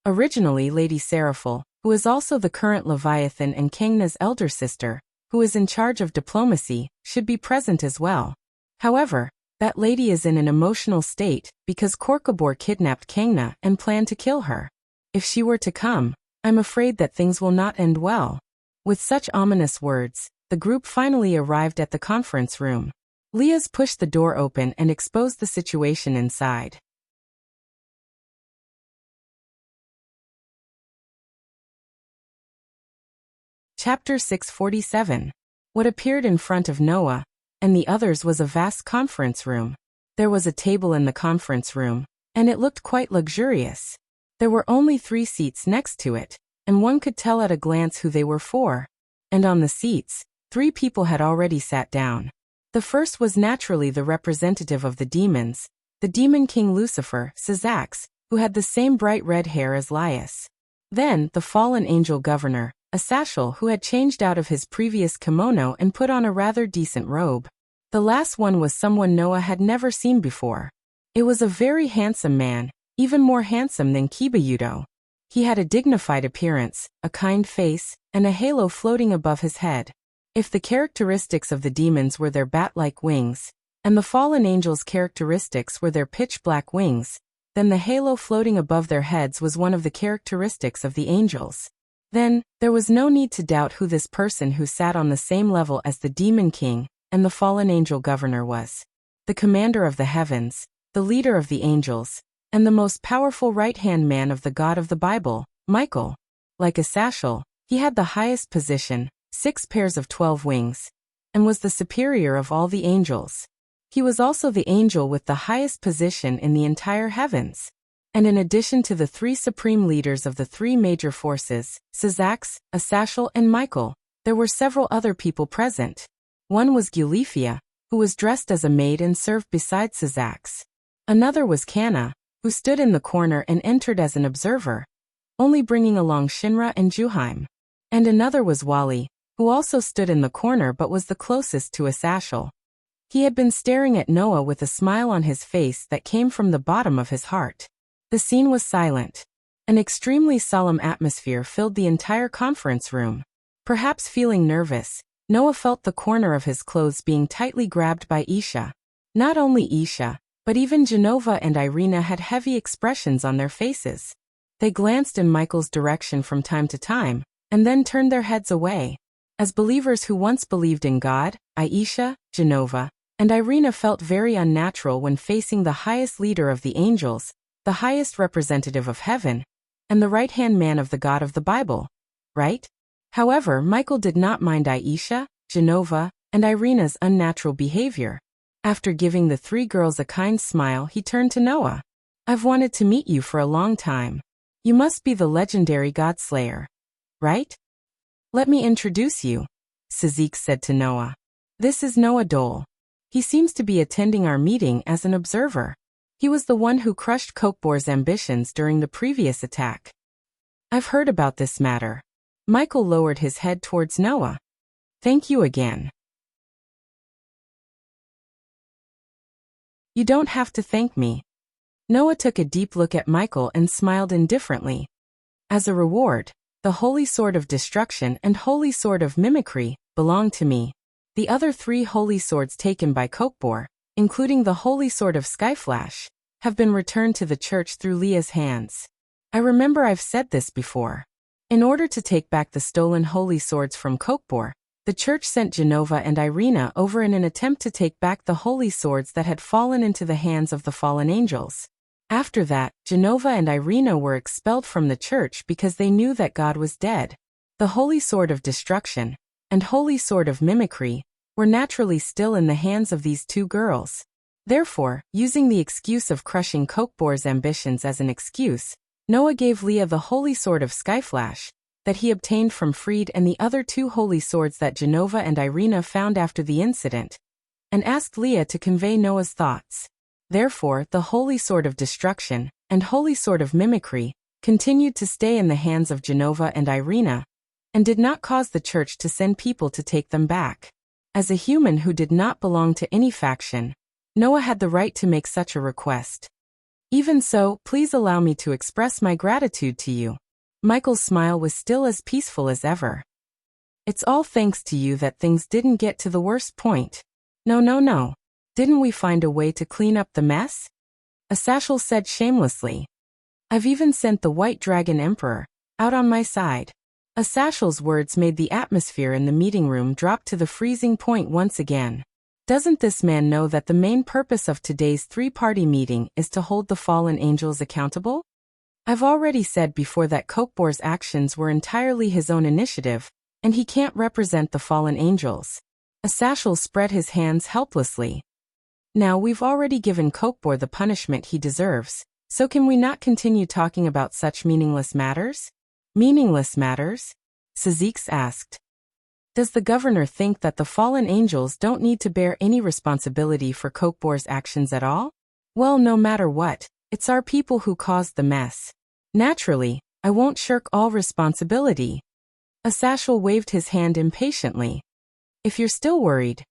Originally Lady Seraphil, who is also the current Leviathan and Kangna's elder sister, who is in charge of diplomacy, should be present as well. However, that lady is in an emotional state because Korkabor kidnapped Kangna and planned to kill her. If she were to come, I'm afraid that things will not end well. With such ominous words, the group finally arrived at the conference room. Lias pushed the door open and exposed the situation inside. Chapter 647. What appeared in front of Noah and the others was a vast conference room. There was a table in the conference room, and it looked quite luxurious. There were only 3 seats next to it, and one could tell at a glance who they were for. And on the seats, 3 people had already sat down. The first was naturally the representative of the demons, the demon king Lucifer, Syzax, who had the same bright red hair as Lias. Then, the fallen angel governor, Asashel, who had changed out of his previous kimono and put on a rather decent robe. The last one was someone Noah had never seen before. It was a very handsome man, even more handsome than Kibayudo. He had a dignified appearance, a kind face, and a halo floating above his head. If the characteristics of the demons were their bat-like wings, and the fallen angels' characteristics were their pitch-black wings, then the halo floating above their heads was one of the characteristics of the angels. Then, there was no need to doubt who this person who sat on the same level as the demon king and the fallen angel governor was. The commander of the heavens, the leader of the angels, and the most powerful right-hand man of the God of the Bible, Michael. Like Asashel, he had the highest position, 6 pairs of 12 wings, and was the superior of all the angels. He was also the angel with the highest position in the entire heavens. And in addition to the 3 supreme leaders of the 3 major forces, Syzax, Asashel, and Michael, there were several other people present. One was Gulifia, who was dressed as a maid and served beside Syzax. Another was Kana, who stood in the corner and entered as an observer, only bringing along Shinra and Juhaim. And another was Wali, who also stood in the corner but was the closest to Asashel. He had been staring at Noah with a smile on his face that came from the bottom of his heart. The scene was silent. An extremely solemn atmosphere filled the entire conference room. Perhaps feeling nervous, Noah felt the corner of his clothes being tightly grabbed by Isha. Not only Isha, but even Genova and Irina had heavy expressions on their faces. They glanced in Michael's direction from time to time, and then turned their heads away. As believers who once believed in God, Aisha, Genova, and Irina felt very unnatural when facing the highest leader of the angels, the highest representative of heaven, and the right-hand man of the God of the Bible, right? However, Michael did not mind Aisha, Genova, and Irina's unnatural behavior. After giving the 3 girls a kind smile, he turned to Noah. I've wanted to meet you for a long time. You must be the legendary God-slayer, right? Let me introduce you, Syzax said to Noah. This is Noah Dole. He seems to be attending our meeting as an observer. He was the one who crushed Kokbor's ambitions during the previous attack. I've heard about this matter. Michael lowered his head towards Noah. Thank you again. You don't have to thank me. Noah took a deep look at Michael and smiled indifferently. As a reward, the Holy Sword of Destruction and Holy Sword of Mimicry belong to me. The other 3 holy swords taken by Kokbor, including the Holy Sword of Skyflash, have been returned to the church through Leah's hands. I remember I've said this before. In order to take back the stolen holy swords from Kokbor, the church sent Genova and Irina over in an attempt to take back the holy swords that had fallen into the hands of the fallen angels. After that, Genova and Irina were expelled from the church because they knew that God was dead. The Holy Sword of Destruction and Holy Sword of Mimicry were naturally still in the hands of these 2 girls. Therefore, using the excuse of crushing Kokbor's ambitions as an excuse, Noah gave Leah the Holy Sword of Skyflash that he obtained from Freed and the other 2 holy swords that Genova and Irina found after the incident, and asked Leah to convey Noah's thoughts. Therefore, the Holy Sword of Destruction and Holy Sword of Mimicry continued to stay in the hands of Genova and Irina, and did not cause the church to send people to take them back. As a human who did not belong to any faction, Noah had the right to make such a request. Even so, please allow me to express my gratitude to you. Michael's smile was still as peaceful as ever. It's all thanks to you that things didn't get to the worst point. No. Didn't we find a way to clean up the mess? Asashel said shamelessly. I've even sent the White Dragon Emperor out on my side. Asashel's words made the atmosphere in the meeting room drop to the freezing point once again. Doesn't this man know that the main purpose of today's 3-party meeting is to hold the fallen angels accountable? I've already said before that Kokbor's actions were entirely his own initiative, and he can't represent the fallen angels. Asashel spread his hands helplessly. Now we've already given Kokbor the punishment he deserves, so can we not continue talking about such meaningless matters? Meaningless matters? Sazix asked. Does the governor think that the fallen angels don't need to bear any responsibility for Kokbor's actions at all? Well, no matter what, it's our people who caused the mess. Naturally, I won't shirk all responsibility. Asashel waved his hand impatiently. If you're still worried,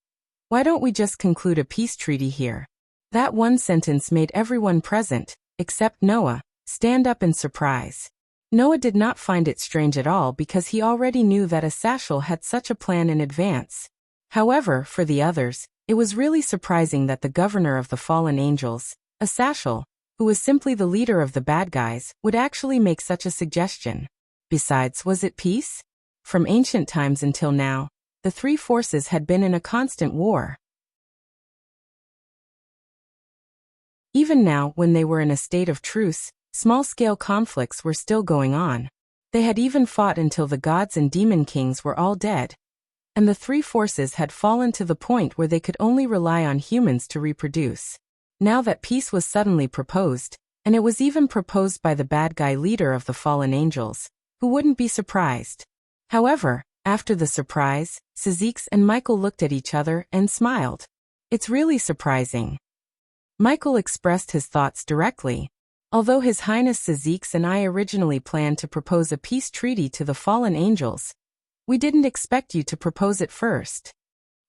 why don't we just conclude a peace treaty here? That one sentence made everyone present, except Noah, stand up in surprise. Noah did not find it strange at all because he already knew that Asashel had such a plan in advance. However, for the others, it was really surprising that the governor of the fallen angels, Asashel, who was simply the leader of the bad guys, would actually make such a suggestion. Besides, was it peace? From ancient times until now, the 3 forces had been in a constant war. Even now, when they were in a state of truce, small-scale conflicts were still going on. They had even fought until the gods and demon kings were all dead, and the 3 forces had fallen to the point where they could only rely on humans to reproduce. Now that peace was suddenly proposed, and it was even proposed by the bad guy leader of the fallen angels, who wouldn't be surprised? However, after the surprise, Sazix and Michael looked at each other and smiled. It's really surprising. Michael expressed his thoughts directly. Although His Highness Sazix and I originally planned to propose a peace treaty to the fallen angels, we didn't expect you to propose it first.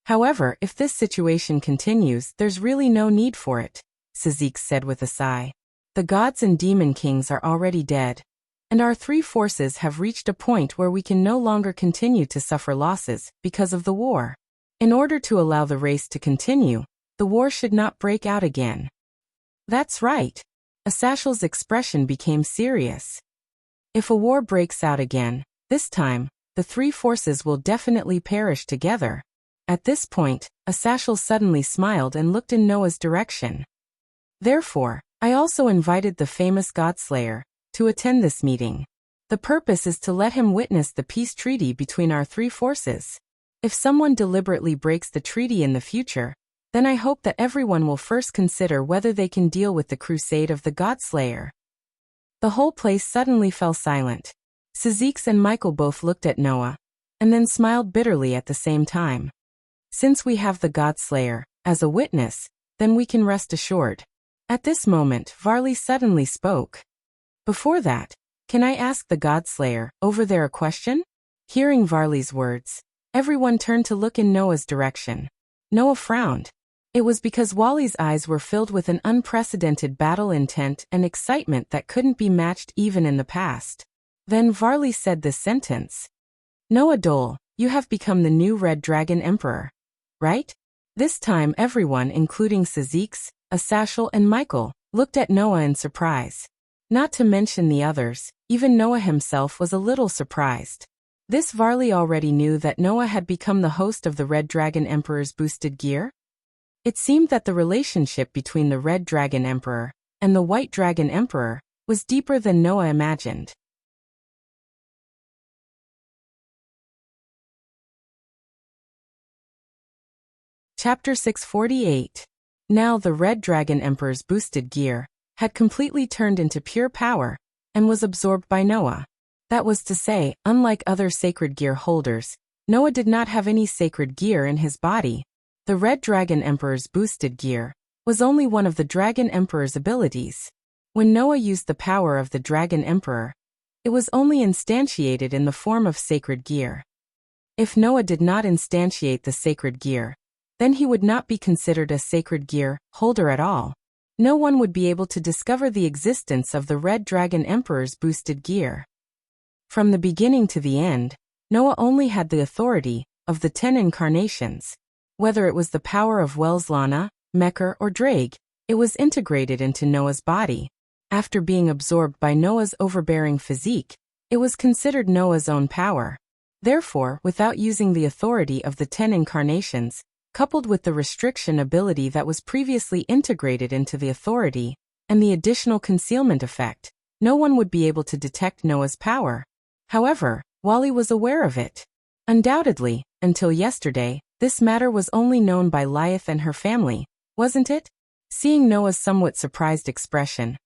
However, if this situation continues, there's really no need for it, Sazix said with a sigh. The gods and demon kings are already dead, and our 3 forces have reached a point where we can no longer continue to suffer losses because of the war. In order to allow the race to continue, the war should not break out again. That's right. Asashel's expression became serious. If a war breaks out again, this time, the 3 forces will definitely perish together. At this point, Asashel suddenly smiled and looked in Noah's direction. Therefore, I also invited the famous Godslayer to attend this meeting. The purpose is to let him witness the peace treaty between our 3 forces. If someone deliberately breaks the treaty in the future, then I hope that everyone will first consider whether they can deal with the crusade of the Godslayer. The whole place suddenly fell silent. Sazix and Michael both looked at Noah, and then smiled bitterly at the same time. Since we have the Godslayer as a witness, then we can rest assured. At this moment, Varley suddenly spoke. Before that, can I ask the Godslayer over there a question? Hearing Varley's words, everyone turned to look in Noah's direction. Noah frowned. It was because Wally's eyes were filled with an unprecedented battle intent and excitement that couldn't be matched even in the past. Then Varley said this sentence. Noah Dole, you have become the new Red Dragon Emperor. Right? This time everyone, including Sazix, Asashel and Michael, looked at Noah in surprise. Not to mention the others, even Noah himself was a little surprised. This Varley already knew that Noah had become the host of the Red Dragon Emperor's boosted gear. It seemed that the relationship between the Red Dragon Emperor and the White Dragon Emperor was deeper than Noah imagined. Chapter 648. Now the Red Dragon Emperor's boosted gear had completely turned into pure power and was absorbed by Noah. That was to say, unlike other sacred gear holders, Noah did not have any sacred gear in his body. The Red Dragon Emperor's boosted gear was only one of the Dragon Emperor's abilities. When Noah used the power of the Dragon Emperor, it was only instantiated in the form of sacred gear. If Noah did not instantiate the sacred gear, then he would not be considered a sacred gear holder at all. No one would be able to discover the existence of the Red Dragon Emperor's boosted gear. From the beginning to the end, Noah only had the authority of the 10 incarnations. Whether it was the power of Welslana, Mekker or Drake, it was integrated into Noah's body. After being absorbed by Noah's overbearing physique, it was considered Noah's own power. Therefore, without using the authority of the 10 incarnations, coupled with the restriction ability that was previously integrated into the authority, and the additional concealment effect, no one would be able to detect Noah's power. However, Wally was aware of it. Undoubtedly, until yesterday, this matter was only known by Lyath and her family, wasn't it? Seeing Noah's somewhat surprised expression,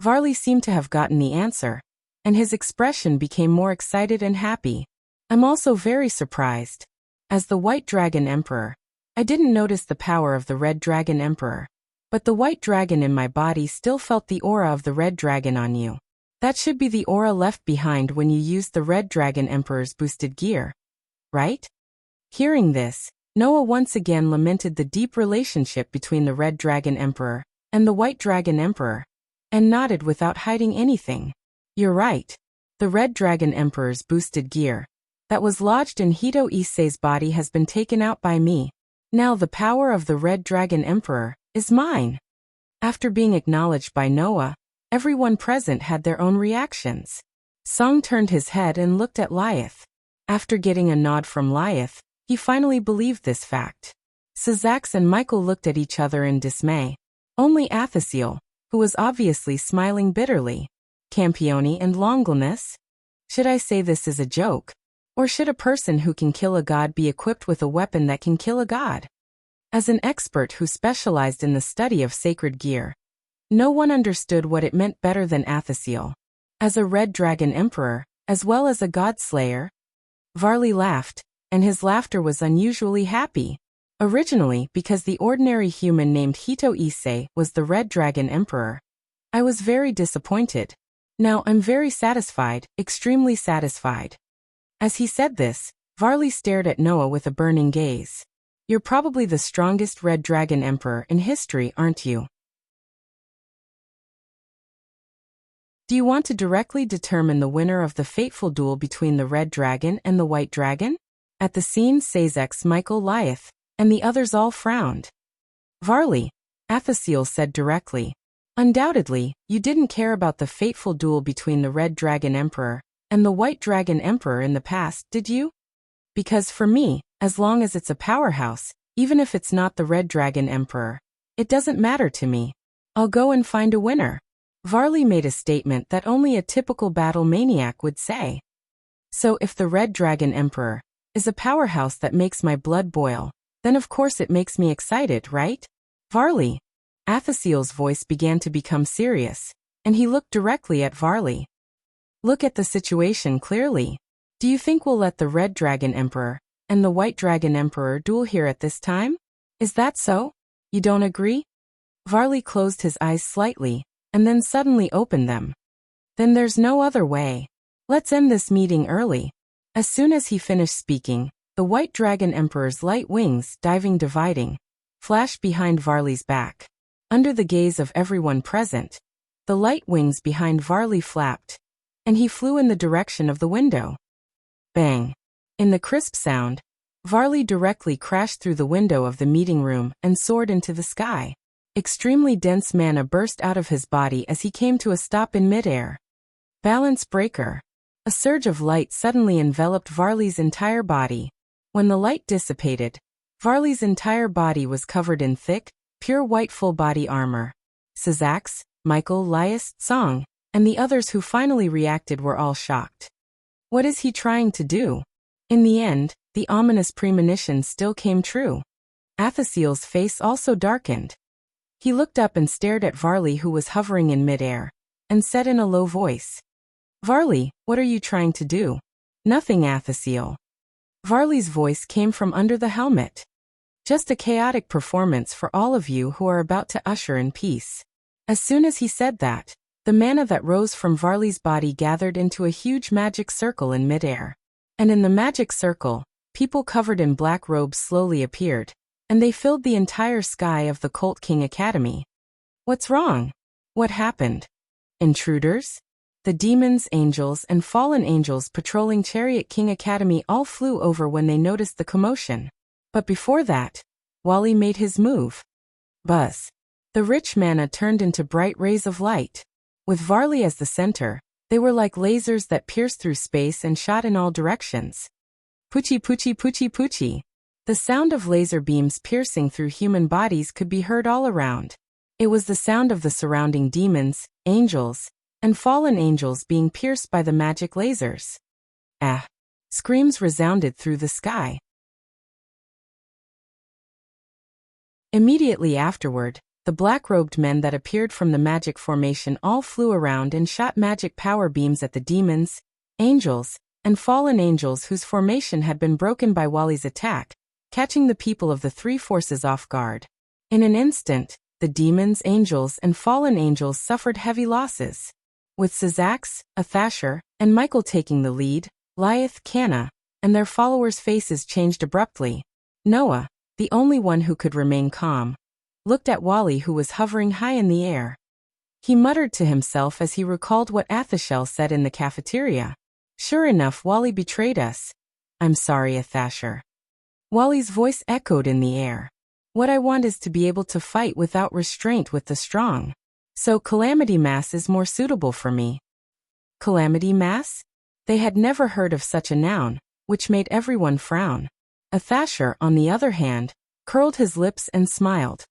Varley seemed to have gotten the answer, and his expression became more excited and happy. I'm also very surprised. As the White Dragon Emperor, I didn't notice the power of the Red Dragon Emperor, but the White Dragon in my body still felt the aura of the Red Dragon on you. That should be the aura left behind when you used the Red Dragon Emperor's boosted gear. Right? Hearing this, Noah once again lamented the deep relationship between the Red Dragon Emperor and the White Dragon Emperor, and nodded without hiding anything. You're right. The Red Dragon Emperor's boosted gear that was lodged in Hito Issei's body has been taken out by me. Now the power of the Red Dragon Emperor is mine. After being acknowledged by Noah, everyone present had their own reactions. Song turned his head and looked at Lyath. After getting a nod from Lyath, he finally believed this fact. Sazax and Michael looked at each other in dismay. Only Athasiel, who was obviously smiling bitterly. Campione and Longlness? Should I say this is a joke? Or should a person who can kill a god be equipped with a weapon that can kill a god? As an expert who specialized in the study of sacred gear, no one understood what it meant better than Athasiel. As a Red Dragon Emperor, as well as a god slayer, Varley laughed, and his laughter was unusually happy. Originally, because the ordinary human named Hito Issei was the Red Dragon Emperor, I was very disappointed. Now I'm very satisfied, extremely satisfied. As he said this, Varley stared at Noah with a burning gaze. You're probably the strongest Red Dragon Emperor in history, aren't you? Do you want to directly determine the winner of the fateful duel between the Red Dragon and the White Dragon? At the scene, Sazex, Michael, Lyath, and the others all frowned. Varley, Athasiel said directly. Undoubtedly, you didn't care about the fateful duel between the Red Dragon Emperor and the White Dragon Emperor in the past, did you? Because for me, as long as it's a powerhouse, even if it's not the Red Dragon Emperor, it doesn't matter to me. I'll go and find a winner. Varley made a statement that only a typical battle maniac would say. So if the Red Dragon Emperor is a powerhouse that makes my blood boil, then of course it makes me excited, right? Varley. Athasiel's voice began to become serious, and he looked directly at Varley. Look at the situation clearly. Do you think we'll let the Red Dragon Emperor and the White Dragon Emperor duel here at this time? Is that so? You don't agree? Varley closed his eyes slightly, and then suddenly opened them. Then there's no other way. Let's end this meeting early. As soon as he finished speaking, the White Dragon Emperor's light wings, dividing, flashed behind Varley's back. Under the gaze of everyone present, the light wings behind Varley flapped, and he flew in the direction of the window. Bang! In the crisp sound, Varley directly crashed through the window of the meeting room and soared into the sky. Extremely dense mana burst out of his body as he came to a stop in midair. Balance breaker. A surge of light suddenly enveloped Varley's entire body. When the light dissipated, Varley's entire body was covered in thick, pure white full-body armor. Sazax, Michael, Lias, Song, and the others who finally reacted were all shocked. What is he trying to do? In the end, the ominous premonition still came true. Athasiel's face also darkened. He looked up and stared at Varley, who was hovering in midair, and said in a low voice, "Varley, what are you trying to do?" "Nothing, Athasiel." Varley's voice came from under the helmet. "Just a chaotic performance for all of you who are about to usher in peace." As soon as he said that, the mana that rose from Varley's body gathered into a huge magic circle in midair. And in the magic circle, people covered in black robes slowly appeared, and they filled the entire sky of the Cult King Academy. What's wrong? What happened? Intruders? The demons, angels, and fallen angels patrolling Chariot King Academy all flew over when they noticed the commotion. But before that, Wally made his move. Buzz. The rich mana turned into bright rays of light. With Varley as the center, they were like lasers that pierced through space and shot in all directions. Poochie poochie poochie poochie. The sound of laser beams piercing through human bodies could be heard all around. It was the sound of the surrounding demons, angels, and fallen angels being pierced by the magic lasers. Ah! Screams resounded through the sky. Immediately afterward, the black-robed men that appeared from the magic formation all flew around and shot magic power beams at the demons, angels, and fallen angels whose formation had been broken by Wally's attack, catching the people of the three forces off guard. In an instant, the demons, angels, and fallen angels suffered heavy losses. With Sazax, Athasher, and Michael taking the lead, Liath, Canna, and their followers' faces changed abruptly. Noah, the only one who could remain calm, looked at Wally, who was hovering high in the air. He muttered to himself as he recalled what Athashel said in the cafeteria. Sure enough, Wally betrayed us. I'm sorry, Athasher. Wally's voice echoed in the air. What I want is to be able to fight without restraint with the strong. So Calamity Mass is more suitable for me. Calamity Mass? They had never heard of such a noun, which made everyone frown. Athasher, on the other hand, curled his lips and smiled.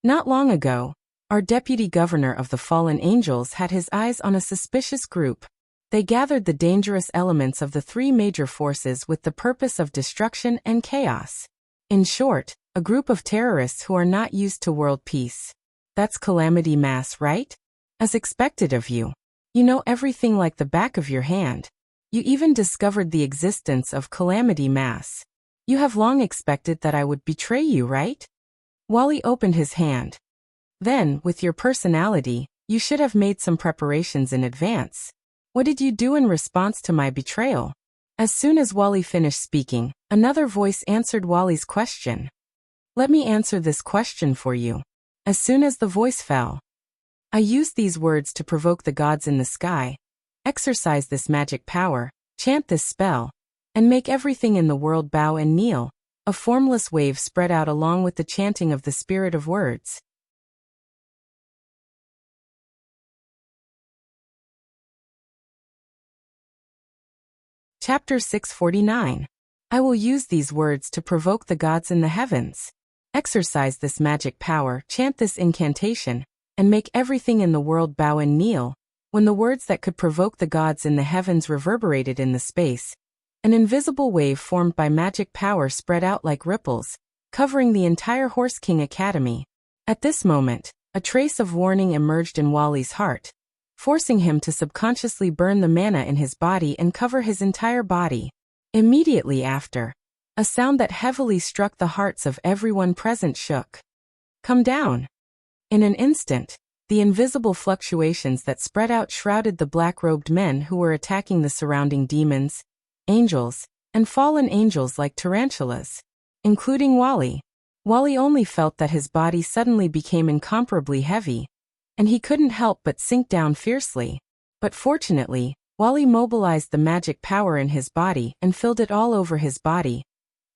Not long ago, our deputy governor of the fallen angels had his eyes on a suspicious group. They gathered the dangerous elements of the three major forces with the purpose of destruction and chaos. In short, a group of terrorists who are not used to world peace. That's Calamity Mass, right? As expected of you. You know everything like the back of your hand. You even discovered the existence of Calamity Mass. You have long expected that I would betray you, right? Wally opened his hand. Then, with your personality, you should have made some preparations in advance. What did you do in response to my betrayal? As soon as Wally finished speaking, another voice answered Wally's question. Let me answer this question for you. As soon as the voice fell, I used these words to provoke the gods in the sky, exercise this magic power, chant this spell, and make everything in the world bow and kneel. A formless wave spread out along with the chanting of the spirit of words. Chapter 649. I will use these words to provoke the gods in the heavens. Exercise this magic power, chant this incantation, and make everything in the world bow and kneel. When the words that could provoke the gods in the heavens reverberated in the space, an invisible wave formed by magic power spread out like ripples, covering the entire Horse King Academy. At this moment, a trace of warning emerged in Wally's heart, forcing him to subconsciously burn the mana in his body and cover his entire body. Immediately after, a sound that heavily struck the hearts of everyone present shook. Come down. In an instant, the invisible fluctuations that spread out shrouded the black-robed men who were attacking the surrounding demons, angels, and fallen angels like tarantulas, including Wally. Wally only felt that his body suddenly became incomparably heavy, and he couldn't help but sink down fiercely. But fortunately, Wally mobilized the magic power in his body and filled it all over his body,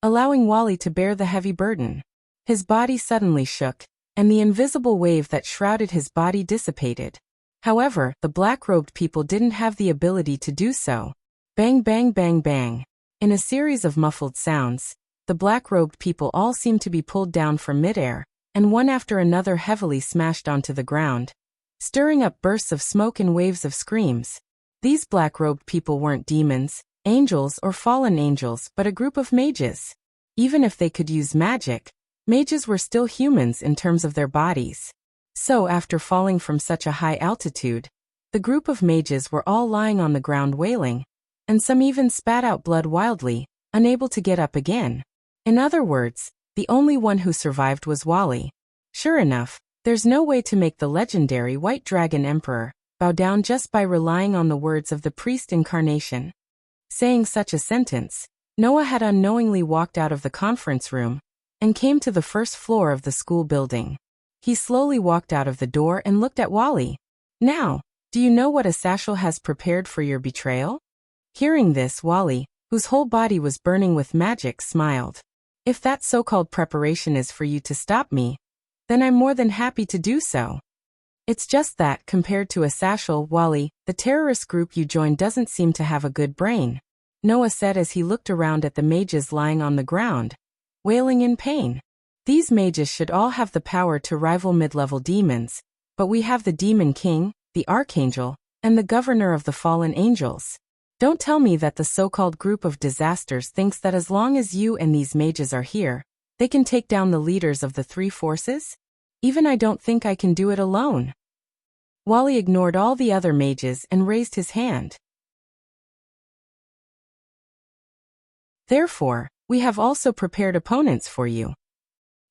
allowing Wally to bear the heavy burden. His body suddenly shook, and the invisible wave that shrouded his body dissipated. However, the black-robed people didn't have the ability to do so. Bang bang bang bang. In a series of muffled sounds, the black-robed people all seemed to be pulled down from midair, and one after another heavily smashed onto the ground, stirring up bursts of smoke and waves of screams. These black-robed people weren't demons, angels or fallen angels, but a group of mages. Even if they could use magic, mages were still humans in terms of their bodies. So after falling from such a high altitude, the group of mages were all lying on the ground wailing, and some even spat out blood wildly, unable to get up again. In other words, the only one who survived was Wally. Sure enough, there's no way to make the legendary White Dragon Emperor bow down just by relying on the words of the priest incarnation. Saying such a sentence, Noah had unknowingly walked out of the conference room and came to the first floor of the school building. He slowly walked out of the door and looked at Wally. Now, do you know what a Sashal has prepared for your betrayal? Hearing this, Wally, whose whole body was burning with magic, smiled. If that so-called preparation is for you to stop me, then I'm more than happy to do so. It's just that, compared to a Sashal, Wally, the terrorist group you joined doesn't seem to have a good brain, Noah said as he looked around at the mages lying on the ground, wailing in pain. These mages should all have the power to rival mid-level demons, but we have the Demon King, the Archangel, and the Governor of the Fallen Angels. Don't tell me that the so-called group of disasters thinks that as long as you and these mages are here, they can take down the leaders of the three forces? Even I don't think I can do it alone. Wally ignored all the other mages and raised his hand. Therefore, we have also prepared opponents for you.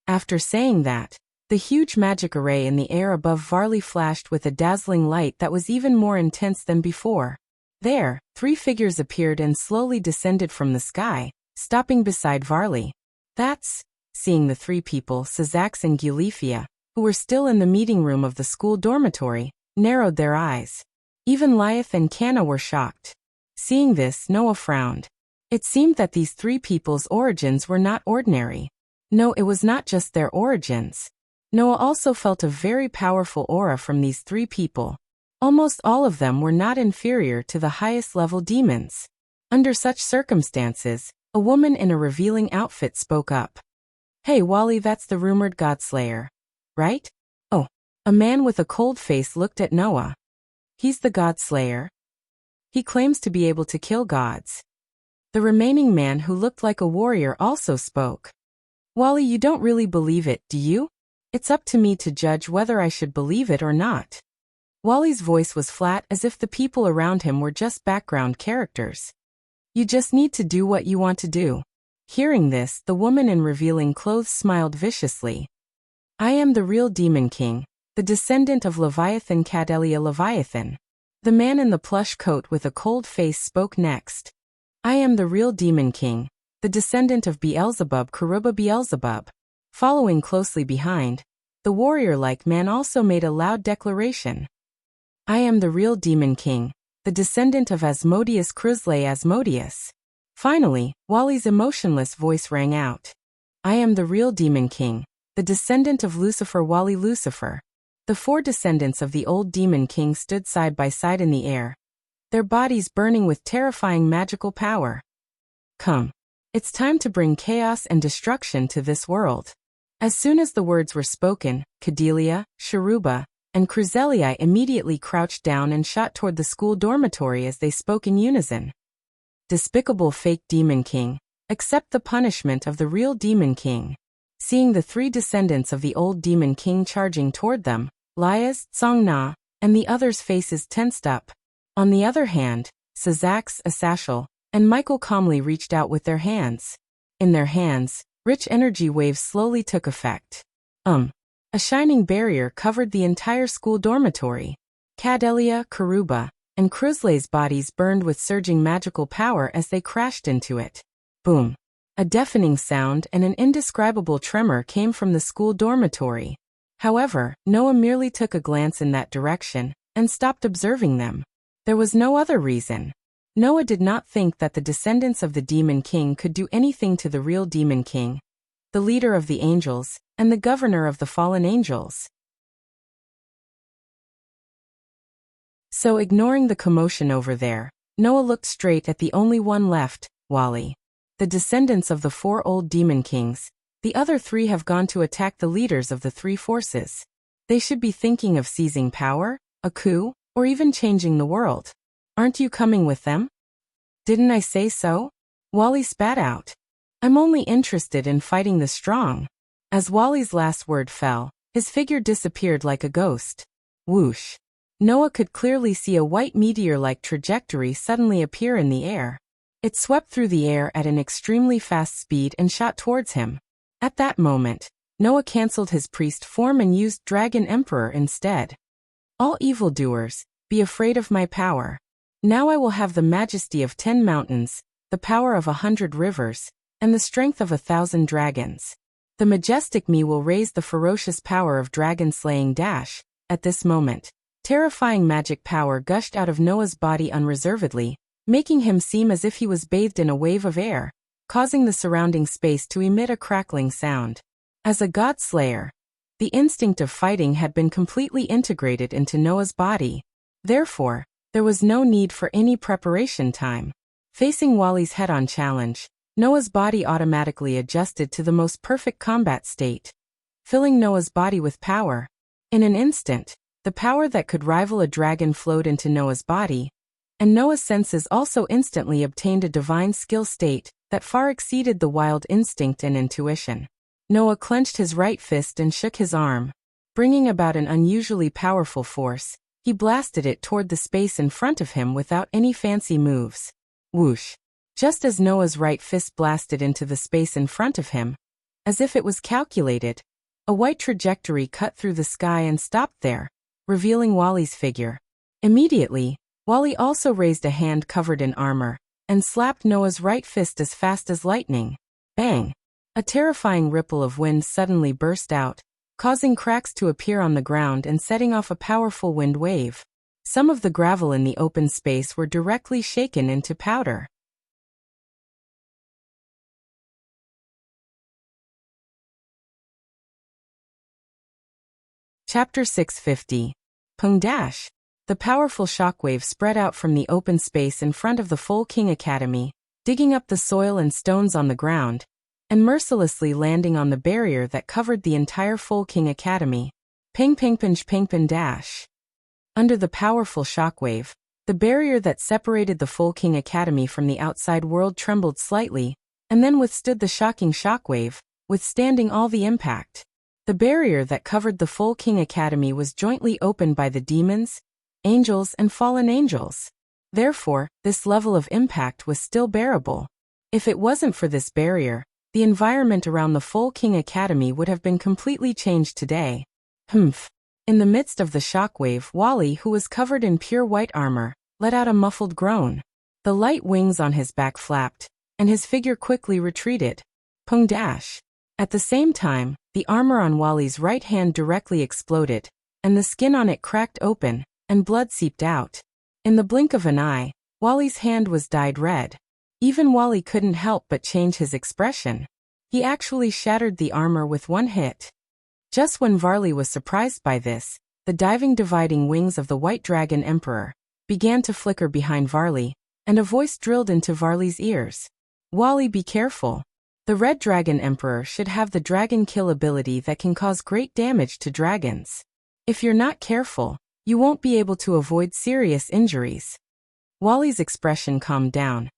After saying that, the huge magic array in the air above Varley flashed with a dazzling light that was even more intense than before. There, three figures appeared and slowly descended from the sky, stopping beside Varley. That's, seeing the three people, Sazax and Gulifia, who were still in the meeting room of the school dormitory, narrowed their eyes. Even Lyeth and Canna were shocked. Seeing this, Noah frowned. It seemed that these three people's origins were not ordinary. No, it was not just their origins. Noah also felt a very powerful aura from these three people. Almost all of them were not inferior to the highest level demons. Under such circumstances, a woman in a revealing outfit spoke up. Hey Wally, that's the rumored Godslayer, right? Oh, a man with a cold face looked at Noah. He's the Godslayer. He claims to be able to kill gods. The remaining man who looked like a warrior also spoke. Wally, you don't really believe it, do you? It's up to me to judge whether I should believe it or not. Wally's voice was flat as if the people around him were just background characters. You just need to do what you want to do. Hearing this, the woman in revealing clothes smiled viciously. I am the real Demon King, the descendant of Leviathan Cadelia Leviathan. The man in the plush coat with a cold face spoke next. I am the real Demon King, the descendant of Beelzebub Karuba Beelzebub. Following closely behind, the warrior-like man also made a loud declaration. I am the real Demon King, the descendant of Asmodeus Crisley Asmodeus. Finally, Wally's emotionless voice rang out. I am the real Demon King, the descendant of Lucifer Wally Lucifer. The four descendants of the old Demon King stood side by side in the air, their bodies burning with terrifying magical power. Come. It's time to bring chaos and destruction to this world. As soon as the words were spoken, Cadelia, Sharuba, and Cruzelia immediately crouched down and shot toward the school dormitory as they spoke in unison. Despicable fake Demon King, accept the punishment of the real Demon King. Seeing the three descendants of the old Demon King charging toward them, Lias, Tsongna, and the others' faces tensed up. On the other hand, Sazax, Asashal, and Michael calmly reached out with their hands. In their hands, rich energy waves slowly took effect. A shining barrier covered the entire school dormitory. Cadelia, Karuba, and Cruzlay's bodies burned with surging magical power as they crashed into it. Boom! A deafening sound and an indescribable tremor came from the school dormitory. However, Noah merely took a glance in that direction and stopped observing them. There was no other reason. Noah did not think that the descendants of the Demon King could do anything to the real Demon King, the leader of the angels, and the governor of the fallen angels. So ignoring the commotion over there, Noah looked straight at the only one left, Wally. The descendants of the 4 old Demon Kings, the other 3 have gone to attack the leaders of the 3 forces. They should be thinking of seizing power, a coup, or even changing the world. Aren't you coming with them? Didn't I say so? Wally spat out. I'm only interested in fighting the strong. As Wally's last word fell, his figure disappeared like a ghost. Whoosh. Noah could clearly see a white meteor-like trajectory suddenly appear in the air. It swept through the air at an extremely fast speed and shot towards him. At that moment, Noah cancelled his priest form and used Dragon Emperor instead. All evildoers, be afraid of my power. Now I will have the majesty of 10 mountains, the power of 100 rivers, and the strength of 1,000 dragons. The majestic me will raise the ferocious power of dragon-slaying dash. At this moment, terrifying magic power gushed out of Noah's body unreservedly, making him seem as if he was bathed in a wave of air, causing the surrounding space to emit a crackling sound. As a god-slayer, the instinct of fighting had been completely integrated into Noah's body. Therefore, there was no need for any preparation time. Facing Wally's head-on challenge, Noah's body automatically adjusted to the most perfect combat state, filling Noah's body with power. In an instant, the power that could rival a dragon flowed into Noah's body, and Noah's senses also instantly obtained a divine skill state that far exceeded the wild instinct and intuition. Noah clenched his right fist and shook his arm. Bringing about an unusually powerful force, he blasted it toward the space in front of him without any fancy moves. Whoosh! Just as Noah's right fist blasted into the space in front of him, as if it was calculated, a white trajectory cut through the sky and stopped there, revealing Wally's figure. Immediately, Wally also raised a hand covered in armor, and slapped Noah's right fist as fast as lightning. Bang! A terrifying ripple of wind suddenly burst out, causing cracks to appear on the ground and setting off a powerful wind wave. Some of the gravel in the open space were directly shaken into powder. Chapter 650. Pung Dash. The powerful shockwave spread out from the open space in front of the Full King Academy, digging up the soil and stones on the ground, and mercilessly landing on the barrier that covered the entire Full King Academy. Ping ping pinch ping ping dash. Under the powerful shockwave, the barrier that separated the Full King Academy from the outside world trembled slightly, and then withstood the shocking shockwave, withstanding all the impact. The barrier that covered the Full King Academy was jointly opened by the demons, angels, and fallen angels. Therefore, this level of impact was still bearable. If it wasn't for this barrier, the environment around the Full King Academy would have been completely changed today. Humph. In the midst of the shockwave, Wally, who was covered in pure white armor, let out a muffled groan. The light wings on his back flapped, and his figure quickly retreated. Pung dash. At the same time, the armor on Wally's right hand directly exploded, and the skin on it cracked open, and blood seeped out. In the blink of an eye, Wally's hand was dyed red. Even Wally couldn't help but change his expression. He actually shattered the armor with one hit. Just when Varley was surprised by this, the diving dividing wings of the White Dragon Emperor began to flicker behind Varley, and a voice drilled into Varley's ears. Wally, be careful. The Red Dragon Emperor should have the Dragon Kill ability that can cause great damage to dragons. If you're not careful, you won't be able to avoid serious injuries. Wally's expression calmed down,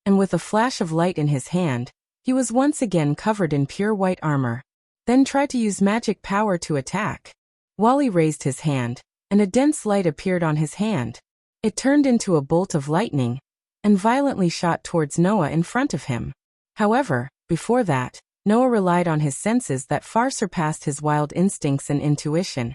and with a flash of light in his hand, he was once again covered in pure white armor. Then tried to use magic power to attack. Wally raised his hand, and a dense light appeared on his hand. It turned into a bolt of lightning, and violently shot towards Noah in front of him. However, before that, Noah relied on his senses that far surpassed his wild instincts and intuition.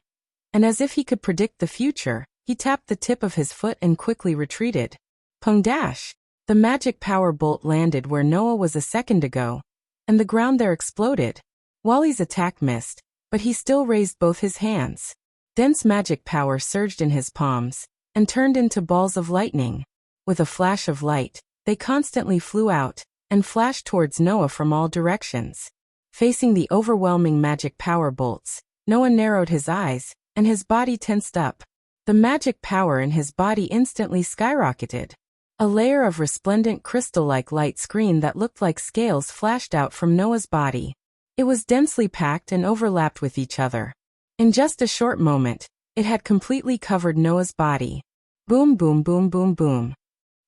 And as if he could predict the future, he tapped the tip of his foot and quickly retreated. Pung dash! The magic power bolt landed where Noah was a second ago, and the ground there exploded. Wally's attack missed, but he still raised both his hands. Dense magic power surged in his palms, and turned into balls of lightning. With a flash of light, they constantly flew out, and flashed towards Noah from all directions. Facing the overwhelming magic power bolts, Noah narrowed his eyes, and his body tensed up. The magic power in his body instantly skyrocketed. A layer of resplendent crystal-like light screen that looked like scales flashed out from Noah's body. It was densely packed and overlapped with each other. In just a short moment, it had completely covered Noah's body. Boom, boom, boom, boom, boom.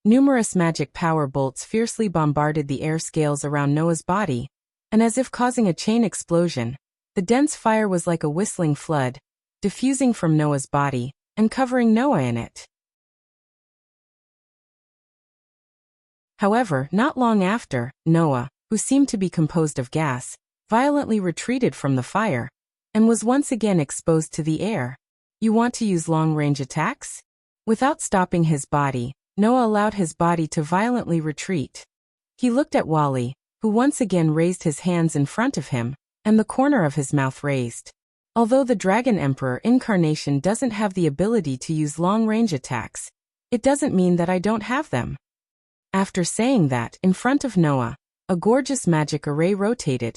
Numerous magic power bolts fiercely bombarded the air scales around Noah's body, and as if causing a chain explosion, the dense fire was like a whistling flood, diffusing from Noah's body, and covering Noah in it. However, not long after, Noah, who seemed to be composed of gas, violently retreated from the fire, and was once again exposed to the air. You want to use long-range attacks? Without stopping his body, Noah allowed his body to violently retreat. He looked at Wally, who once again raised his hands in front of him, and the corner of his mouth raised. Although the Dragon Emperor incarnation doesn't have the ability to use long-range attacks, it doesn't mean that I don't have them. After saying that, in front of Noah, a gorgeous magic array rotated,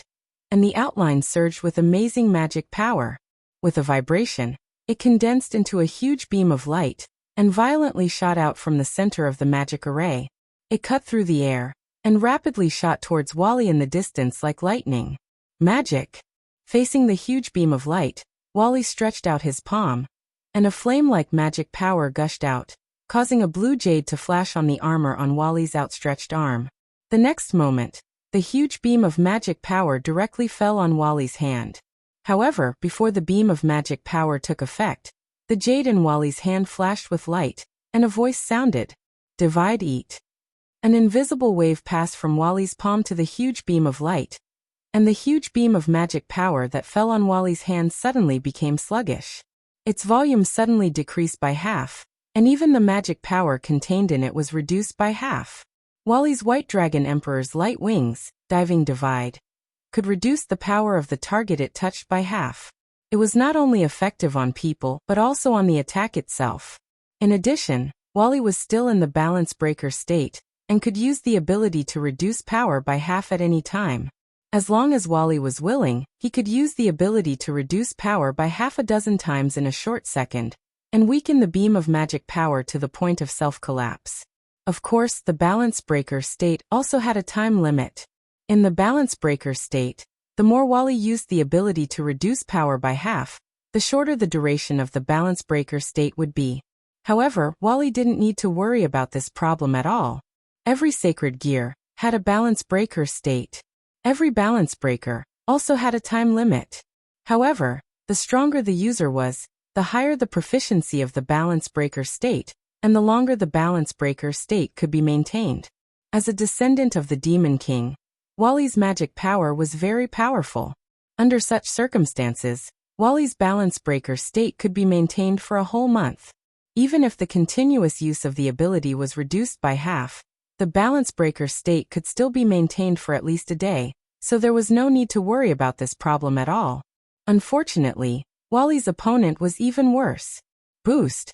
and the outline surged with amazing magic power. With a vibration, it condensed into a huge beam of light, and violently shot out from the center of the magic array. It cut through the air, and rapidly shot towards Wally in the distance like lightning. Magic! Facing the huge beam of light, Wally stretched out his palm, and a flame-like magic power gushed out, causing a blue jade to flash on the armor on Wally's outstretched arm. The next moment, the huge beam of magic power directly fell on Wally's hand. However, before the beam of magic power took effect, the jade in Wally's hand flashed with light, and a voice sounded. Divide, eat. An invisible wave passed from Wally's palm to the huge beam of light, and the huge beam of magic power that fell on Wally's hand suddenly became sluggish. Its volume suddenly decreased by half, and even the magic power contained in it was reduced by half. Wally's White Dragon Emperor's light wings, diving divide, could reduce the power of the target it touched by half. It was not only effective on people but also on the attack itself. In addition, Wally was still in the balance breaker state, and could use the ability to reduce power by half at any time. As long as Wally was willing, he could use the ability to reduce power by half a dozen times in a short second, and weaken the beam of magic power to the point of self-collapse. Of course, the balance breaker state also had a time limit. In the balance breaker state, the more Wally used the ability to reduce power by half, the shorter the duration of the balance breaker state would be. However, Wally didn't need to worry about this problem at all. Every sacred gear had a balance breaker state. Every balance breaker also had a time limit. However, the stronger the user was, the higher the proficiency of the balance breaker state, and the longer the balance breaker state could be maintained. As a descendant of the Demon King, Wally's magic power was very powerful. Under such circumstances, Wally's balance breaker state could be maintained for a whole month. Even if the continuous use of the ability was reduced by half, the balance breaker state could still be maintained for at least a day, so there was no need to worry about this problem at all. Unfortunately, Wally's opponent was even worse. Boost!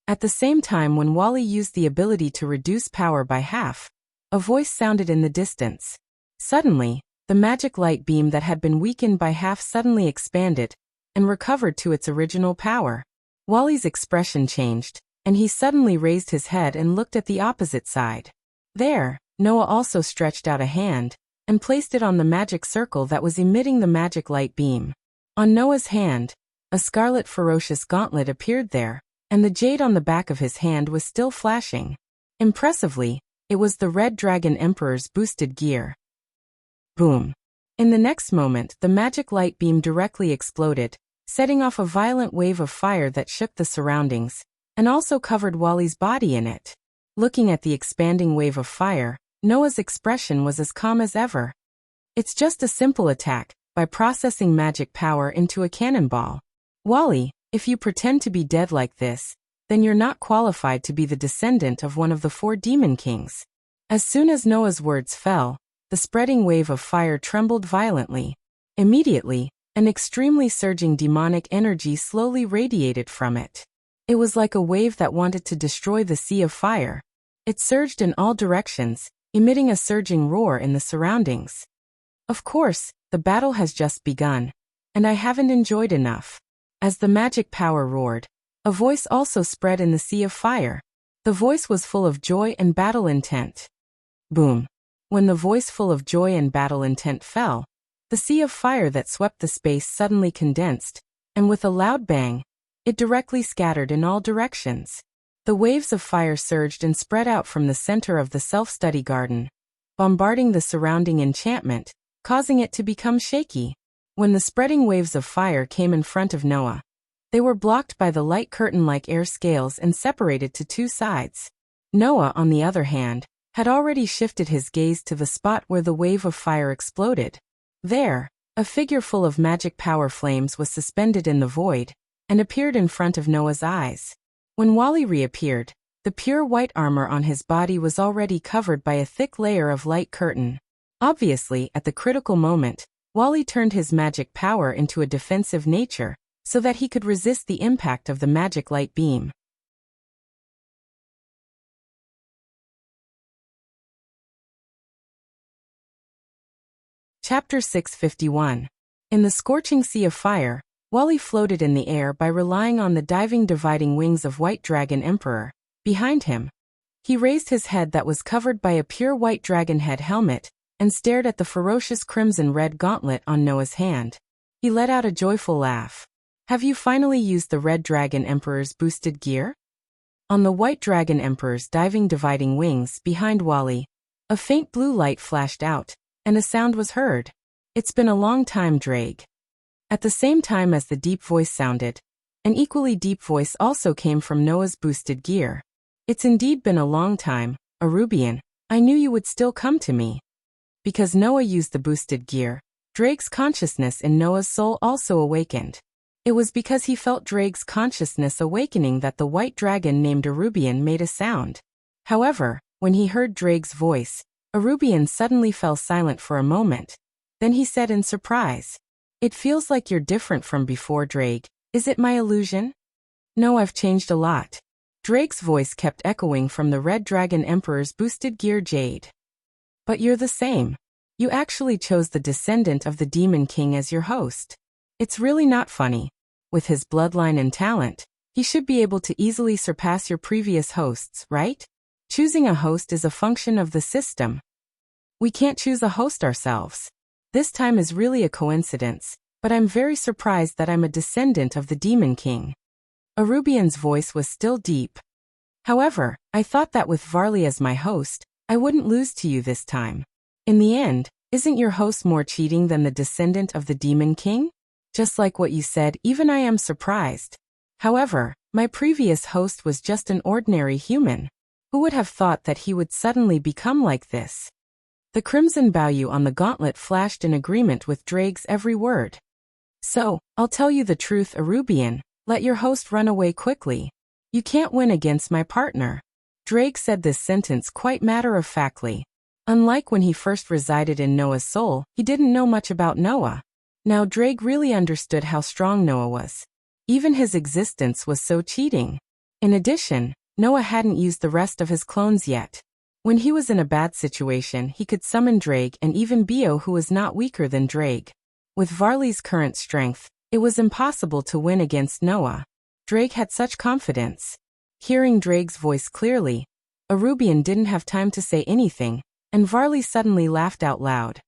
At the same time when Wally used the ability to reduce power by half, a voice sounded in the distance. Suddenly, the magic light beam that had been weakened by half suddenly expanded, and recovered to its original power. Wally's expression changed, and he suddenly raised his head and looked at the opposite side. There, Noah also stretched out a hand, and placed it on the magic circle that was emitting the magic light beam. On Noah's hand, a scarlet ferocious gauntlet appeared there, and the jade on the back of his hand was still flashing. Impressively, it was the Red Dragon Emperor's boosted gear. Boom! In the next moment, the magic light beam directly exploded, setting off a violent wave of fire that shook the surroundings, and also covered Wally's body in it. Looking at the expanding wave of fire, Noah's expression was as calm as ever. It's just a simple attack, by processing magic power into a cannonball. Wally, if you pretend to be dead like this, then you're not qualified to be the descendant of one of the 4 demon kings. As soon as Noah's words fell, the spreading wave of fire trembled violently. Immediately, an extremely surging demonic energy slowly radiated from it. It was like a wave that wanted to destroy the sea of fire. It surged in all directions, emitting a surging roar in the surroundings. Of course, the battle has just begun, and I haven't enjoyed enough. As the magic power roared, a voice also spread in the sea of fire. The voice was full of joy and battle intent. Boom. When the voice full of joy and battle intent fell, the sea of fire that swept the space suddenly condensed, and with a loud bang, it directly scattered in all directions. The waves of fire surged and spread out from the center of the self-study garden, bombarding the surrounding enchantment, causing it to become shaky. When the spreading waves of fire came in front of Noah, they were blocked by the light curtain-like air scales and separated to 2 sides. Noah, on the other hand, had already shifted his gaze to the spot where the wave of fire exploded. There, a figure full of magic power flames was suspended in the void, and appeared in front of Noah's eyes. When Wally reappeared, the pure white armor on his body was already covered by a thick layer of light curtain. Obviously, at the critical moment, Wally turned his magic power into a defensive nature, so that he could resist the impact of the magic light beam. Chapter 651. In the scorching sea of fire, Wally floated in the air by relying on the diving dividing wings of White Dragon Emperor. Behind him, he raised his head that was covered by a pure white dragon head helmet, and stared at the ferocious crimson-red gauntlet on Noah's hand. He let out a joyful laugh. Have you finally used the Red Dragon Emperor's boosted gear? On the White Dragon Emperor's diving dividing wings behind Wally, a faint blue light flashed out, and a sound was heard. It's been a long time, Drake. At the same time as the deep voice sounded, an equally deep voice also came from Noah's boosted gear. It's indeed been a long time, Arubian. I knew you would still come to me. Because Noah used the boosted gear, Drake's consciousness in Noah's soul also awakened. It was because he felt Drake's consciousness awakening that the white dragon named Arubian made a sound. However, when he heard Drake's voice, Arubian suddenly fell silent for a moment. Then he said in surprise, "It feels like you're different from before, Drake. Is it my illusion?" "No, I've changed a lot." Drake's voice kept echoing from the Red Dragon Emperor's boosted gear Jade. "But you're the same. You actually chose the descendant of the Demon King as your host. It's really not funny. With his bloodline and talent, he should be able to easily surpass your previous hosts, right? Choosing a host is a function of the system. We can't choose a host ourselves. This time is really a coincidence, but I'm very surprised that I'm a descendant of the Demon King." Arubian's voice was still deep. "However, I thought that with Varley as my host, I wouldn't lose to you this time. In the end, isn't your host more cheating than the descendant of the Demon King? Just like what you said, even I am surprised. However, my previous host was just an ordinary human. Who would have thought that he would suddenly become like this?" The crimson value on the gauntlet flashed in agreement with Drake's every word. "So, I'll tell you the truth, Arubian. Let your host run away quickly. You can't win against my partner." Drake said this sentence quite matter-of-factly. Unlike when he first resided in Noah's soul, he didn't know much about Noah. Now Drake really understood how strong Noah was. Even his existence was so cheating. In addition, Noah hadn't used the rest of his clones yet. When he was in a bad situation, he could summon Drake and even Bio, who was not weaker than Drake. With Varley's current strength, it was impossible to win against Noah. Drake had such confidence. Hearing Drake's voice clearly, Arubian didn't have time to say anything, and Varley suddenly laughed out loud.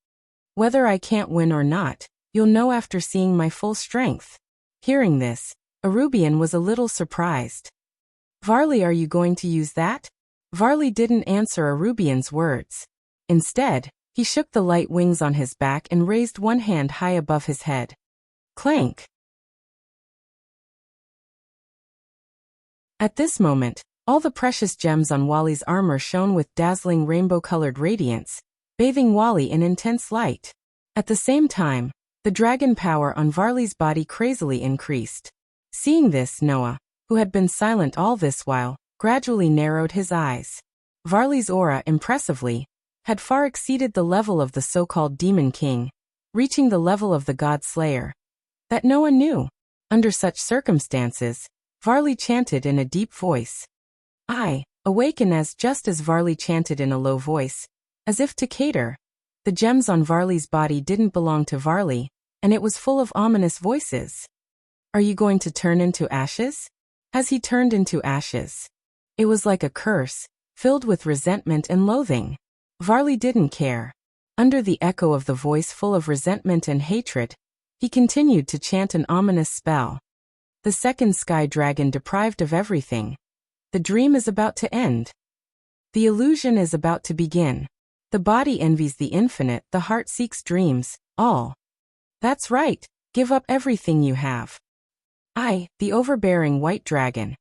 "Whether I can't win or not, you'll know after seeing my full strength." Hearing this, Arubian was a little surprised. "Varley, are you going to use that?" Varley didn't answer Arubian's words. Instead, he shook the light wings on his back and raised one hand high above his head. Clank! At this moment, All the precious gems on Wally's armor shone with dazzling rainbow-colored radiance, bathing Wally in intense light. At the same time, the dragon power on Varley's body crazily increased. Seeing this, Noah, who had been silent all this while, gradually narrowed his eyes. Varley's aura, impressively, had far exceeded the level of the so-called Demon King, reaching the level of the God Slayer. That Noah knew. Under such circumstances, Varley chanted in a deep voice. I awaken as just as Varley chanted in a low voice, as if to cater. The gems on Varley's body didn't belong to Varley, and it was full of ominous voices. Are you going to turn into ashes? Has he turned into ashes? It was like a curse, filled with resentment and loathing. Varley didn't care. Under the echo of the voice full of resentment and hatred, he continued to chant an ominous spell. The second sky dragon deprived of everything. The dream is about to end. The illusion is about to begin. The body envies the infinite, the heart seeks dreams, all. That's right, give up everything you have. I, the overbearing white dragon,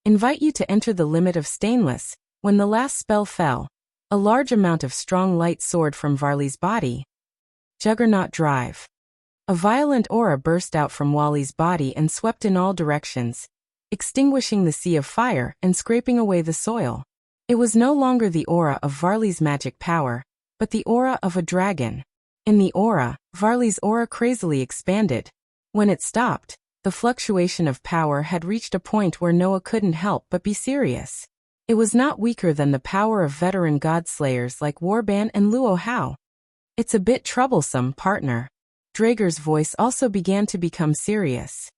invite you to enter the limit of stainless. When the last spell fell, a large amount of strong light soared from Varley's body. Juggernaut Drive. A violent aura burst out from Wally's body and swept in all directions, extinguishing the sea of fire and scraping away the soil. It was no longer the aura of Varley's magic power, but the aura of a dragon. In the aura, Varley's aura crazily expanded. When it stopped, the fluctuation of power had reached a point where Noah couldn't help but be serious. It was not weaker than the power of veteran godslayers like Warban and Luo Hao. It's a bit troublesome, partner. Draeger's voice also began to become serious.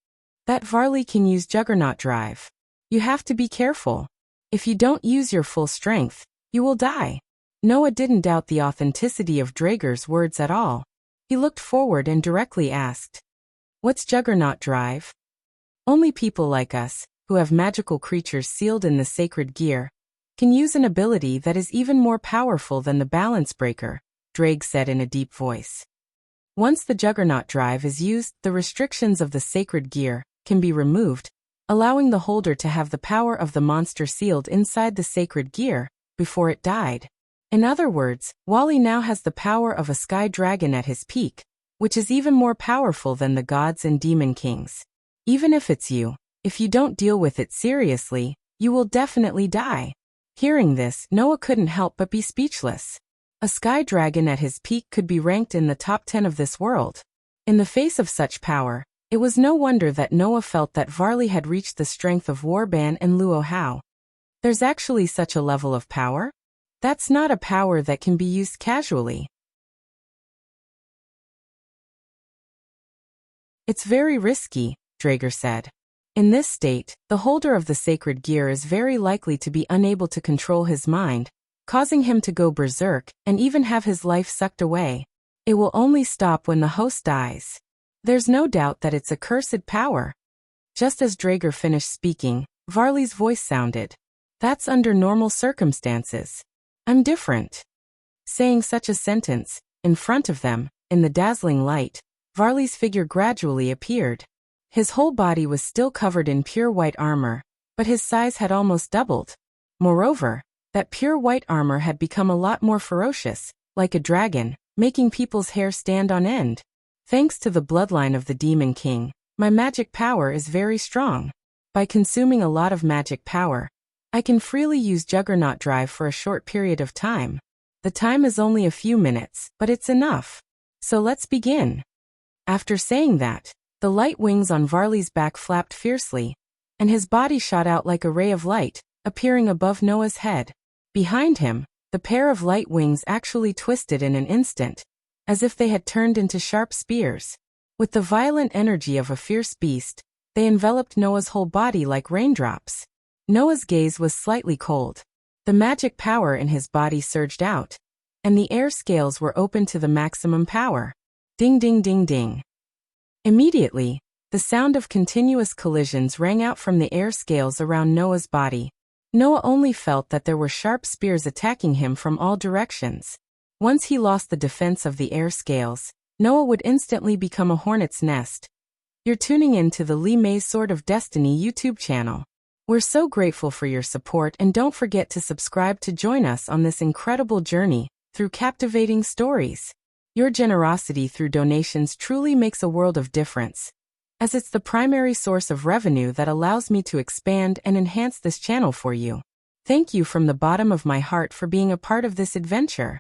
That Varley can use Juggernaut Drive. You have to be careful. If you don't use your full strength, you will die. Noah didn't doubt the authenticity of Draeger's words at all. He looked forward and directly asked, "What's Juggernaut Drive?" Only people like us, who have magical creatures sealed in the sacred gear, can use an ability that is even more powerful than the Balance Breaker, Draeg said in a deep voice. Once the Juggernaut Drive is used, the restrictions of the sacred gear can be removed, allowing the holder to have the power of the monster sealed inside the sacred gear before it died. In other words, Wally now has the power of a sky dragon at his peak, which is even more powerful than the gods and demon kings. Even if it's you, if you don't deal with it seriously, you will definitely die. Hearing this, Noah couldn't help but be speechless. A sky dragon at his peak could be ranked in the top 10 of this world. In the face of such power, it was no wonder that Noah felt that Varley had reached the strength of Warban and Luo Hao. There's actually such a level of power? That's not a power that can be used casually. It's very risky, Draeger said. In this state, the holder of the sacred gear is very likely to be unable to control his mind, causing him to go berserk and even have his life sucked away. It will only stop when the host dies. There's no doubt that it's a cursed power. Just as Draeger finished speaking, Varley's voice sounded. That's under normal circumstances. I'm different. Saying such a sentence, in front of them, in the dazzling light, Varley's figure gradually appeared. His whole body was still covered in pure white armor, but his size had almost doubled. Moreover, that pure white armor had become a lot more ferocious, like a dragon, making people's hair stand on end. Thanks to the bloodline of the Demon King, my magic power is very strong. By consuming a lot of magic power, I can freely use Juggernaut Drive for a short period of time. The time is only a few minutes, but it's enough. So let's begin. After saying that, the light wings on Varley's back flapped fiercely, and his body shot out like a ray of light, appearing above Noah's head. Behind him, the pair of light wings actually twisted in an instant, as if they had turned into sharp spears. With the violent energy of a fierce beast, they enveloped Noah's whole body like raindrops. Noah's gaze was slightly cold. The magic power in his body surged out, and the air scales were open to the maximum power. Ding ding ding ding. Immediately, the sound of continuous collisions rang out from the air scales around Noah's body. Noah only felt that there were sharp spears attacking him from all directions. Once he lost the defense of the air scales, Noah would instantly become a hornet's nest. You're tuning in to the Li Mei's Sword of Destiny YouTube channel. We're so grateful for your support, and don't forget to subscribe to join us on this incredible journey through captivating stories. Your generosity through donations truly makes a world of difference, as it's the primary source of revenue that allows me to expand and enhance this channel for you. Thank you from the bottom of my heart for being a part of this adventure.